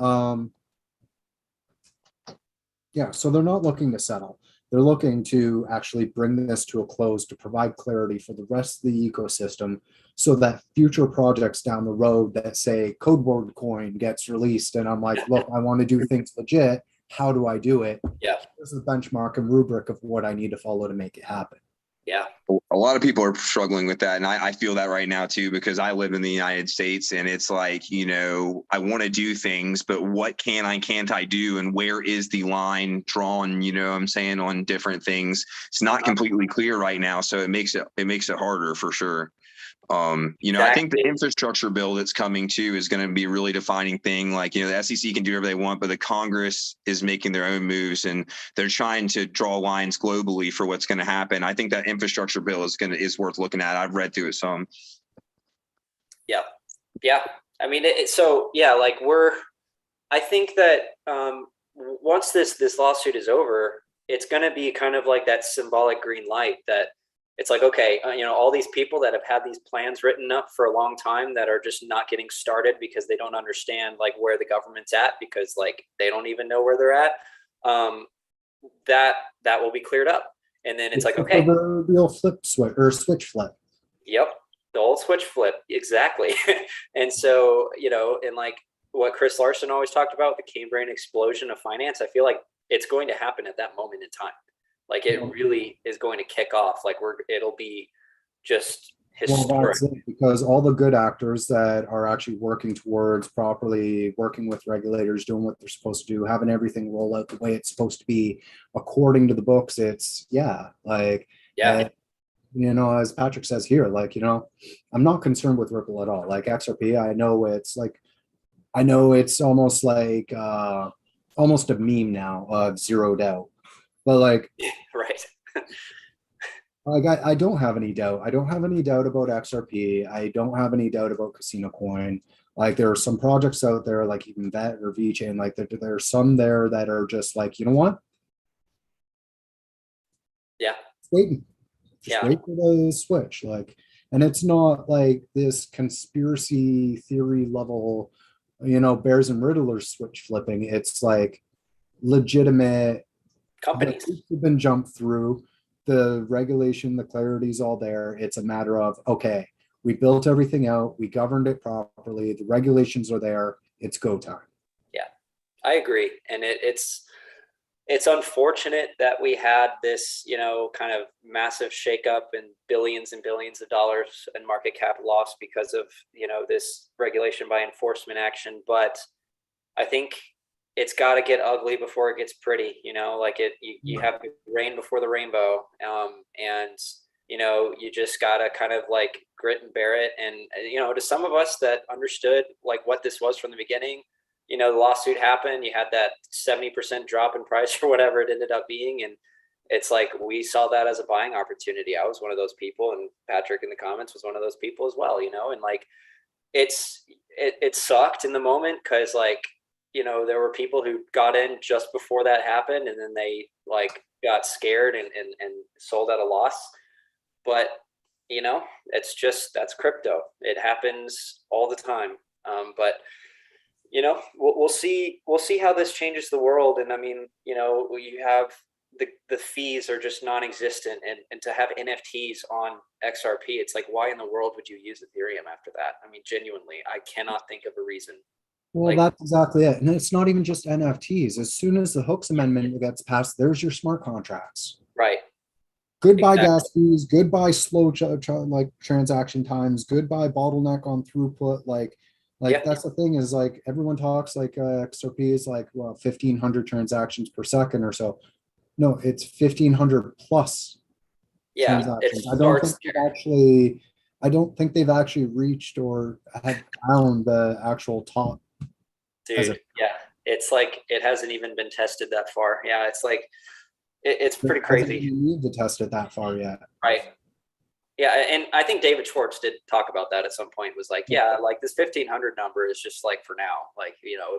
Yeah, so they're not looking to settle. They're looking to actually bring this to a close to provide clarity for the rest of the ecosystem, so that future projects down the road that say Codeboard coin gets released and I'm like, look, I want to do things legit. How do I do it? Yeah. This is the benchmark and rubric of what I need to follow to make it happen. Yeah. A lot of people are struggling with that. And I feel that right now too, because I live in the United States, and it's like, I want to do things, but what can't I do? And where is the line drawn, I'm saying, on different things? It's not completely clear right now. So it makes it harder for sure. Exactly. I think the infrastructure bill that's coming too is going to be really defining thing. Like, the SEC can do whatever they want, but the Congress is making their own moves, and they're trying to draw lines globally for what's going to happen. I think that infrastructure bill is worth looking at. I've read through it some. Yeah. Yeah. I mean, like, I think that once this lawsuit is over, it's going to be kind of like that symbolic green light that it's like, okay, all these people that have had these plans written up for a long time that are just not getting started because they don't understand, like, where the government's at, because, like, they don't even know where they're at. That will be cleared up. And then it's like, okay. The real switch flip. Yep. The old switch flip. Exactly. And so, and like what Chris Larson always talked about, the Cambrian explosion of finance, I feel like it's going to happen at that moment in time. Like, it really is going to kick off. Like, it'll be just historic. Well, that's it, because all the good actors that are actually working towards properly working with regulators, doing what they're supposed to do, having everything roll out the way it's supposed to be according to the books. It's as Patrick says here, like, I'm not concerned with Ripple at all. Like, XRP, I know it's almost like almost a meme now of zero doubt. But, like, right. like, I don't have any doubt. I don't have any doubt about XRP. I don't have any doubt about CasinoCoin. Like, there are some projects out there, like even VET or VeChain, like there are some there that are just like, you know what? Yeah. Wait for the switch. Like, and it's not like this conspiracy theory level, bears and riddlers switch flipping. It's like legitimate companies have been jumped through. The regulation, the clarity is all there. It's a matter of, okay, we built everything out, we governed it properly, the regulations are there, it's go time. Yeah, I agree. And it's unfortunate that we had this, you know, kind of massive shakeup and billions of dollars in market cap loss because of, you know, this regulation by enforcement action. But I think it's got to get ugly before it gets pretty, you know, like you have the rain before the rainbow. And, you know, you just got to kind of like grit and bear it. And, you know, to some of us that understood like what this was from the beginning, you know, the lawsuit happened, you had that 70% drop in price or whatever it ended up being. And it's like, we saw that as a buying opportunity. I was one of those people, and Patrick in the comments was one of those people as well, you know, and like, it sucked in the moment. Cause like, you know, there were people who got in just before that happened, and then they like got scared and sold at a loss. But, you know, that's crypto. It happens all the time. But you know, we'll see how this changes the world. And I mean, you know, you have the fees are just non-existent, and to have NFTs on XRP, it's like, why in the world would you use Ethereum after that? I mean, genuinely, I cannot think of a reason. Well, Like, that's exactly it. And it's not even just NFTs. As soon as the Hooks Amendment gets passed, there's your smart contracts. right. Goodbye Exactly. gas fees, goodbye slow like transaction times, goodbye bottleneck on throughput. Like Yeah. that's the thing, is like everyone talks like XRP is like, well, 1,500 transactions per second or so. No, it's 1,500 plus Yeah. transactions. It's far I don't think they've actually reached or have found the actual top. As dude. Yeah. It's like, it hasn't even been tested that far. Yeah. It's like, it's pretty Doesn't crazy. even need to test it that far yet. Right. Yeah, and I think David Schwartz did talk about that at some point. Was like, yeah, like this 1,500 number is just like for now. Like, you know,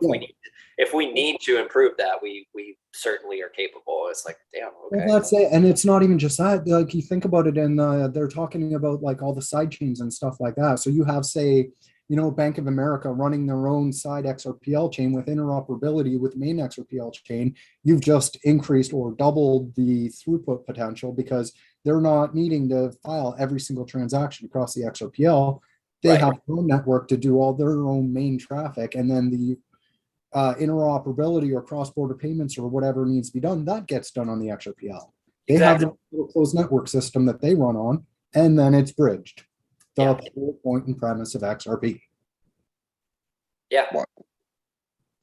if we need to improve that, we certainly are capable. It's like, damn, okay. Well, that's it. And it's not even just that. Like, you think about it, and they're talking about like all the side chains and stuff like that. So you have, say, you know, Bank of America running their own side XRPL chain with interoperability with main XRPL chain. You've just increased or doubled the throughput potential, because they're not needing to file every single transaction across the XRPL. They Right. have their own network to do all their own main traffic, and then the interoperability or cross-border payments or whatever needs to be done, that gets done on the XRPL. They Exactly. have a closed network system that they run on, and then it's bridged. The Yeah. whole point and premise of XRP. Yeah. Wow.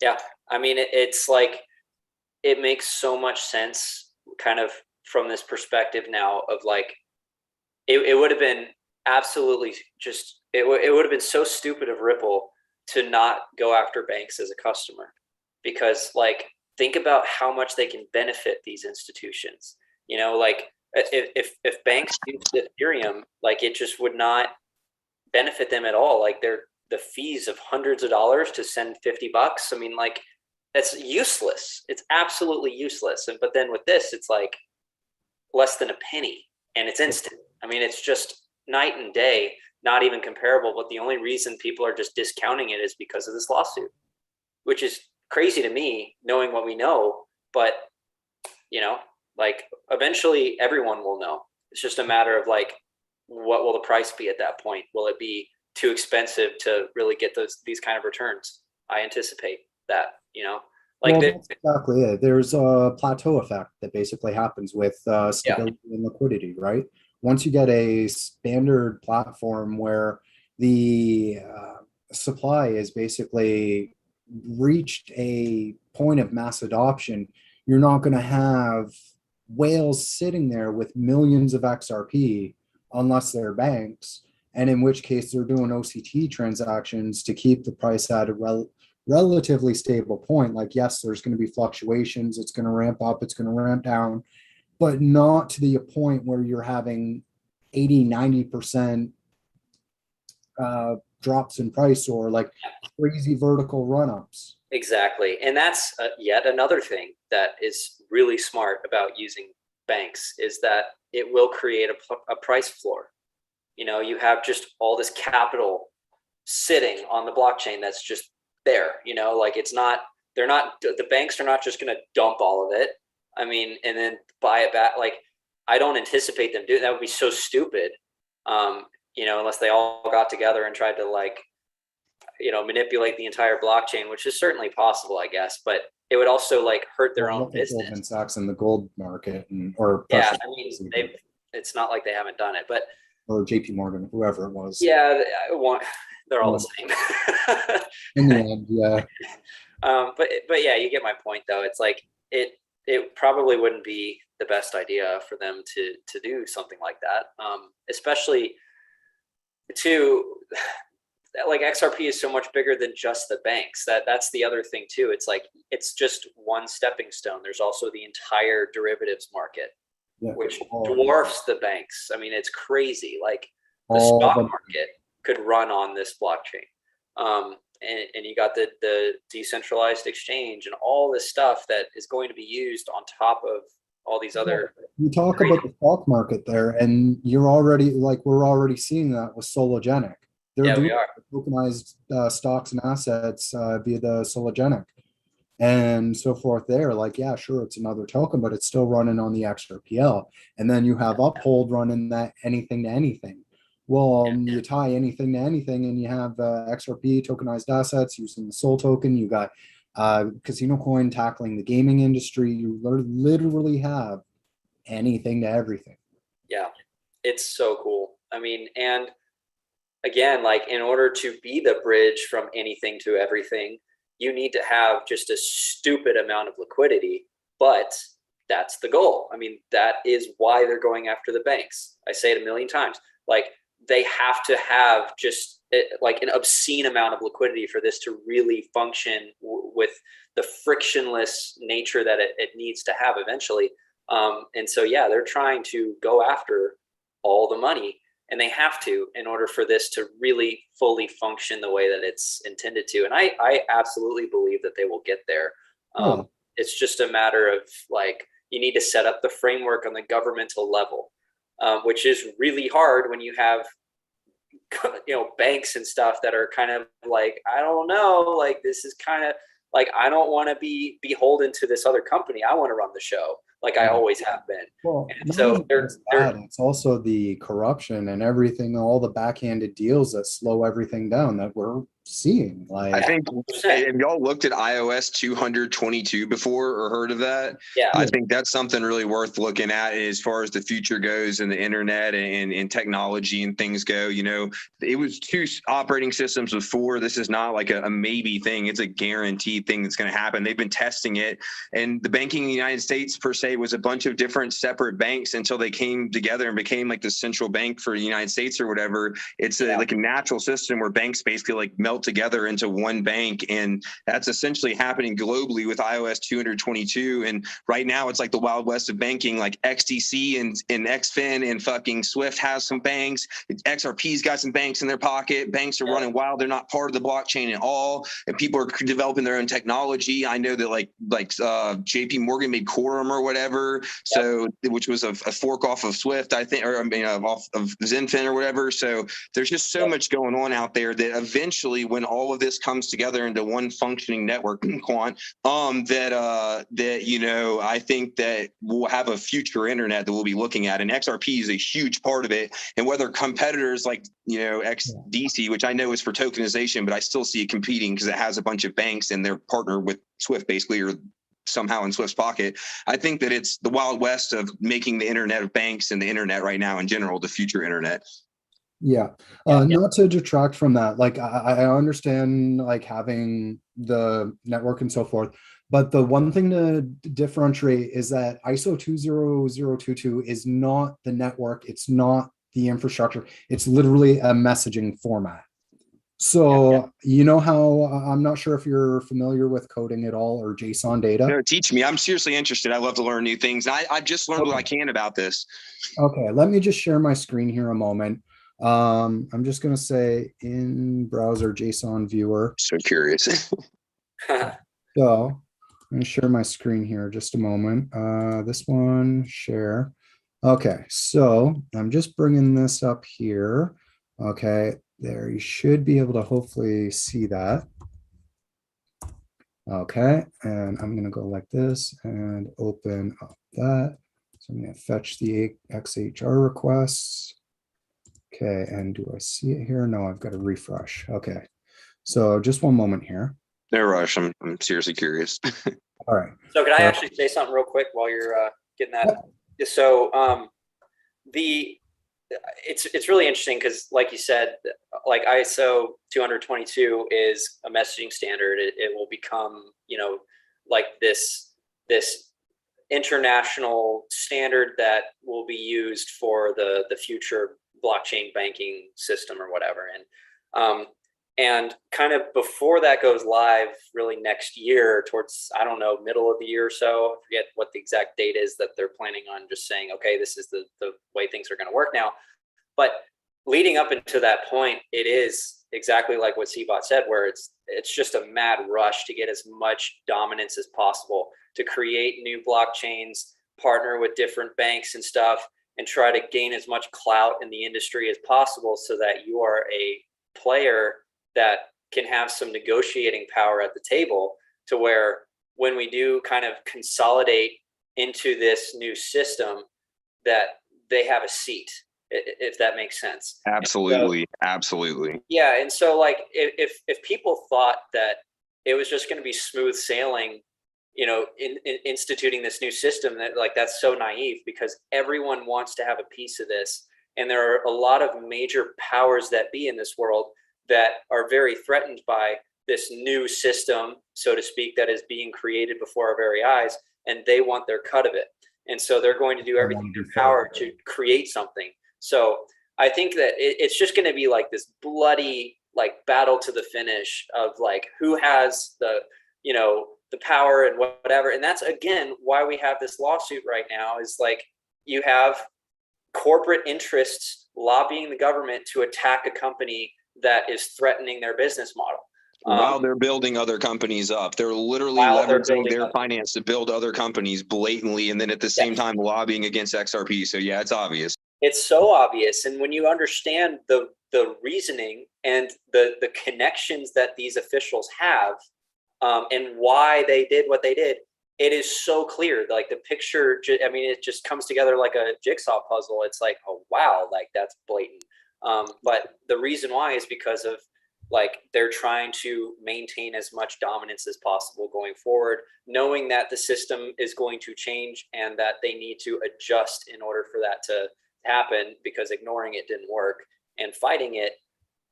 Yeah. I mean, it's like, it makes so much sense kind of from this perspective now of like, it would have been absolutely just, it would have been so stupid of Ripple to not go after banks as a customer, because like, think about how much they can benefit these institutions. You know, like if banks use Ethereum, like it just would not benefit them at all. Like the fees of hundreds of dollars to send $50. I mean, like, that's useless. It's absolutely useless. But then with this, it's like less than a penny, and it's instant. I mean, it's just night and day, not even comparable. But the only reason people are just discounting it is because of this lawsuit, which is crazy to me, knowing what we know. But, you know, like, eventually everyone will know. It's just a matter of like, what will the price be at that point? Will it be too expensive to really get these kind of returns? I anticipate that, you know, like, well, that's exactly it. There's a plateau effect that basically happens with stability and liquidity, right? Once you get a standard platform where the supply is basically reached a point of mass adoption, you're not going to have whales sitting there with millions of XRP unless they're banks, and in which case they're doing OCT transactions to keep the price at a relatively stable point. Like, yes, there's going to be fluctuations, it's going to ramp up, it's going to ramp down, but not to the point where you're having 80-90% drops in price or like crazy vertical run-ups. Exactly. And that's yet another thing that is really smart about using banks, is that it will create a price floor. You know, you have just all this capital sitting on the blockchain that's just there, you know, like, the banks are not just going to dump all of it. I mean, and then buy it back. Like, I don't anticipate them doing that. Would be so stupid. You know, unless they all got together and tried to, like, manipulate the entire blockchain, which is certainly possible, I guess, but it would also like hurt their own Look at Goldman business. Sachs in the gold market or Yeah, precious I mean, metals, it's not like they haven't done it, but or JP Morgan, whoever it was. yeah, they're all the same. In the end, yeah. But yeah, you get my point though. It's like it probably wouldn't be the best idea for them to do something like that, especially to like XRP is so much bigger than just the banks. That's the other thing too. It's like it's just one stepping stone. There's also the entire derivatives market, which dwarfs the banks. I mean, it's crazy. Like the stock market could run on this blockchain. And you got the decentralized exchange and all this stuff that is going to be used on top of all these other. You talk about the stock market there, and you're already we're already seeing that with Sologenic. They're doing tokenized stocks and assets via the Sologenic and so forth there. Like, yeah, sure, it's another token, but it's still running on the XRPL. And then you have Uphold running that anything to anything. Well, you tie anything to anything, and you have XRP tokenized assets using the Sol token. You got CasinoCoin tackling the gaming industry. You literally have anything to everything. Yeah, it's so cool. I mean, and again, like in order to be the bridge from anything to everything, you need to have just a stupid amount of liquidity, but that's the goal. I mean, that is why they're going after the banks. I say it a million times. Like, they have to have just like an obscene amount of liquidity for this to really function with the frictionless nature that it needs to have eventually. And so, yeah, they're trying to go after all the money, and they have to in order for this to really fully function the way that it's intended to. And I absolutely believe that they will get there. It's just a matter of like, you need to set up the framework on the governmental level. Which is really hard when you have, banks and stuff that are kind of like, I don't know, like this is kind of like, I don't want to be beholden to this other company. I want to run the show like I always have been. Well, so it's also the corruption and everything, all the backhanded deals that slow everything down that we're seeing. Like, I think, have y'all looked at iOS 222 before or heard of that? Yeah. I think that's something really worth looking at as far as the future goes and the internet and technology and things go. It was 2 operating systems before. This is not like a maybe thing. It's a guaranteed thing that's going to happen. They've been testing it. And the banking in the United States per se was a bunch of different separate banks until they came together and became like the central bank for the United States or whatever. It's like a natural system where banks basically like melt together into one bank, and that's essentially happening globally with iOS 222. And right now it's like the Wild West of banking. Like XDC and XFin and fucking Swift has some banks. XRP's got some banks in their pocket. Banks are running wild. They're not part of the blockchain at all, and people are developing their own technology. I know that like JP Morgan made Quorum or whatever, so which was a fork off of Swift, I think, or off of Zenfin or whatever. So there's just so much going on out there that eventually, when all of this comes together into one functioning network, Quant, I think that we'll have a future internet that we'll be looking at, and XRP is a huge part of it. And whether competitors like XDC, which I know is for tokenization, but I still see it competing because it has a bunch of banks and they're partnered with Swift basically, or somehow in Swift's pocket. I think that it's the Wild West of making the internet of banks and the internet right now in general, the future internet. Not to detract from that. Like, I understand like having the network and so forth, but the one thing to differentiate is that ISO 20022 is not the network. It's not the infrastructure. It's literally a messaging format. So you know how, I'm not sure if you're familiar with coding at all or JSON data. No, teach me. I'm seriously interested. I love to learn new things. I just learned what I can about this. Okay, let me just share my screen here a moment. I'm just going to say in browser JSON viewer. So curious. So I'm going to share my screen here just a moment. This one, share. Okay, so I'm just bringing this up here. Okay, there, you should be able to hopefully see that. Okay, and I'm going to go like this and open up that. So I'm going to fetch the XHR requests. Okay, and do I see it here? No, I've got to refresh. Okay, So just one moment here. No rush. I'm seriously curious. All right. So can I So- actually say something real quick while you're getting that? So it's really interesting because, like you said, like ISO 222 is a messaging standard. It will become, like this international standard that will be used for the future blockchain banking system or whatever. And kind of before that goes live, really next year, towards, I don't know, middle of the year or so, I forget what the exact date is that they're planning on just saying, okay, this is the way things are going to work now. But leading up into that point, it is exactly like what CBOT said, where it's just a mad rush to get as much dominance as possible, to create new blockchains, partner with different banks and stuff, and try to gain as much clout in the industry as possible so that you are a player that can have some negotiating power at the table, to where when we do kind of consolidate into this new system, that they have a seat, if that makes sense. Absolutely. Absolutely. Yeah. And so like, if people thought that it was just going to be smooth sailing, in instituting this new system, that's so naive, because everyone wants to have a piece of this. And there are a lot of major powers that be in this world that are very threatened by this new system, so to speak, that is being created before our very eyes, and they want their cut of it. And so they're going to do everything in their power to create something. So I think that it's just going to be like this bloody, like, battle to the finish of like who has the power and whatever. And that's, again, why we have this lawsuit right now, is like you have corporate interests lobbying the government to attack a company that is threatening their business model. While they're building other companies up, they're literally leveraging their finance to build other companies blatantly, and then at the same time lobbying against XRP. So yeah, it's obvious. It's so obvious. And when you understand the reasoning and the connections that these officials have, and why they did what they did, it is so clear. Like the picture, it just comes together like a jigsaw puzzle. It's like, oh wow, like that's blatant. But the reason why is because of, like, they're trying to maintain as much dominance as possible going forward, knowing that the system is going to change and that they need to adjust in order for that to happen, because ignoring it didn't work and fighting it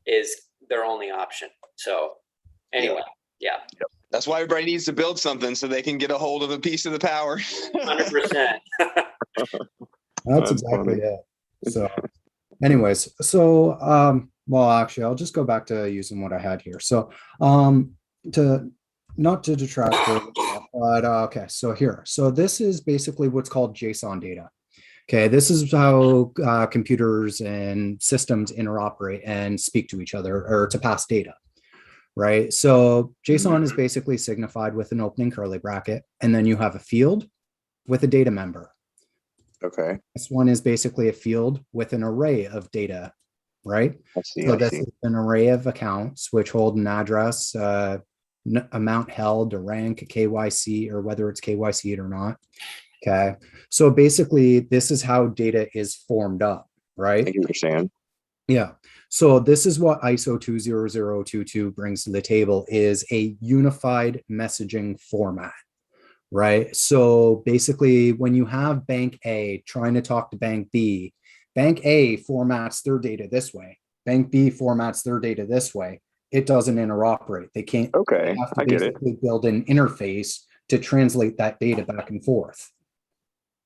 is their only option. So anyway, yeah. That's why everybody needs to build something so they can get a hold of a piece of the power. 100%. That's exactly it. So anyways, well, actually, I'll just go back to using what I had here. So not to detract, but okay, so here. So this is basically what's called JSON data. Okay, this is how computers and systems interoperate and speak to each other, or to pass data, right? So JSON is basically signified with an opening curly bracket, and then you have a field with a data member. Okay. This one is basically a field with an array of data, right? I see. So this is an array of accounts which hold an address, amount held, a rank, a KYC, or whether it's KYC'd or not. Okay. So basically, this is how data is formed up, right? I understand. Yeah. So this is what ISO 20022 brings to the table, is a unified messaging format, right? So basically, when you have Bank A trying to talk to Bank B, Bank A formats their data this way. Bank B formats their data this way. It doesn't interoperate. They can't. Okay, they have to I get it. basically build an interface to translate that data back and forth.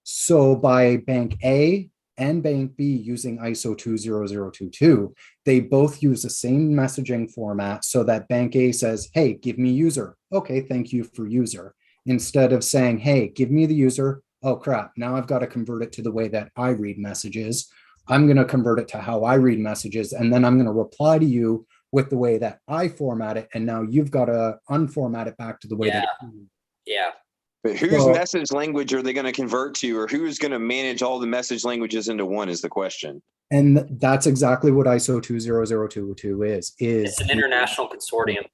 So by Bank A and Bank B using ISO 20022, they both use the same messaging format, so that Bank A says, hey, give me user. Okay, thank you for user. Instead of saying, hey, give me the user. Oh crap, now I've got to convert it to the way that I read messages. I'm going to convert it to how I read messages, and then I'm going to reply to you with the way that I format it. And now you've got to unformat it back to the way that. Yeah. But whose message language are they going to convert to, or who's going to manage all the message languages into one is the question. And that's exactly what ISO 20022 is. It's an international consortium.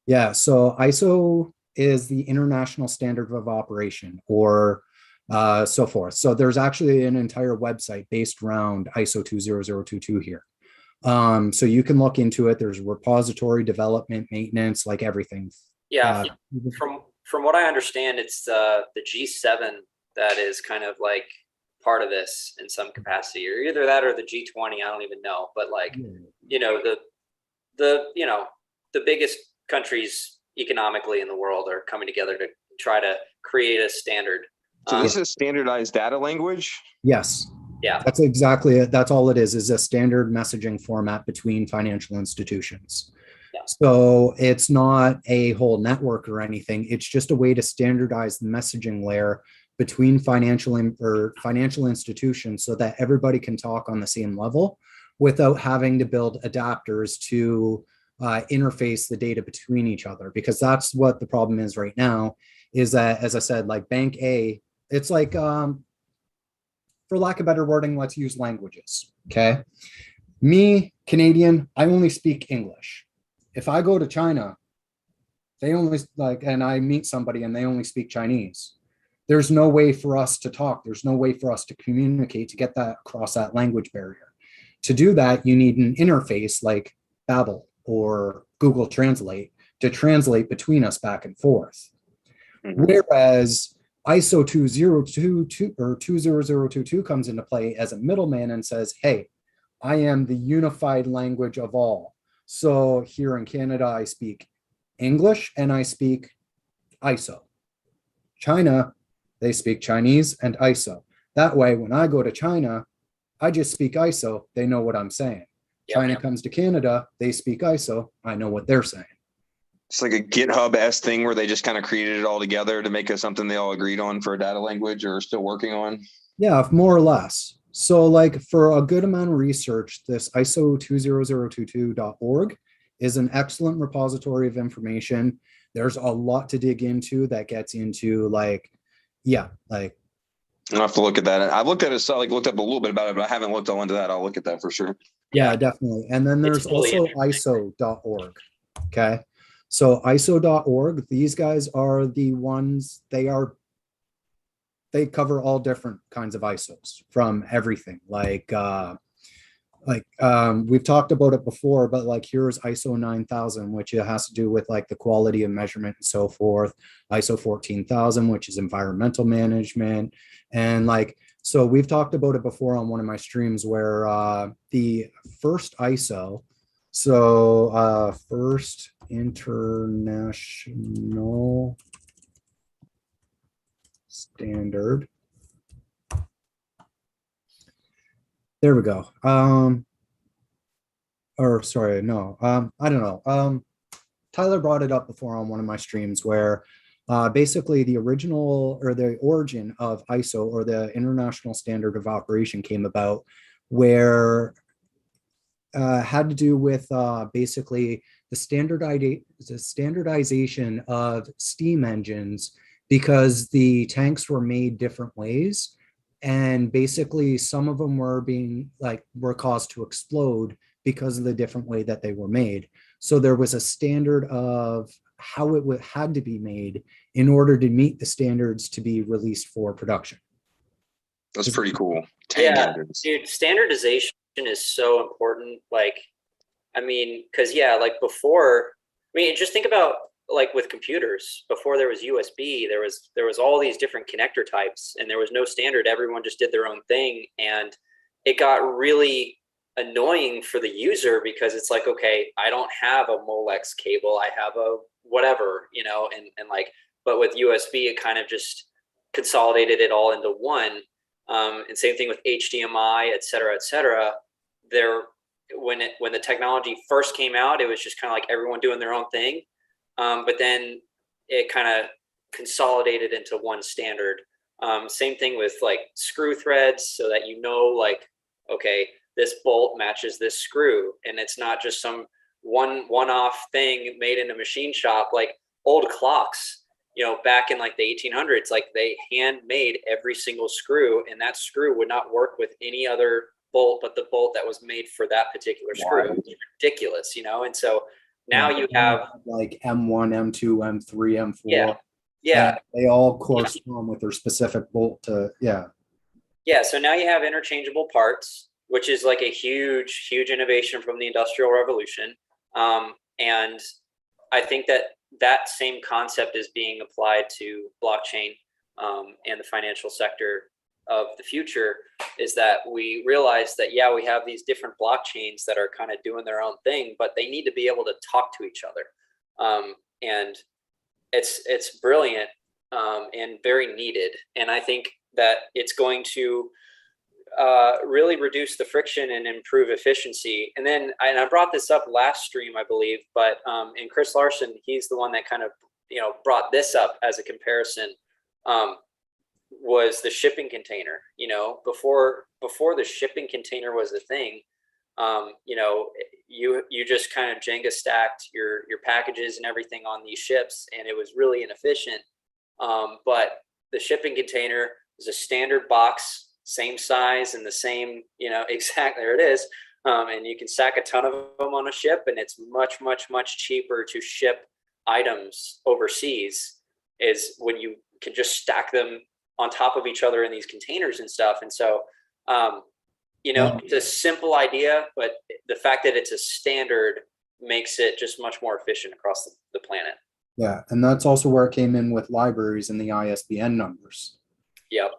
Yeah. So ISO is the International Standard of Operation, or so forth. So there's actually an entire website based around ISO 20022 here. So you can look into it. There's repository development, maintenance, like everything. Yeah, from what I understand, it's the G7 that is kind of like part of this in some capacity, or either that or the G20. I don't even know, but like, you know, the biggest countries economically in the world are coming together to try to create a standard. So this is standardized data language? Yes. Yeah. That's exactly it. That's all it is a standard messaging format between financial institutions. Yeah. So it's not a whole network or anything. It's just a way to standardize the messaging layer between financial institutions so that everybody can talk on the same level without having to build adapters to interface the data between each other, because that's what the problem is right now, is that, as I said, like bank A, it's like, for lack of better wording, let's use languages, okay? Me, Canadian, I only speak English. If I go to China, they only and I meet somebody and they only speak Chinese. There's no way for us to talk. There's no way for us to communicate, to get that across that language barrier. To do that, you need an interface like Babbel or Google Translate to translate between us back and forth. Mm-hmm. Whereas ISO 2022 or 20022 comes into play as a middleman and says, hey, I am the unified language of all. So here in Canada, I speak English and I speak ISO. China, they speak Chinese and ISO. That way, when I go to China, I just speak ISO. They know what I'm saying. Yep. China comes to Canada, they speak ISO. I know what they're saying. It's like a GitHub-esque thing where they just kind of created it all together to make it something they all agreed on for a data language or are still working on? Yeah, more or less. So like for a good amount of research, this ISO 20022.org is an excellent repository of information. There's a lot to dig into that gets into like, yeah, like. I'll have to look at that. I've looked at it, so looked up a little bit about it, but I haven't looked all into that. I'll look at that for sure. Yeah, definitely. And then there's also ISO.org. Okay. So ISO.org, these guys are the ones, they cover all different kinds of ISOs from everything. Like we've talked about it before, but like here's ISO 9000, which it has to do with like the quality of measurement and so forth. ISO 14000, which is environmental management. And like, so we've talked about it before on one of my streams where the first ISO, so first international standard. There we go. Or sorry, no, I don't know. Tyler brought it up before on one of my streams where basically the original or the origin of ISO or the International Standard of Operation came about where had to do with basically the standardization of steam engines because the tanks were made different ways. And basically some of them were were caused to explode because of the different way that they were made. So there was a standard of how it had to be made in order to meet the standards to be released for production. That's pretty cool. Yeah, dude, standardization is so important. Like, I mean, because like before, I mean, just think about like with computers, before there was USB, there was all these different connector types and there was no standard. Everyone just did their own thing. And it got really annoying for the user because it's like, okay, I don't have a Molex cable. I have a whatever, and like, but with USB, it kind of just consolidated it all into one. And same thing with HDMI, et cetera, when the technology first came out, it was just kind of like everyone doing their own thing. But then it kind of consolidated into one standard. Same thing with like screw threads so that, like, okay, this bolt matches this screw. And it's not just some one-off thing made in a machine shop, like old clocks, back in like the 1800s, like they handmade every single screw and that screw would not work with any other bolt, but the bolt that was made for that particular screw. It's ridiculous, And so now you have like M1, M2, M3, M4. Yeah. They all correspond with their specific bolt to, Yeah. So now you have interchangeable parts. which is like a huge, huge innovation from the Industrial Revolution. And I think that that same concept is being applied to blockchain and the financial sector of the future, is that we realize that, yeah, we have these different blockchains that are kind of doing their own thing, but they need to be able to talk to each other. And it's brilliant and very needed. And I think that it's going to really reduce the friction and improve efficiency. And then I brought this up last stream, I believe, but and Chris Larson, he's the one that kind of brought this up as a comparison. Was the shipping container. Before the shipping container was a thing, you just kind of Jenga stacked your packages and everything on these ships, and it was really inefficient. But the shipping container is a standard box, same size and the same, exact, there it is. And you can stack a ton of them on a ship, and it's much, much, much cheaper to ship items overseas is when you can just stack them on top of each other in these containers and stuff. And so, it's a simple idea, but the fact that it's a standard makes it just much more efficient across the planet. Yeah, and that's also where it came in with libraries and the ISBN numbers. Yep.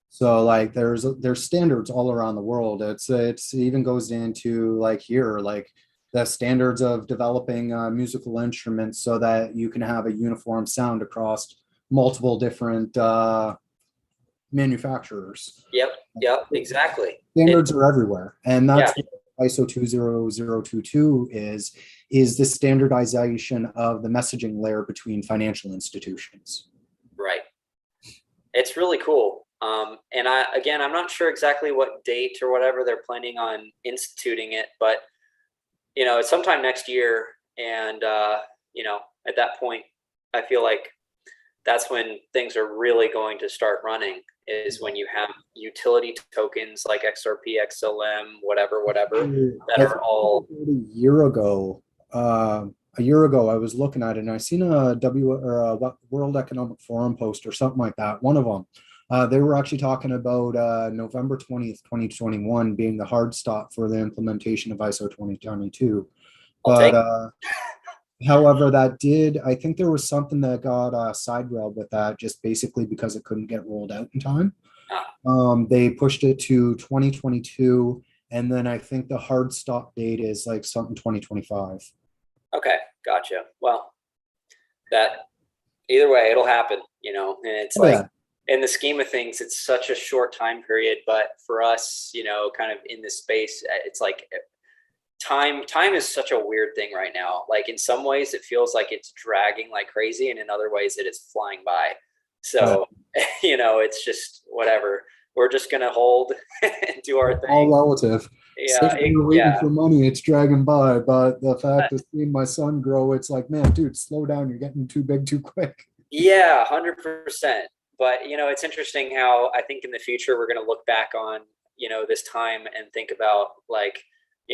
So like there's standards all around the world. It's even goes into like here, like the standards of developing musical instruments so that you can have a uniform sound across multiple different manufacturers. Yep, exactly. Standards are everywhere. And that's what ISO 20022 is the standardization of the messaging layer between financial institutions. Right. It's really cool. And I'm not sure exactly what date or whatever they're planning on instituting it, but it's sometime next year. And at that point, I feel like that's when things are really going to start running, is when you have utility tokens like XRP, XLM, whatever, that are all. A year ago, I was looking at it and I seen a World Economic Forum post or something like that. One of them, they were actually talking about November 20th, 2021 being the hard stop for the implementation of ISO 2022. But however, I think there was something that got side railed with that, just basically because it couldn't get rolled out in time. They pushed it to 2022, and then I think the hard stop date is like something 2025. Okay, gotcha. Well, that either way, it'll happen, and it's in the scheme of things, it's such a short time period, but for us, kind of in this space, it's like time is such a weird thing right now. Like in some ways it feels like it's dragging like crazy, and in other ways it is flying by. So, it's just whatever. We're just going to hold and do our thing. All relative. Yeah. You're waiting for money, it's dragging by. But the fact of seeing my son grow, it's like, man, dude, slow down. You're getting too big too quick. Yeah, 100%. But, it's interesting how I think in the future, we're going to look back on, this time and think about like,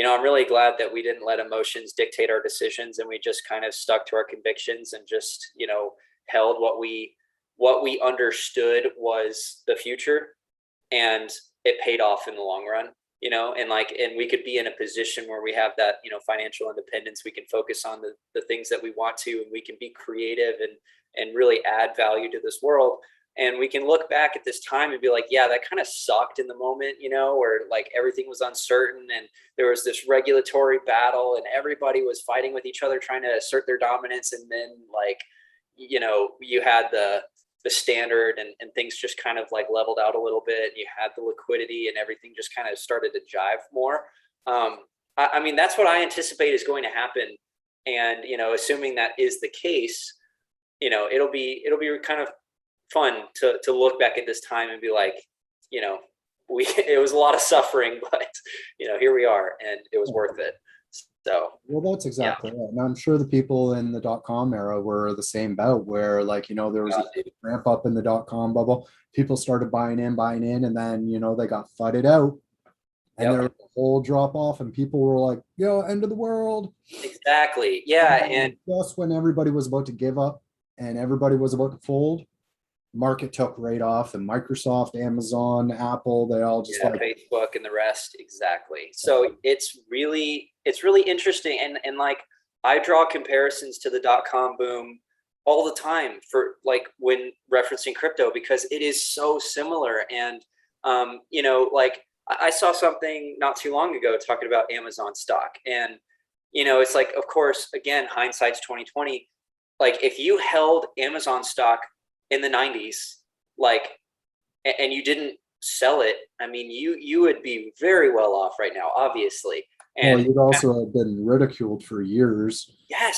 I'm really glad that we didn't let emotions dictate our decisions, and we just kind of stuck to our convictions and just, held what we understood was the future, and it paid off in the long run, and we could be in a position where we have that, financial independence. We can focus on the things that we want to, and we can be creative and really add value to this world. And we can look back at this time and be like, yeah, that kind of sucked in the moment, where like everything was uncertain and there was this regulatory battle and everybody was fighting with each other, trying to assert their dominance. And then like, you had the standard and things just kind of like leveled out a little bit. You had the liquidity and everything just kind of started to jive more. I mean, that's what I anticipate is going to happen. And, assuming that is the case, it'll be kind of fun to look back at this time and be like, it was a lot of suffering, but here we are, and it was worth it. So well, that's exactly right. And I'm sure the people in the .com era were the same bout, where like there was a ramp up in the .com bubble. People started buying in, and then they got flooded out, and there was a whole drop off, and people were like, end of the world. Exactly. Yeah, and just when everybody was about to give up and everybody was about to fold, market took right off, and Microsoft, Amazon, Apple, they all just like Facebook and the rest. Exactly. So it's really interesting. And like, I draw comparisons to the .com boom all the time for like when referencing crypto, because it is so similar. And, you know, like I saw something not too long ago talking about Amazon stock, and, you know, it's like, of course, again, hindsight's 2020. Like if you held Amazon stock in the 90s, like, and you didn't sell it, I mean, you would be very well off right now, obviously. And well, you'd also have been ridiculed for years. yes,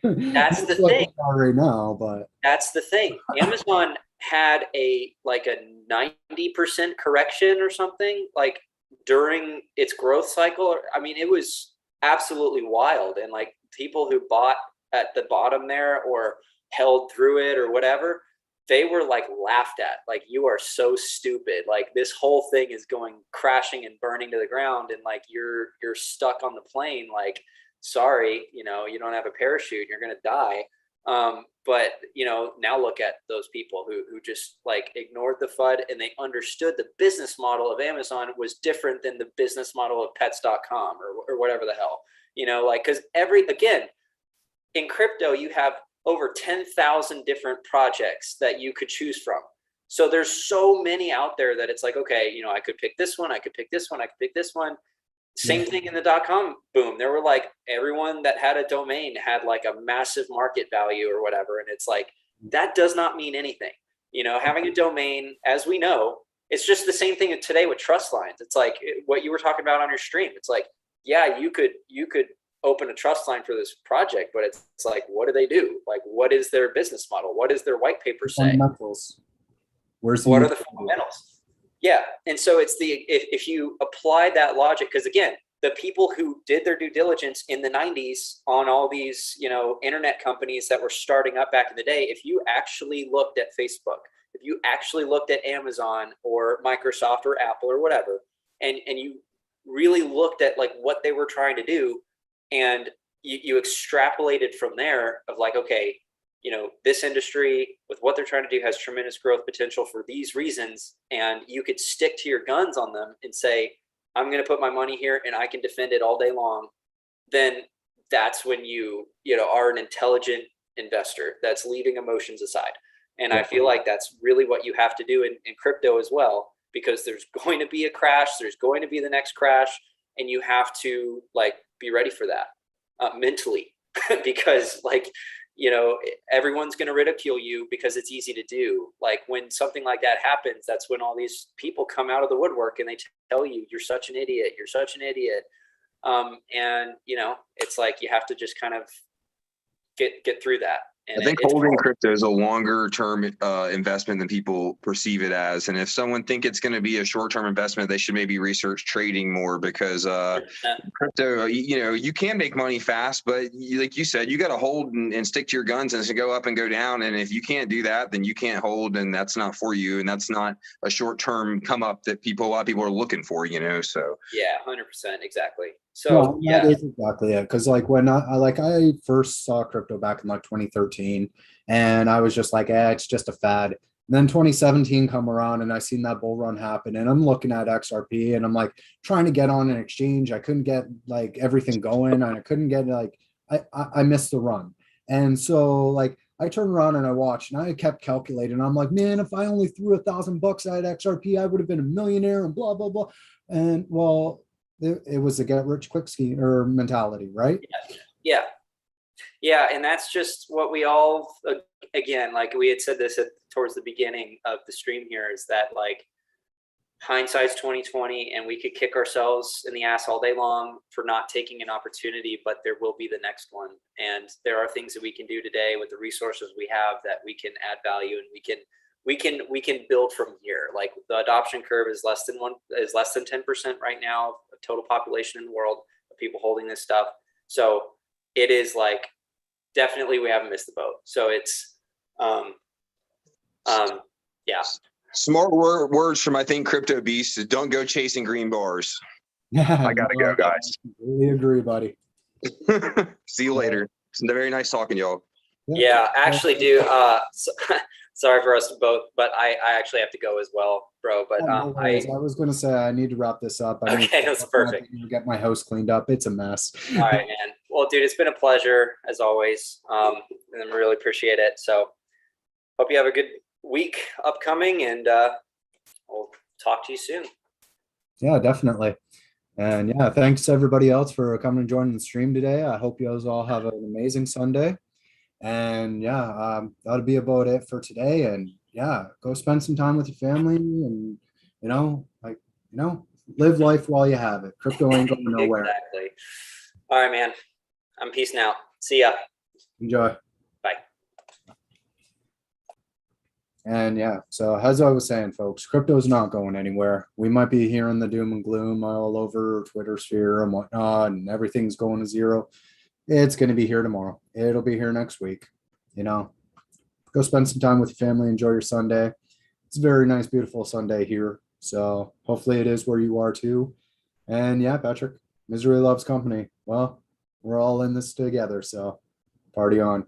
that's the thing right now, but that's the thing. Amazon had a 90% correction or something like during its growth cycle. I mean, it was absolutely wild. And like people who bought at the bottom there or held through it or whatever, they were like laughed at, like, you are so stupid, like this whole thing is going crashing and burning to the ground, and like you're stuck on the plane, like, sorry, you know, you don't have a parachute, you're gonna die. But you know, now look at those people who just like ignored the FUD, and they understood the business model of Amazon was different than the business model of pets.com or whatever the hell, you know, like, because again, in crypto, you have over 10,000 different projects that you could choose from. So there's so many out there that it's like, okay, you know, I could pick this one, I could pick this one, I could pick this one. Same thing in the .com boom. There were like everyone that had a domain had like a massive market value or whatever. And it's like, that does not mean anything. You know, having a domain, as we know, it's just the same thing today with trust lines. It's like what you were talking about on your stream. It's like, yeah, you could open a trust line for this project, but it's like, what do they do? Like, what is their business model? What does their white paper say? fundamentals. What are the fundamentals? Yeah. And so it's if you apply that logic, because again, the people who did their due diligence in the 90s on all these, you know, internet companies that were starting up back in the day, if you actually looked at Facebook, if you actually looked at Amazon or Microsoft or Apple or whatever, and you really looked at like what they were trying to do, and you extrapolated from there of like, okay, you know, this industry with what they're trying to do has tremendous growth potential for these reasons. And you could stick to your guns on them and say, I'm going to put my money here and I can defend it all day long. Then that's when you are an intelligent investor that's leaving emotions aside. And I feel like that's really what you have to do in crypto as well, because there's going to be a crash. There's going to be the next crash. And you have to like be ready for that mentally, because like, you know, everyone's going to ridicule you because it's easy to do. Like when something like that happens, that's when all these people come out of the woodwork and they tell you, you're such an idiot. You're such an idiot. And you know, it's like, you have to just kind of get through that. And I think holding crypto is a longer term investment than people perceive it as. And if someone think it's going to be a short term investment, they should maybe research trading more, because crypto, you know, you can make money fast, but like you said, you got to hold and stick to your guns, and it's going to go up and go down. And if you can't do that, then you can't hold, and that's not for you. And that's not a short term come up that a lot of people are looking for, you know? So yeah, 100%. Exactly. So that is exactly it. Because like when I first saw crypto back in like 2013, and I was just like, it's just a fad. And then 2017 come around, and I seen that bull run happen, and I'm looking at XRP, and I'm like trying to get on an exchange. I couldn't get like everything going, and I couldn't get like I missed the run. And so like I turned around and I watched, and I kept calculating. I'm like, man, if I only threw $1,000 at XRP, I would have been a millionaire and blah blah blah. And well, it was a get rich quick scheme or mentality, right? Yeah. And that's just what we all, again, like we had said this towards the beginning of the stream here, is that like hindsight's 2020, and we could kick ourselves in the ass all day long for not taking an opportunity, but there will be the next one. And there are things that we can do today with the resources we have that we can add value, and we can build from here. Like the adoption curve is less than 10% right now of total population in the world of people holding this stuff. So it is like, definitely we haven't missed the boat. So it's, yeah. Smart words from, I think, Crypto Beast is don't go chasing green bars. Yeah, I gotta go, guys. I completely agree, buddy. See you later. It's very nice talking to y'all. Yeah, actually, dude. Sorry for us both, but I actually have to go as well, bro. But No worries. I was gonna say I need to wrap this up. I need Okay, to that's perfect. get my house cleaned up. It's a mess. All right, man. Well, dude, it's been a pleasure as always. And I really appreciate it. So hope you have a good week upcoming, and we'll talk to you soon. Yeah, definitely. And yeah, thanks everybody else for coming and joining the stream today. I hope you guys all have an amazing Sunday. And yeah, that'll be about it for today. And yeah, go spend some time with your family and, live life while you have it. Crypto ain't going nowhere. Exactly. All right, man. I'm peacing out. See ya. Enjoy. Bye. And yeah, so as I was saying, folks, crypto's not going anywhere. We might be hearing the doom and gloom all over Twitter sphere and whatnot, and everything's going to zero. It's going to be here tomorrow. It'll be here next week. Go spend some time with your family. Enjoy your Sunday. It's a very nice, beautiful Sunday here. So hopefully it is where you are too. And yeah, Patrick, misery loves company. Well, we're all in this together. So party on.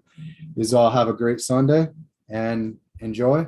You all have a great Sunday and enjoy.